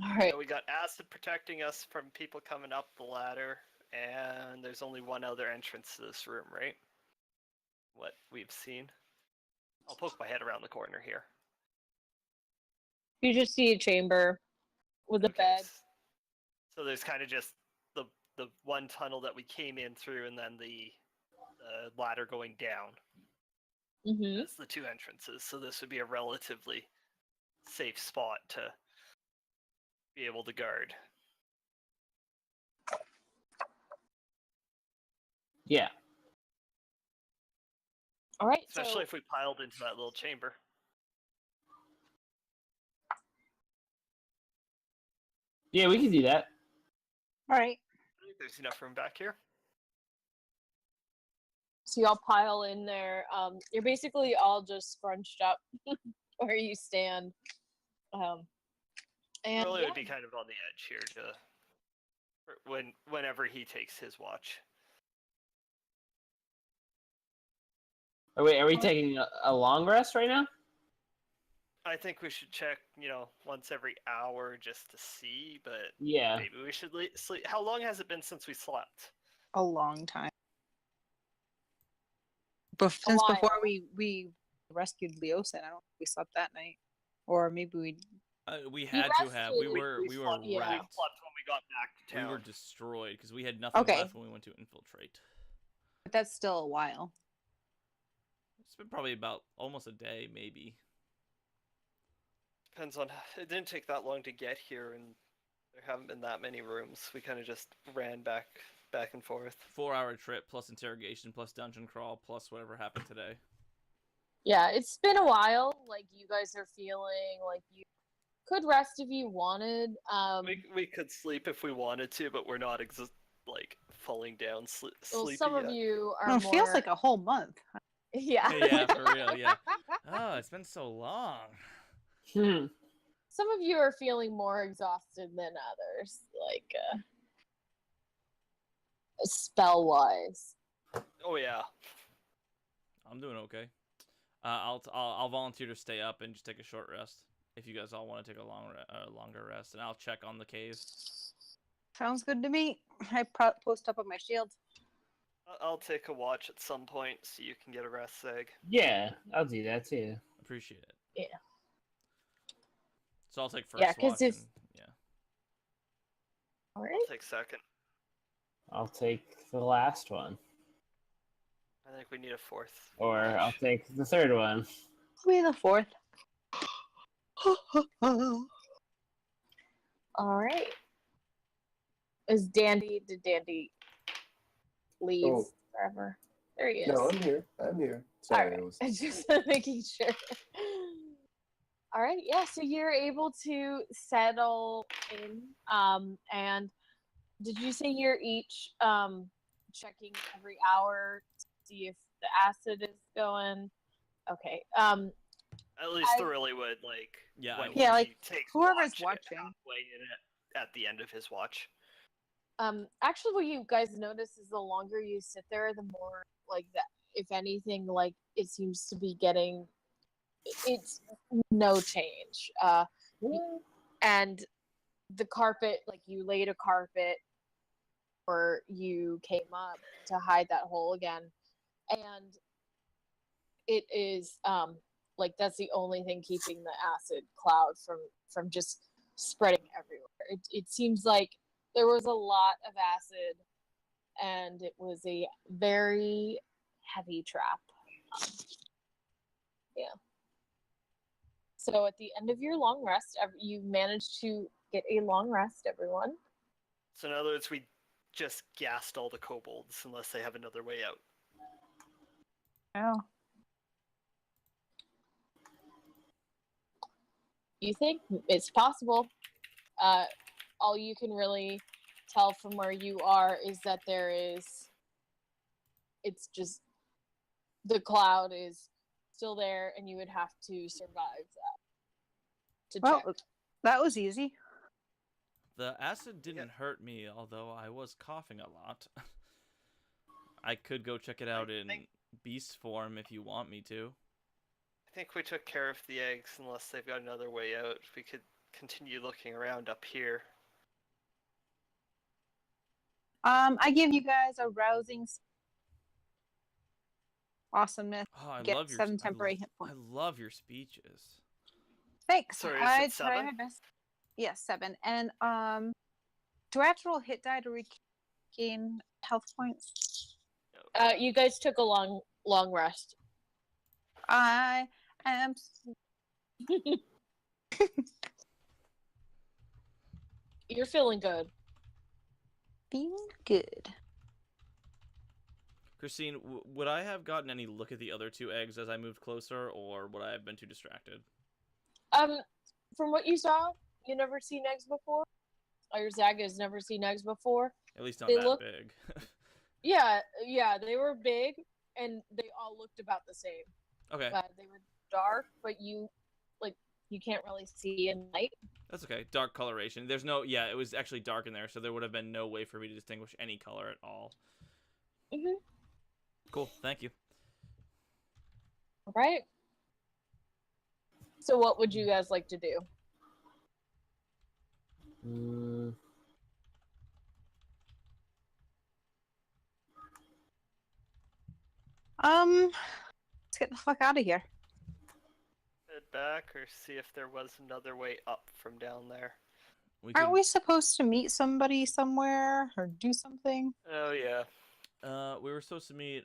S2: All right.
S3: So we got acid protecting us from people coming up the ladder, and there's only one other entrance to this room, right? What we've seen. I'll poke my head around the corner here.
S2: You just see a chamber with a bed.
S3: So there's kind of just the one tunnel that we came in through, and then the ladder going down.
S2: Mm-hmm.
S3: That's the 2 entrances. So this would be a relatively safe spot to be able to guard.
S5: Yeah.
S2: All right.
S3: Especially
S2: So
S3: if we piled into that little chamber.
S5: Yeah, we can do that.
S4: All right.
S3: I think there's enough room back here.
S2: So y'all pile in there. You're basically all just scrunched up where you stand. And
S3: Really
S2: yeah,
S3: would be kind of on the edge here whenever he takes his watch.
S5: Are we taking a long rest right now?
S3: I think we should check, once every hour just to see, but
S5: Yeah.
S3: maybe we should sleep. How long has it been since we slept?
S4: A long time. But since
S2: while.
S4: before we rescued Leosa, I don't think we slept that night. Or maybe we...
S1: We had to have. We were
S3: slept,
S2: yeah.
S1: wrecked.
S3: We slept when we got back to
S1: We
S3: town.
S1: were destroyed because we had nothing
S4: Okay.
S1: left when we went to infiltrate.
S4: But that's still a while.
S1: It's been probably about almost a day, maybe.
S3: Depends on. It didn't take that long to get here, and there haven't been that many rooms. We kind of just ran back and forth.
S1: 4-hour trip plus interrogation plus dungeon crawl plus whatever happened today.
S2: Yeah, it's been a while. Like you guys are feeling like you could rest if you wanted.
S3: We could sleep if we wanted to, but we're not falling down
S2: Well,
S3: sleepy
S2: some
S3: yet.
S2: of you are
S4: No, it
S2: more.
S4: feels like a whole month.
S2: Yeah.
S1: Yeah, for real, yeah. Oh, it's been so long.
S2: Some of you are feeling more exhausted than others, like spell wise.
S3: Oh yeah.
S1: I'm doing okay. I'll volunteer to stay up and just take a short rest if you guys all want to take a longer rest, and I'll check on the cave.
S4: Sounds good to me. I post up on my shield.
S3: I'll take a watch at some point so you can get a rest egg.
S5: Yeah, I'll do that too.
S1: Appreciate it.
S2: Yeah.
S1: So I'll take first
S2: Yeah, 'cause
S1: watch.
S2: if-
S1: And, yeah.
S2: All right.
S3: I'll take second.
S5: I'll take the last one.
S3: I think we need a fourth.
S5: Or
S3: watch.
S5: I'll take the third one.
S4: I'll be the fourth.
S2: All right. Did Dandy leave
S6: Oh.
S2: forever? There he is.
S6: No, I'm here. I'm here.
S2: All
S6: Sorry,
S2: right.
S6: I was.
S2: I'm just making sure. All right. Yeah. So you're able to settle in. And did you say you're each checking every hour to see if the acid is going? Okay.
S3: At least
S2: I-
S3: really would like.
S1: Yeah,
S3: when
S4: Yeah,
S3: he
S4: like,
S3: takes
S4: whoever's
S3: watch
S4: watching.
S3: halfway in at the end of his watch.
S2: Actually, what you guys notice is the longer you sit there, the more like that. If anything, like it seems to be getting. It's no change. And the carpet, like you laid a carpet, or you came up to hide that hole again, and it is like that's the only thing keeping the acid cloud from just spreading everywhere. It seems like there was a lot of acid, and it was a very heavy trap. Yeah. So at the end of your long rest, you managed to get a long rest, everyone.
S3: So in other words, we just gassed all the kobolds unless they have another way out.
S4: Oh.
S2: You think it's possible? All you can really tell from where you are is that it's just the cloud is still there, and you would have to survive that. To
S4: Well,
S2: check.
S4: that was easy.
S1: The acid didn't hurt me, although I was coughing a lot. I could go check it out in beast form if you want me to.
S3: I think we took care of the eggs unless they've got another way out. We could continue looking around up here.
S4: I give you guys a rousing awesomeness.
S1: Oh, I
S4: Get
S1: love your
S4: 7 temporary hit
S1: I
S4: points.
S1: love your speeches.
S4: Thanks.
S3: Sorry, is
S4: I
S3: it
S4: try
S3: 7?
S4: my best. Yes, 7. And do I have to roll hit die to regain health points?
S2: You guys took a long rest.
S4: I am
S2: You're feeling good.
S4: feeling good.
S1: Christine, would I have gotten any look at the other 2 eggs as I moved closer, or would I have been too distracted?
S2: From what you saw, you never seen eggs before. Or Zag has never seen eggs before.
S1: At least not
S2: They
S1: that
S2: look-
S1: big.
S2: Yeah, they were big, and they all looked about the same.
S1: Okay,
S2: They were dark, but you can't really see in light.
S1: that's okay. Dark coloration. There's no... Yeah, it was actually dark in there, so there would have been no way for me to distinguish any color at all.
S2: Mm-hmm.
S1: Cool, thank you.
S2: All right. So, what would you guys like to do?
S4: Let's get the fuck out of here.
S3: Head back or see if there was another way up from down there.
S4: Aren't we supposed to meet somebody somewhere or do something?
S3: Oh yeah.
S1: We were supposed to meet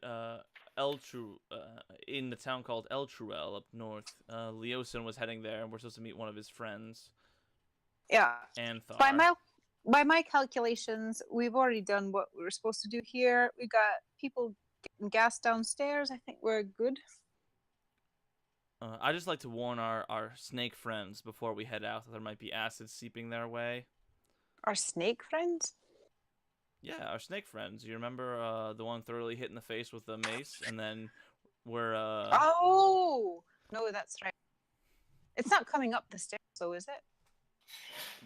S1: in the town called Eltruel up north. Leosin was heading there, and we're supposed to meet one of his friends.
S4: Yeah.
S1: And Thar.
S4: By my calculations, we've already done what we were supposed to do here. We got people getting gas downstairs. I think we're good.
S1: I just like to warn our snake friends before we head out that there might be acid seeping their way.
S4: Our snake friends?
S1: Yeah, our snake friends. You remember the one thoroughly hit in the face with the mace, and then we're
S4: Oh no, that's right. It's not coming up the stairs, so is it?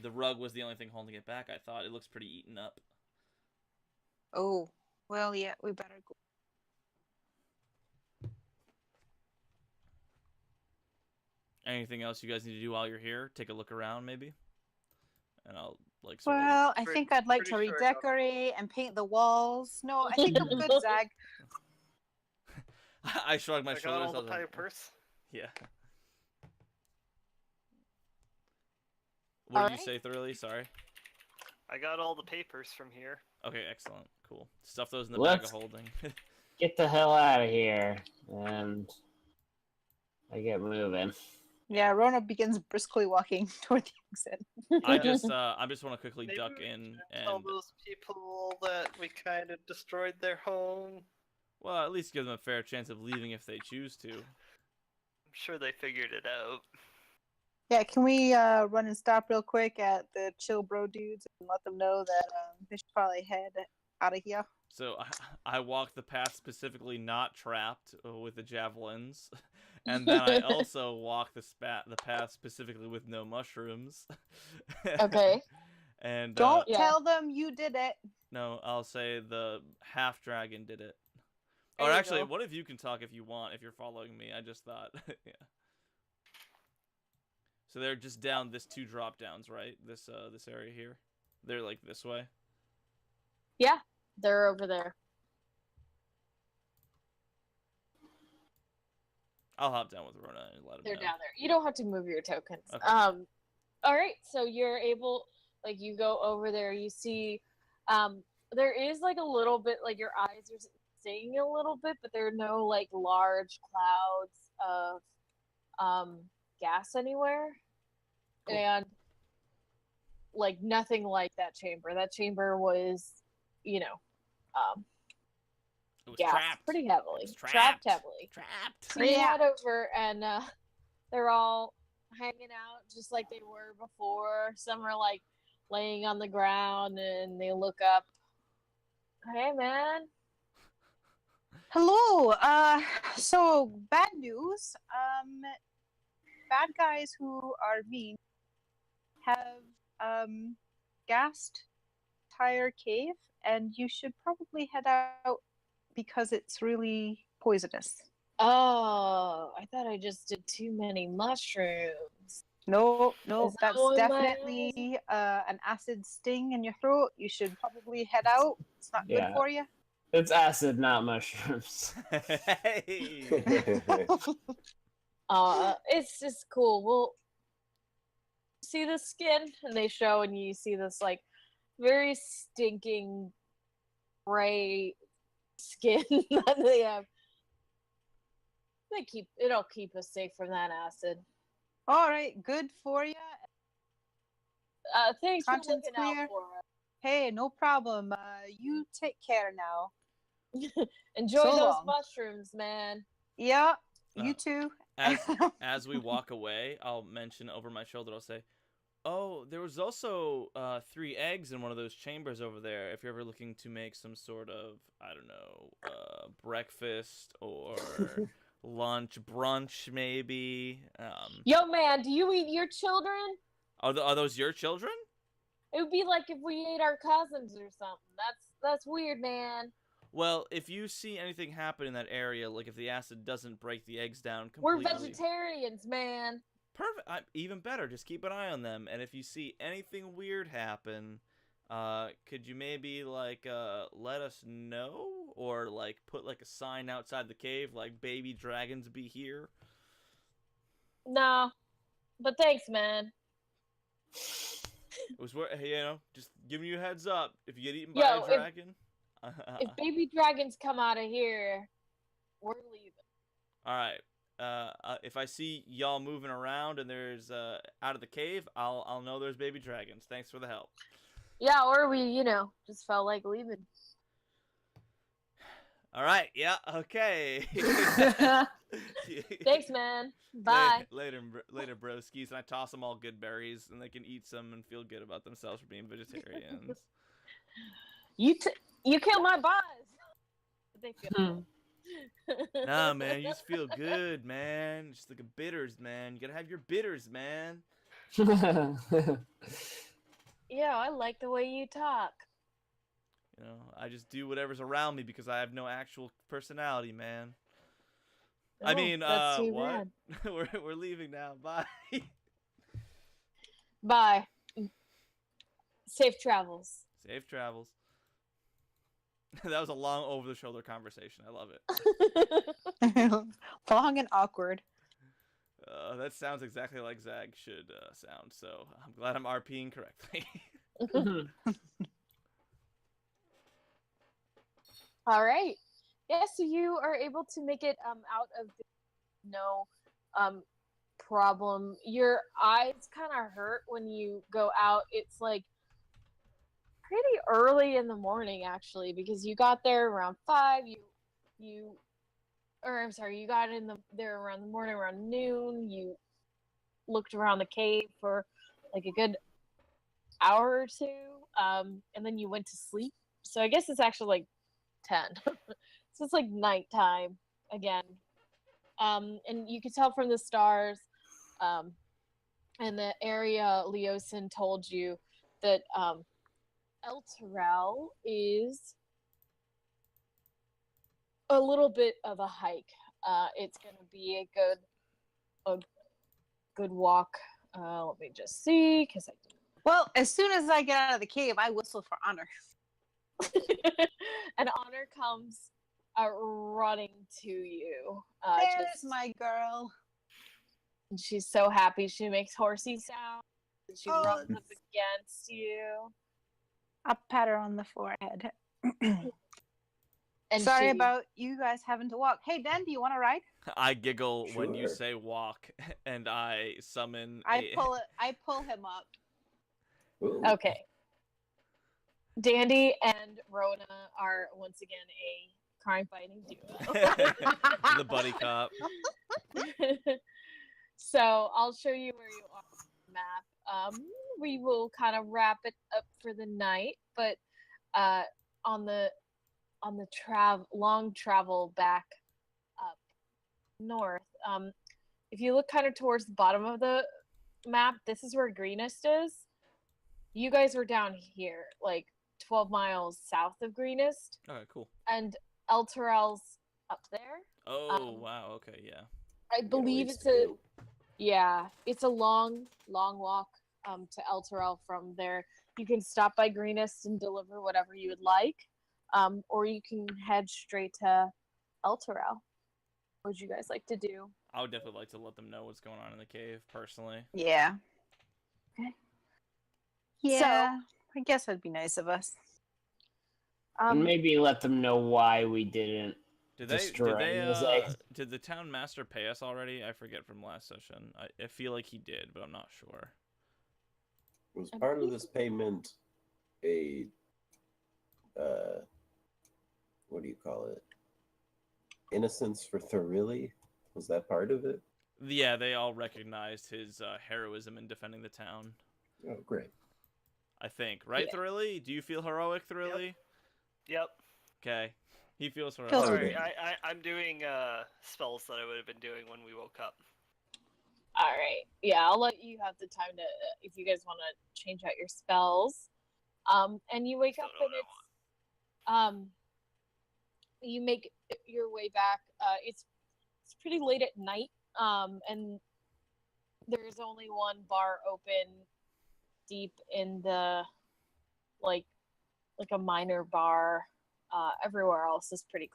S1: the rug was the only thing holding it back. I thought it looks pretty eaten up.
S4: Oh, well, yeah, we better go.
S1: Anything else you guys need to do while you're here? Take a look around, maybe, and I'll like sort
S4: Well, I
S3: Pretty-
S4: think I'd like to
S3: pretty sure I got-
S4: redecorate and paint the walls. No, I think I'm good, Zag.
S1: of. I shrugged my
S3: I got
S1: shoulders.
S3: all
S1: I was
S3: the
S1: like,
S3: papers.
S1: yeah. What did you
S2: Alright.
S1: say, Thoroughly? Sorry.
S3: I got all the papers from here.
S1: Okay, excellent, cool. Stuff those in the bag of
S5: Let's-
S1: holding.
S5: Get the hell out of here, and I get moving.
S4: Yeah, Rona begins briskly walking toward the exit.
S1: I just want to quickly
S3: Maybe
S1: duck
S3: we
S1: in
S3: Tell
S1: and,
S3: those people that we kind of destroyed their home.
S1: well, at least give them a fair chance of leaving if they choose to.
S3: I'm sure they figured it out.
S4: Yeah, can we run and stop real quick at the Chill Bro dudes and let them know that they should probably head out of here?
S1: So I walked the path specifically not trapped with the javelins, and then I also walked the path specifically with no mushrooms.
S2: Okay.
S1: And
S4: Don't
S2: Yeah.
S4: tell them you did it.
S1: no, I'll say the half dragon did it.
S2: There
S1: Or
S2: you
S1: actually,
S2: go.
S1: one of you can talk if you want, if you're following me. I just thought, yeah. So they're just down this 2 drop downs, right? This area here. They're like this way.
S2: Yeah, they're over there.
S1: I'll hop down with Rona and let them
S2: They're
S1: know.
S2: down there. You don't have to move your tokens.
S1: Okay.
S2: All right, so you're able, like, you go over there. You see, there is like a little bit, like your eyes are seeing a little bit, but there are no like large clouds of gas anywhere,
S1: Cool.
S2: and like nothing like that chamber. That chamber was, you know,
S1: It was
S2: gassed
S1: trapped.
S2: pretty heavily,
S1: It was
S2: trapped
S1: trapped.
S2: heavily.
S1: Trapped.
S2: So you head over, and they're all hanging out just like they were before. Some are like laying on the ground, and they look up. Hey, man.
S4: Hello. So bad news. Bad guys who are mean have gassed entire cave, and you should probably head out because it's really poisonous.
S2: Oh, I thought I just did too many mushrooms.
S4: No,
S2: Is that
S4: that's
S2: what it
S4: definitely an acid sting in your throat. You should probably head out. It's not good
S5: Yeah.
S4: for you.
S5: It's acid, not mushrooms.
S1: Hey.
S2: It's just cool. Well, see the skin, and they show, and you see this like very stinking gray skin that they have. It'll keep us safe from that acid.
S4: All right, good for you.
S2: Thanks for
S4: Conscience
S2: looking out
S4: clear.
S2: for
S4: Hey, no problem. You take care now.
S2: us. Enjoy
S4: So
S2: those
S4: long.
S2: mushrooms, man.
S4: Yeah,
S1: Uh,
S4: you too.
S1: As we walk away, I'll mention over my shoulder. I'll say, "Oh, there was also 3 eggs in one of those chambers over there. If you're ever looking to make some sort of, I don't know, breakfast or lunch, brunch, maybe.
S2: Yo, man, do you eat your children?
S1: Are those your children?
S2: It would be like if we ate our cousins or something. That's weird, man.
S1: Well, if you see anything happen in that area, like if the acid doesn't break the eggs down
S2: We're
S1: completely,
S2: vegetarians, man.
S1: perfect. Even better. Just keep an eye on them, and if you see anything weird happen, could you maybe like let us know, or like put like a sign outside the cave, like "Baby dragons be here"?
S2: No, but thanks, man.
S1: It was just giving you a heads up. If you get eaten by
S2: Yo,
S1: a
S2: if-
S1: dragon,
S2: If baby dragons come out of here, we're leaving.
S1: all right. If I see y'all moving around and there's out of the cave, I'll know there's baby dragons. Thanks for the help.
S2: Yeah, or we, just felt like leaving.
S1: All right. Yeah. Okay.
S2: Thanks, man. Bye.
S1: Later, broskies. And I toss them all good berries, and they can eat some and feel good about themselves for being vegetarians.
S2: You killed my buzz. They feel
S1: Nah, man, you just feel good, man. Just like a bitters, man. You gotta have your bitters, man.
S2: Yeah, I like the way you talk.
S1: You know, I just do whatever's around me because I have no actual personality, man. I
S2: Oh,
S1: mean,
S2: that's too
S1: what?
S2: bad.
S1: We're leaving now. Bye.
S2: Bye. Safe travels.
S1: Safe travels. That was a long over-the-shoulder conversation. I love it.
S4: Long and awkward.
S1: That sounds exactly like Zag should sound, so I'm glad I'm RPing correctly.
S2: All right. Yeah, so you are able to make it out of the no problem. Your eyes kind of hurt when you go out. It's like pretty early in the morning actually, because you got there around 5. You I'm sorry, you got there around the morning, around noon. You looked around the cave for like a good hour or two, and then you went to sleep. So I guess it's actually like 10. So it's like nighttime again. And you could tell from the stars, and the area Leosin told you that El Terrell is a little bit of a hike. It's going to be a good walk. Let me just see, because I
S4: Well, as soon as I get out of the cave, I whistle for Honor.
S2: and Honor comes running to you.
S4: There's my girl.
S2: And she's so happy. She makes horsey sounds. And she
S4: Oh.
S2: runs up against you.
S4: I'll pat her on the forehead.
S2: And
S4: Sorry about you guys having to walk. Hey, Dan, do you want to ride?
S1: I giggle when you
S6: Sure.
S1: say walk, and I summon.
S4: I pull him up.
S6: Ooh.
S2: Okay. Dandy and Rona are once again a crime-fighting duo.
S1: The buddy cop.
S2: So I'll show you where you are on the map. We will kind of wrap it up for the night, but on the long travel back up north, if you look kind of towards the bottom of the map, this is where Greenest is. You guys were down here, like 12 miles south of Greenest,
S1: Okay, cool.
S2: and El Terrell's up there.
S1: Oh, wow. Okay, yeah.
S2: I believe it's a long walk to El Terrell from there. You can stop by Greenest and deliver whatever you would like, or you can head straight to El Terrell. What would you guys like to do?
S1: I would definitely like to let them know what's going on in the cave, personally.
S4: Yeah.
S2: Okay.
S4: Yeah. I guess that'd be nice of us.
S5: And maybe let them know why we didn't.
S1: Did
S5: destroy his eggs.
S1: did the town master pay us already? I forget from last session. I feel like he did, but I'm not sure.
S6: Was part of this payment a what do you call it? Innocence for Thorilli? Was that part of it?
S1: Yeah, they all recognized his heroism in defending the town.
S6: Oh, great.
S1: I think, right,
S2: Yeah.
S1: Thorilli? Do you feel heroic, Thorilli?
S3: Yep.
S1: Okay, he feels heroic.
S4: Feels
S3: Sorry, I'm doing spells that I would have been doing when we woke up.
S2: All right. Yeah, I'll let you have the time to, if you guys want to change out your spells. And you wake
S3: Still
S2: up
S3: know
S2: and it's you make your way back. It's pretty late at night. And there's only one bar open deep in the like a minor bar. Everywhere else is pretty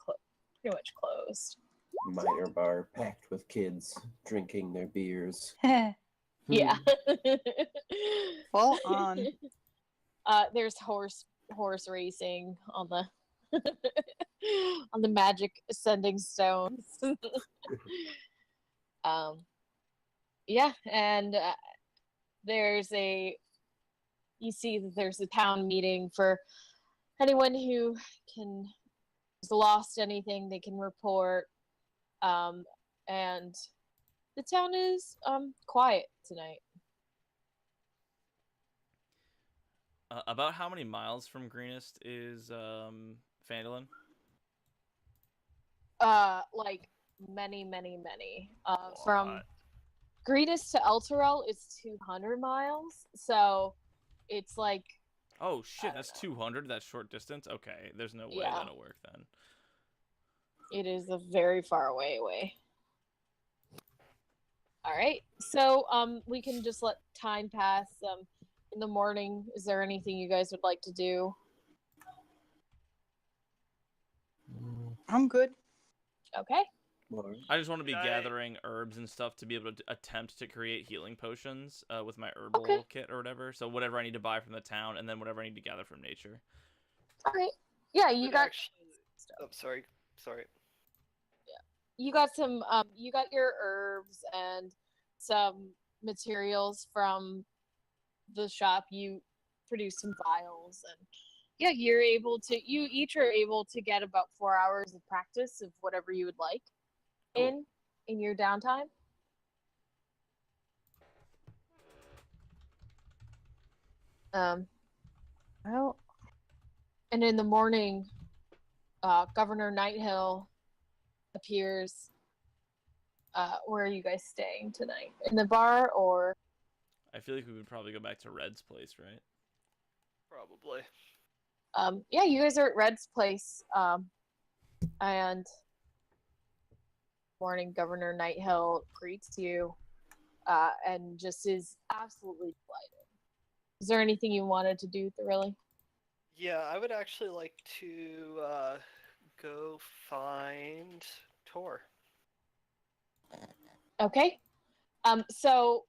S2: much closed.
S6: Minor bar packed with kids drinking their beers.
S2: Yeah.
S4: Full on.
S2: There's horse racing on the on the magic ascending stones. Yeah, and you see that there's a town meeting for anyone who has lost anything. They can report, and the town is quiet tonight.
S1: About how many miles from Greenest is Phandalin?
S2: Like many. From Greenest to El Terrell is 200 miles, so it's like.
S1: Oh shit, that's 200. That's short distance. Okay, there's no way
S2: Yeah.
S1: that'll work then.
S2: It is a very far away. All right. So we can just let time pass. In the morning, is there anything you guys would like to do?
S4: I'm good.
S2: Okay.
S1: I just want to be
S3: Could I-
S1: gathering herbs and stuff to be able to attempt to create healing potions with my herbal
S2: Okay.
S1: kit or whatever. So whatever I need to buy from the town, and then whatever I need to gather from nature.
S2: All right. Yeah, you
S3: could
S2: got
S3: actually. Oh, sorry.
S2: you got some you got your herbs and some materials from the shop. You produced some vials, and yeah, you each are able to get about 4 hours of practice of whatever you would like
S1: Cool.
S2: in your downtime. Well, and in the morning, Governor Nighthill appears. Where are you guys staying tonight? In the bar or?
S1: I feel like we would probably go back to Red's place, right?
S3: Probably.
S2: Yeah, you guys are at Red's place. And morning, Governor Nighthill greets you, and just is absolutely delighted. Is there anything you wanted to do, Thoroughly?
S3: Yeah, I would actually like to go find Tor.
S2: Okay. So,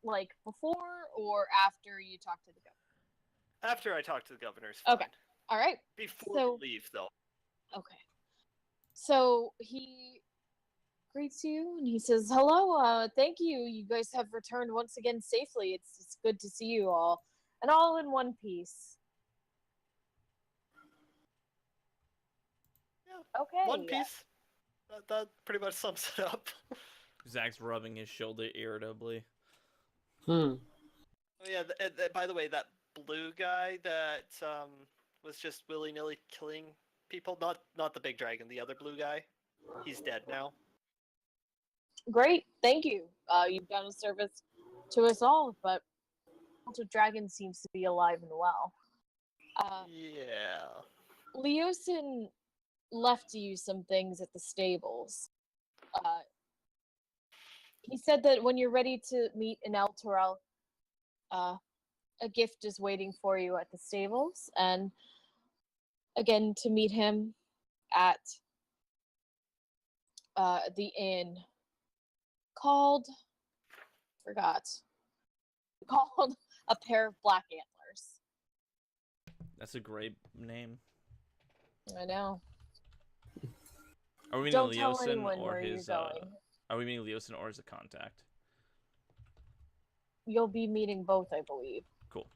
S2: like before or after you talk to the governor?
S3: After I talk to the governor, is fine.
S2: Okay. All right.
S3: Before
S2: So-
S3: we leave, though.
S2: Okay. So he greets you and he says, "Hello, thank you. You guys have returned once again safely. It's good to see you all, and all in one piece."
S3: Yeah,
S2: Okay.
S3: One Piece. That pretty much sums it up.
S1: Zach's rubbing his shoulder irritably.
S5: Hmm.
S3: Oh yeah. By the way, that blue guy that was just willy nilly killing people. Not the big dragon. The other blue guy. He's dead now.
S2: Great. Thank you. You've done a service to us all, but the dragon seems to be alive and well.
S3: Yeah.
S2: Leosin left you some things at the stables. He said that when you're ready to meet an El Torel, a gift is waiting for you at the stables, and again to meet him at the inn called called a pair of black antlers.
S1: That's a great name.
S2: I know.
S1: Are we meeting
S2: Don't tell
S1: Leosin
S2: anyone
S1: or
S2: where
S1: his?
S2: you're going.
S1: Are we meeting Leosin or as a contact?
S2: You'll be meeting both, I believe.
S1: Cool.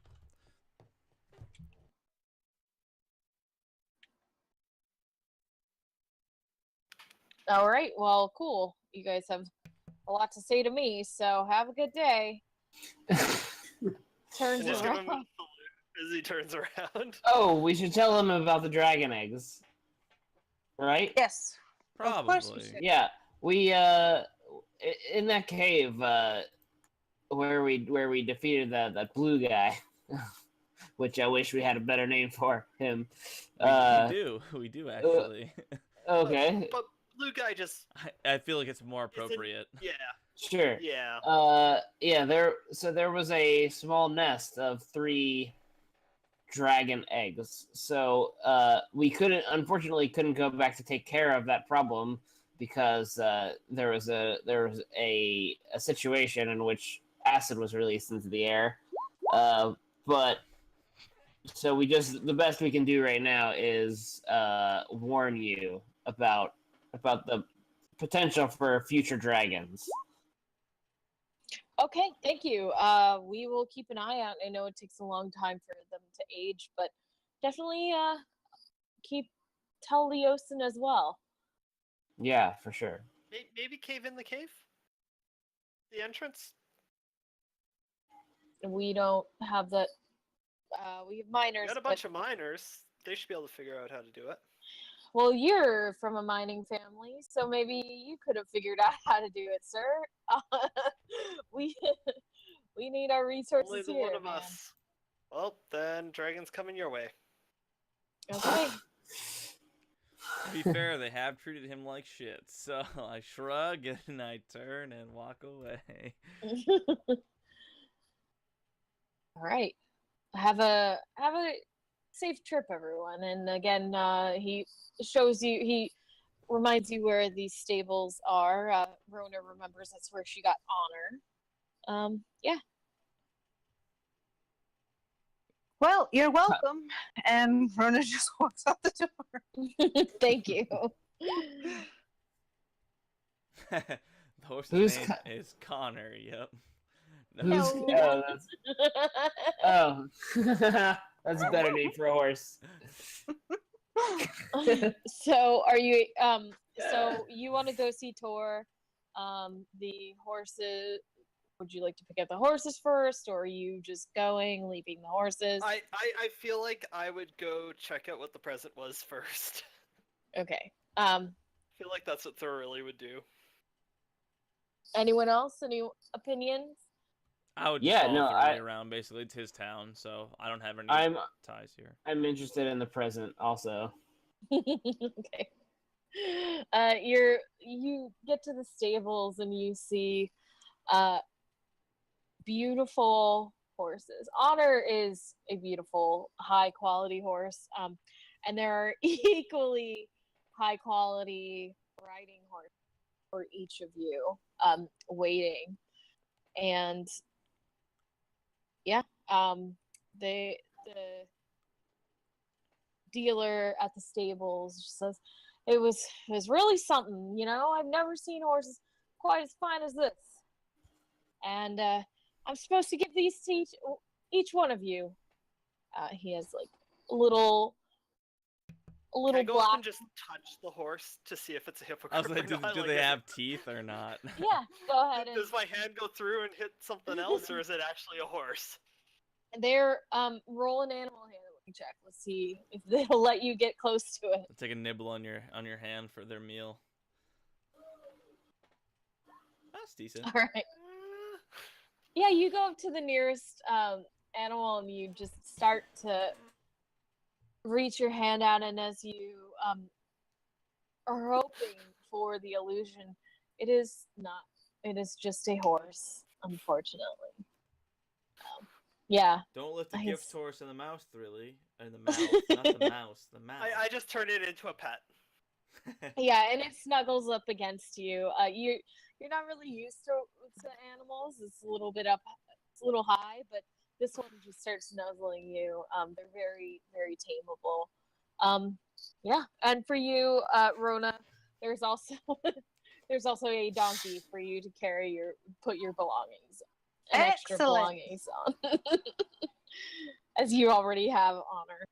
S2: All right. Well, cool. You guys have a lot to say to me, so have a good day. Turns
S3: Just give him a
S2: around.
S3: salute as he turns around.
S5: Oh, we should tell them about the dragon eggs. Right?
S4: Yes. Of course we
S1: Probably.
S4: should.
S5: Yeah. We in that cave where we defeated that blue guy, which I wish we had a better name for him.
S1: We do actually.
S5: Okay.
S3: But blue guy just.
S1: I feel like it's more appropriate.
S3: Yeah.
S5: Sure.
S3: Yeah.
S5: Yeah, there was a small nest of 3 dragon eggs. So, we unfortunately couldn't go back to take care of that problem because there was a situation in which acid was released into the air. But so the best we can do right now is warn you about the potential for future dragons.
S2: Okay, thank you. We will keep an eye out. I know it takes a long time for them to age, but definitely tell Leosin as well.
S5: Yeah, for sure.
S3: Maybe cave in the cave? The entrance?
S2: We don't have that. We have miners.
S3: We got a
S2: but-
S3: bunch of miners. They should be able to figure out how to do it.
S2: Well, you're from a mining family, so maybe you could have figured out how to do it, sir. We need our resources
S3: Only the
S2: here,
S3: one of
S2: man.
S3: us. Well, then dragon's coming your way.
S2: Okay.
S1: To be fair, they have treated him like shit. So I shrug and I turn and walk away.
S2: All right. Have a safe trip, everyone. And again, he reminds you where these stables are. Rona remembers that's where she got honor. Yeah.
S4: Well, you're welcome. And Rona just walks out the door.
S2: Thank you.
S1: The horse's
S5: Who's
S1: name is Connor. Yep.
S5: Who's,
S2: No.
S5: That's a better name for a horse.
S2: So are you so you want to go see Tor? The horses, would you like to pick up the horses first, or are you just going, leaving the horses?
S3: I feel like I would go check out what the present was first.
S2: Okay.
S3: I feel like that's what Thoroughly would do.
S2: Anyone else? Any opinions?
S1: I would
S5: Yeah,
S1: follow
S5: no,
S1: Thoroughly around. Basically, it's his town, so I don't have any ties here.
S5: I'm interested in the present also.
S2: Okay. You get to the stables and you see beautiful horses. Honor is a beautiful, high quality horse. And there are equally high quality riding horses for each of you waiting. And yeah, the dealer at the stables just says it was really something, you know. I've never seen horses quite as fine as this. And I'm supposed to give these to each one of you. He has like a little
S3: Can I go
S2: black.
S3: up and just touch the horse to see if it's a
S1: I
S3: hippogriff?
S1: was like,
S3: or not?
S1: do
S3: Like,
S1: they
S3: is
S1: have teeth or not?
S2: Yeah, go ahead.
S3: Does my hand go through and hit something else, or is it actually a horse?
S2: They're roll an animal handling check. Let's see if they'll let you get close to it.
S1: Take a nibble on your hand for their meal. That's decent.
S2: All right. Yeah, you go up to the nearest animal and you just start to reach your hand out, and as you are hoping for the illusion, it is not. It is just a horse, unfortunately. Yeah.
S1: Don't let the
S2: I
S1: gift
S2: s-
S1: horse in the mouth, really. In the mouth, not the mouse. The mouth.
S3: I just turn it into a pet.
S2: Yeah, and it snuggles up against you. You're not really used to animals. It's a little bit up, it's a little high, but this one just starts nuzzling you. They're very, very tameable. Yeah, and for you, Rona, there's also there's also a donkey for you to put your belongings, and extra
S4: Excellent.
S2: belongings on, as you already have Honor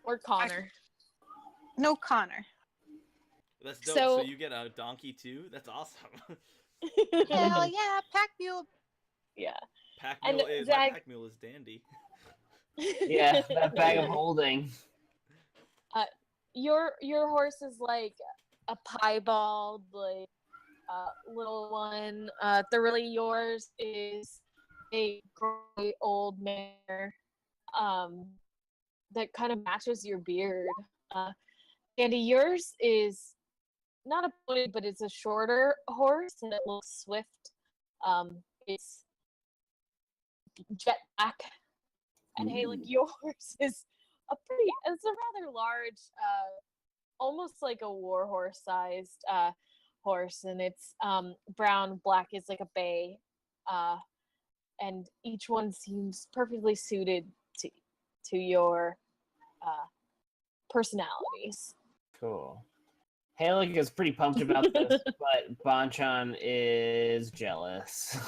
S2: or Connor.
S4: No, Connor.
S1: That's dope.
S2: So-
S1: So you get a donkey too? That's awesome.
S4: Hell yeah, pack mule.
S2: Yeah.
S1: Pack
S2: And
S1: mule is
S2: Zach-
S1: my pack mule is dandy.
S5: Yeah, that bag of holding.
S2: Your horse is like a piebald, like little one. Thoroughly yours is a gray old mare that kind of matches your beard. Andy, yours is not a pony, but it's a shorter horse and it looks swift. It's jet black. And hey, like yours is it's a rather large, almost like a war horse sized horse, and it's brown, black is like a bay, and each one seems perfectly suited to your personalities.
S5: Cool. Halek is pretty pumped about this, but Bonchan is jealous.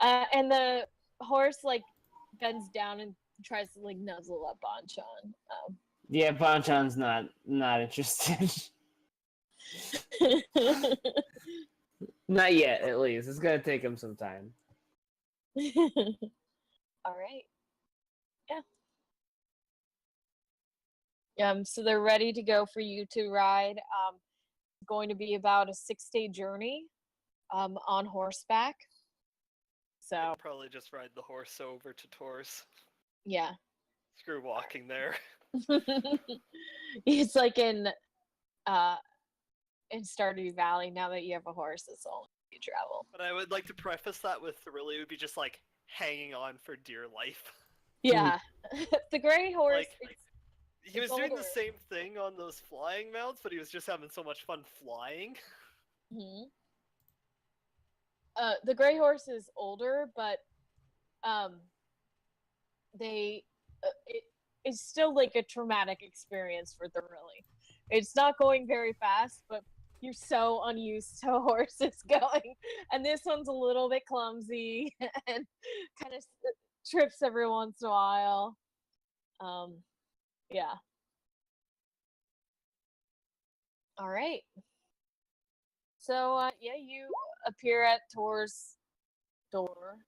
S2: And the horse like bends down and tries to like nuzzle up Bonchan.
S5: Yeah, Bonchan's not interested. Not yet, at least. It's gonna take him some time.
S2: All right. Yeah. So they're ready to go for you to ride. It's going to be about a 6-day journey on horseback. So
S3: I'd probably just ride the horse over to Tor's.
S2: yeah.
S3: Screw walking there.
S2: It's like in Stardew Valley. Now that you have a horse, it's all you travel.
S3: But I would like to preface that with really would be just like hanging on for dear life.
S2: Yeah, the gray horse.
S3: Like, he was
S2: it's
S3: doing
S2: older.
S3: the same thing on those flying mounts, but he was just having so much fun flying.
S2: Mm-hmm. The gray horse is older, but it's still like a traumatic experience for the really. It's not going very fast, but you're so unused to horses going, and this one's a little bit clumsy and kind of trips every once in a while. Yeah. All right. So yeah, you appear at Tor's door.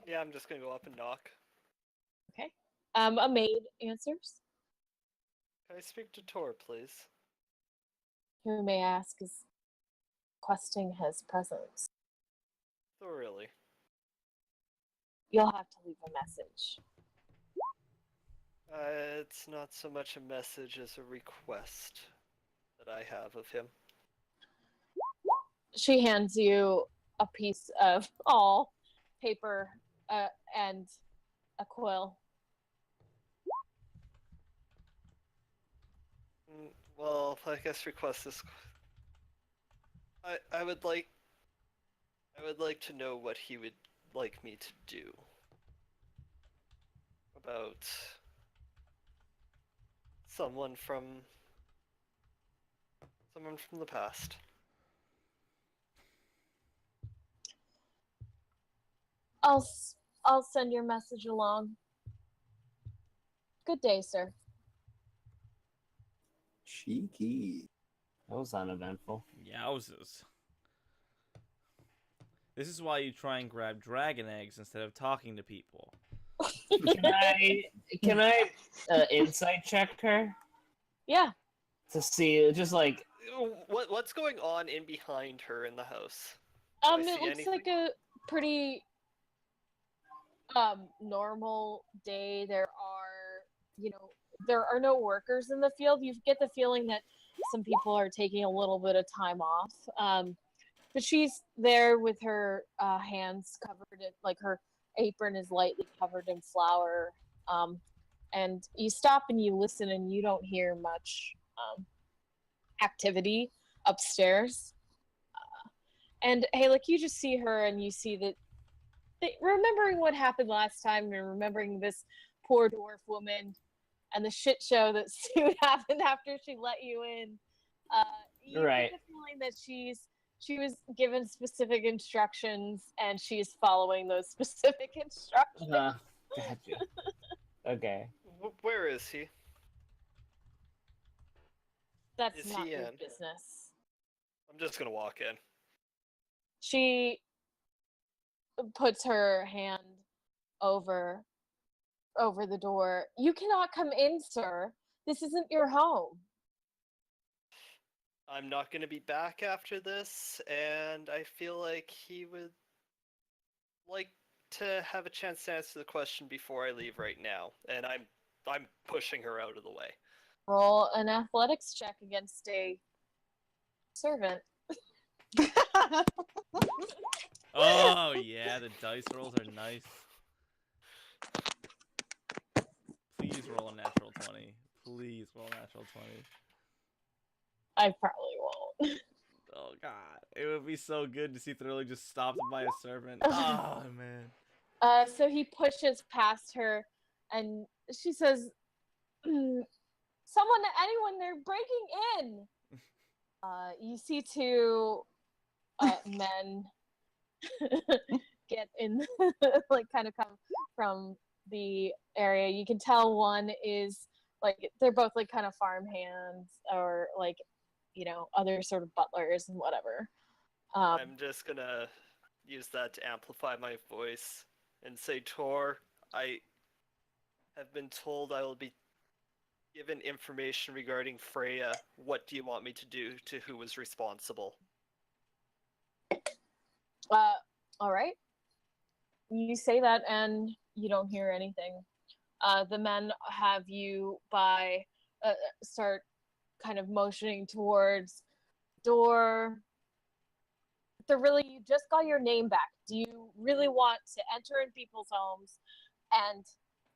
S3: Yeah, I'm just gonna go up and knock.
S2: Okay. A maid answers.
S3: Can I speak to Tor, please?
S2: Who may I ask is questing his presence.
S3: Oh, really?
S2: You'll have to leave a message.
S3: It's not so much a message as a request that I have of him.
S2: She hands you a piece of paper and a quill.
S3: Well, I guess request this. I would like to know what he would like me to do about someone from the past.
S2: I'll send your message along. Good day, sir.
S6: Cheeky.
S5: That was uneventful.
S1: Yowzers. This is why you try and grab dragon eggs instead of talking to people.
S5: Can I insight check her
S2: Yeah.
S5: to see just like
S3: What's going on in behind her in the house? Do I
S2: It
S3: see
S2: looks
S3: anything?
S2: like a pretty normal day. There are no workers in the field. You get the feeling that some people are taking a little bit of time off. But she's there with her hands covered in, like, her apron is lightly covered in flour. And you stop and you listen and you don't hear much activity upstairs. And hey, like, you just see her and you see that remembering what happened last time and remembering this poor dwarf woman and the shit show that soon happened after she let you in. You
S5: Right.
S2: get the feeling that she was given specific instructions and she's following those specific instructions.
S5: Gotcha. Okay.
S3: Where is he?
S2: That's
S3: Is
S2: not
S3: he
S2: your
S3: in?
S2: business.
S3: I'm just gonna walk in.
S2: She puts her hand over the door. You cannot come in, sir. This isn't your home.
S3: I'm not gonna be back after this, and I feel like he would like to have a chance to answer the question before I leave right now. And I'm pushing her out of the way.
S2: Roll an athletics check against a servant.
S1: Oh, yeah, the dice rolls are nice. Please roll a natural 20. Please roll a natural 20.
S2: I probably won't.
S1: Oh, God. It would be so good to see Thurley just stopped by a servant. Oh, man.
S2: So he pushes past her and she says, anyone, they're breaking in. You see two men get in, like, kind of come from the area. You can tell one is, like, they're both, like, kind of farm hands or, like, other sort of butlers and whatever.
S3: I'm just gonna use that to amplify my voice and say, Tor, I have been told I will be given information regarding Freya. What do you want me to do to who was responsible?
S2: All right. You say that and you don't hear anything. The men have you start kind of motioning towards door. You just got your name back. Do you really want to enter in people's homes and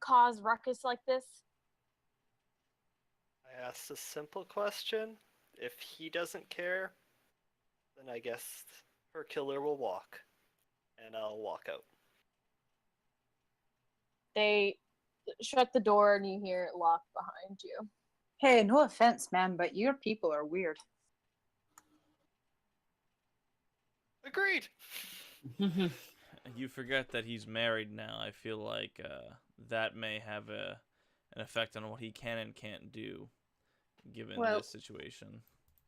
S2: cause ruckus like this?
S3: I asked a simple question. If he doesn't care, then I guess her killer will walk. And I'll walk out.
S2: They shut the door and you hear it lock behind you.
S4: Hey, no offense, man, but your people are weird.
S3: Agreed!
S1: You forget that he's married now. I feel like that may have an effect on what he can and can't do, given this situation.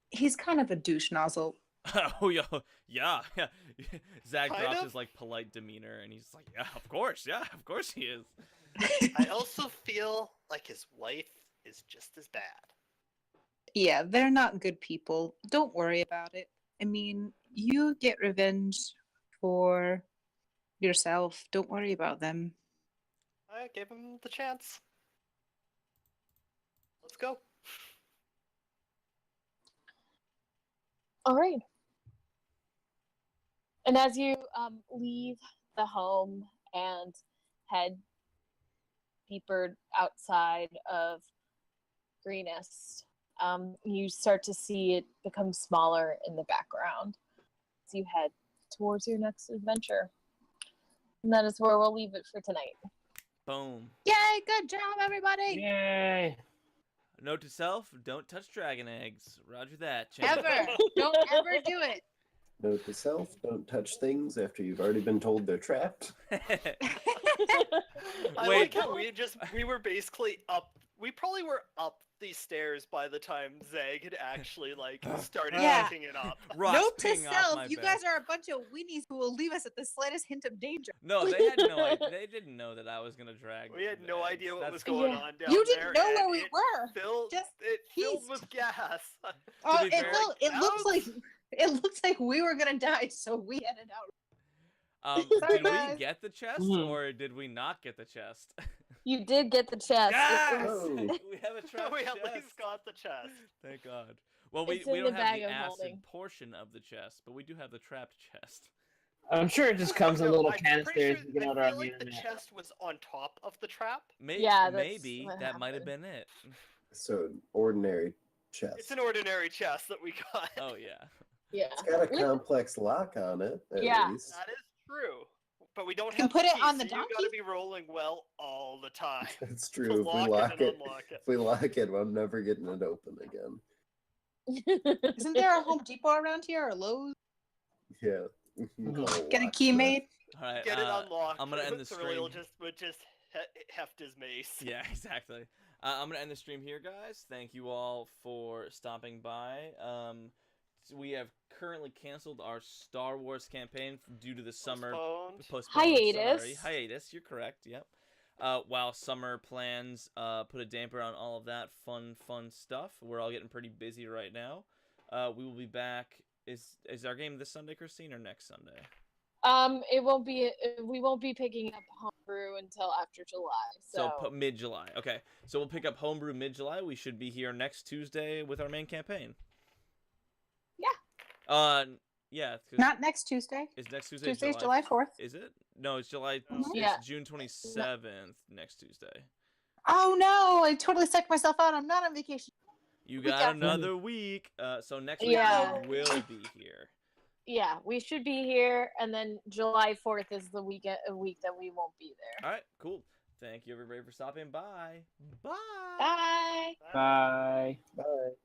S4: He's kind of a douche nozzle.
S1: Oh, yeah. Zach
S3: Kind
S1: drops
S3: of?
S1: his like polite demeanor, and he's like, yeah, of course he is.
S3: I also feel like his wife is just as bad.
S4: Yeah, they're not good people. Don't worry about it. I mean, you get revenge for yourself. Don't worry about them.
S3: I gave him the chance. Let's go.
S2: All right. And as you leave the home and head deeper outside of Greenest, you start to see it become smaller in the background as you head towards your next adventure. And that is where we'll leave it for tonight.
S1: Boom.
S4: Yay, good job, everybody!
S5: Yay!
S1: Note to self: don't touch dragon eggs. Roger that. Champ.
S4: Ever! Don't ever do it!
S6: Note to self, don't touch things after you've already been told they're trapped.
S3: I
S1: Wait.
S3: like how we were basically up. We probably were up these stairs by the time Zeg had actually like started
S4: Yeah.
S3: picking it up.
S1: Ross
S4: Note to
S1: peeing off
S4: self,
S1: my
S4: you
S1: bed.
S4: guys are a bunch of weenies who will leave us at the slightest hint of danger.
S1: No, they had no idea. They didn't know that I was gonna drag.
S3: We had
S1: the
S3: no
S1: eggs.
S3: idea what
S1: That's
S3: was going
S2: Yeah.
S3: on down
S4: You
S3: there.
S4: didn't know where
S3: and
S4: we
S3: it
S4: were.
S3: Filled,
S4: Just
S3: it filled
S4: teased.
S3: with gas.
S4: Oh,
S1: be fair,
S4: it looks like we were gonna die, so we headed out. Sorry,
S1: Did we
S4: guys.
S1: get the chest
S5: Mhm.
S1: or did we not get the chest?
S2: You did get the chest.
S1: Yes!
S6: Oh.
S1: We have a trapped
S3: we
S1: chest.
S3: at least got the chest.
S1: Thank God. Well, we
S2: It's in
S1: don't
S2: the
S1: have
S2: bag
S1: the
S2: of
S1: acid
S2: holding.
S1: portion of the chest, but we do have the trapped chest.
S5: I'm sure it just comes in little
S3: I'm
S5: canisters
S3: pretty
S5: you get
S3: sure,
S5: out
S3: I
S5: on
S3: feel
S5: the
S3: like the
S5: internet.
S3: chest was on top of the trap.
S2: Yeah, that's
S1: Maybe
S2: what
S1: that might have
S2: happened.
S1: been it.
S6: So, an ordinary chest.
S3: It's an ordinary chest that we got.
S1: Oh yeah.
S2: Yeah.
S6: It's got a complex lock on it, at
S2: Yeah.
S6: least.
S3: That is true. But we don't
S4: You can
S3: have
S4: put
S3: the
S4: it
S3: key,
S4: on the
S3: so you gotta
S4: donkey?
S3: be rolling well all the time.
S6: It's
S3: to
S6: true. If we
S3: lock
S6: lock
S3: it and
S6: it,
S3: unlock it.
S6: if we lock it, I'm never getting it open again.
S4: Isn't there a Home Depot around here or Lowe's?
S6: Yeah. You can call it
S4: Get a
S6: lock
S4: key
S6: for that.
S4: made?
S1: All right.
S3: Get it unlocked.
S1: I'm gonna end the
S3: Thrilly will
S1: stream.
S3: would just heft his mace.
S1: Yeah, exactly. I'm gonna end the stream here, guys. Thank you all for stopping by. We have currently canceled our Star Wars campaign due to the summer postponed.
S2: Hiatus.
S1: Sorry. Hiatus. You're correct. Yep. While summer plans put a damper on all of that fun stuff. We're all getting pretty busy right now. We will be back. Is our game this Sunday, Christine, or next Sunday?
S2: It won't be. We won't be picking up Homebrew until after July. So,
S1: mid-July. Okay. So we'll pick up Homebrew mid-July. We should be here next Tuesday with our main campaign.
S2: Yeah.
S1: Yeah. 'Cause
S4: Not next Tuesday.
S1: is next Tuesday
S4: Tuesday's July 4th.
S1: Is it? No, it's July.
S3: Mhm.
S2: Yeah.
S1: It's June 27th next Tuesday.
S4: Oh no, I totally psyched myself out. I'm not on vacation.
S1: You
S4: Week
S1: got
S4: after.
S1: another week. So next week
S2: Yeah.
S1: we will be here.
S2: Yeah, we should be here, and then July 4th is the week that we won't be there.
S1: All right. Cool. Thank you everybody for stopping by. Bye.
S2: Bye.
S5: Bye.
S6: Bye.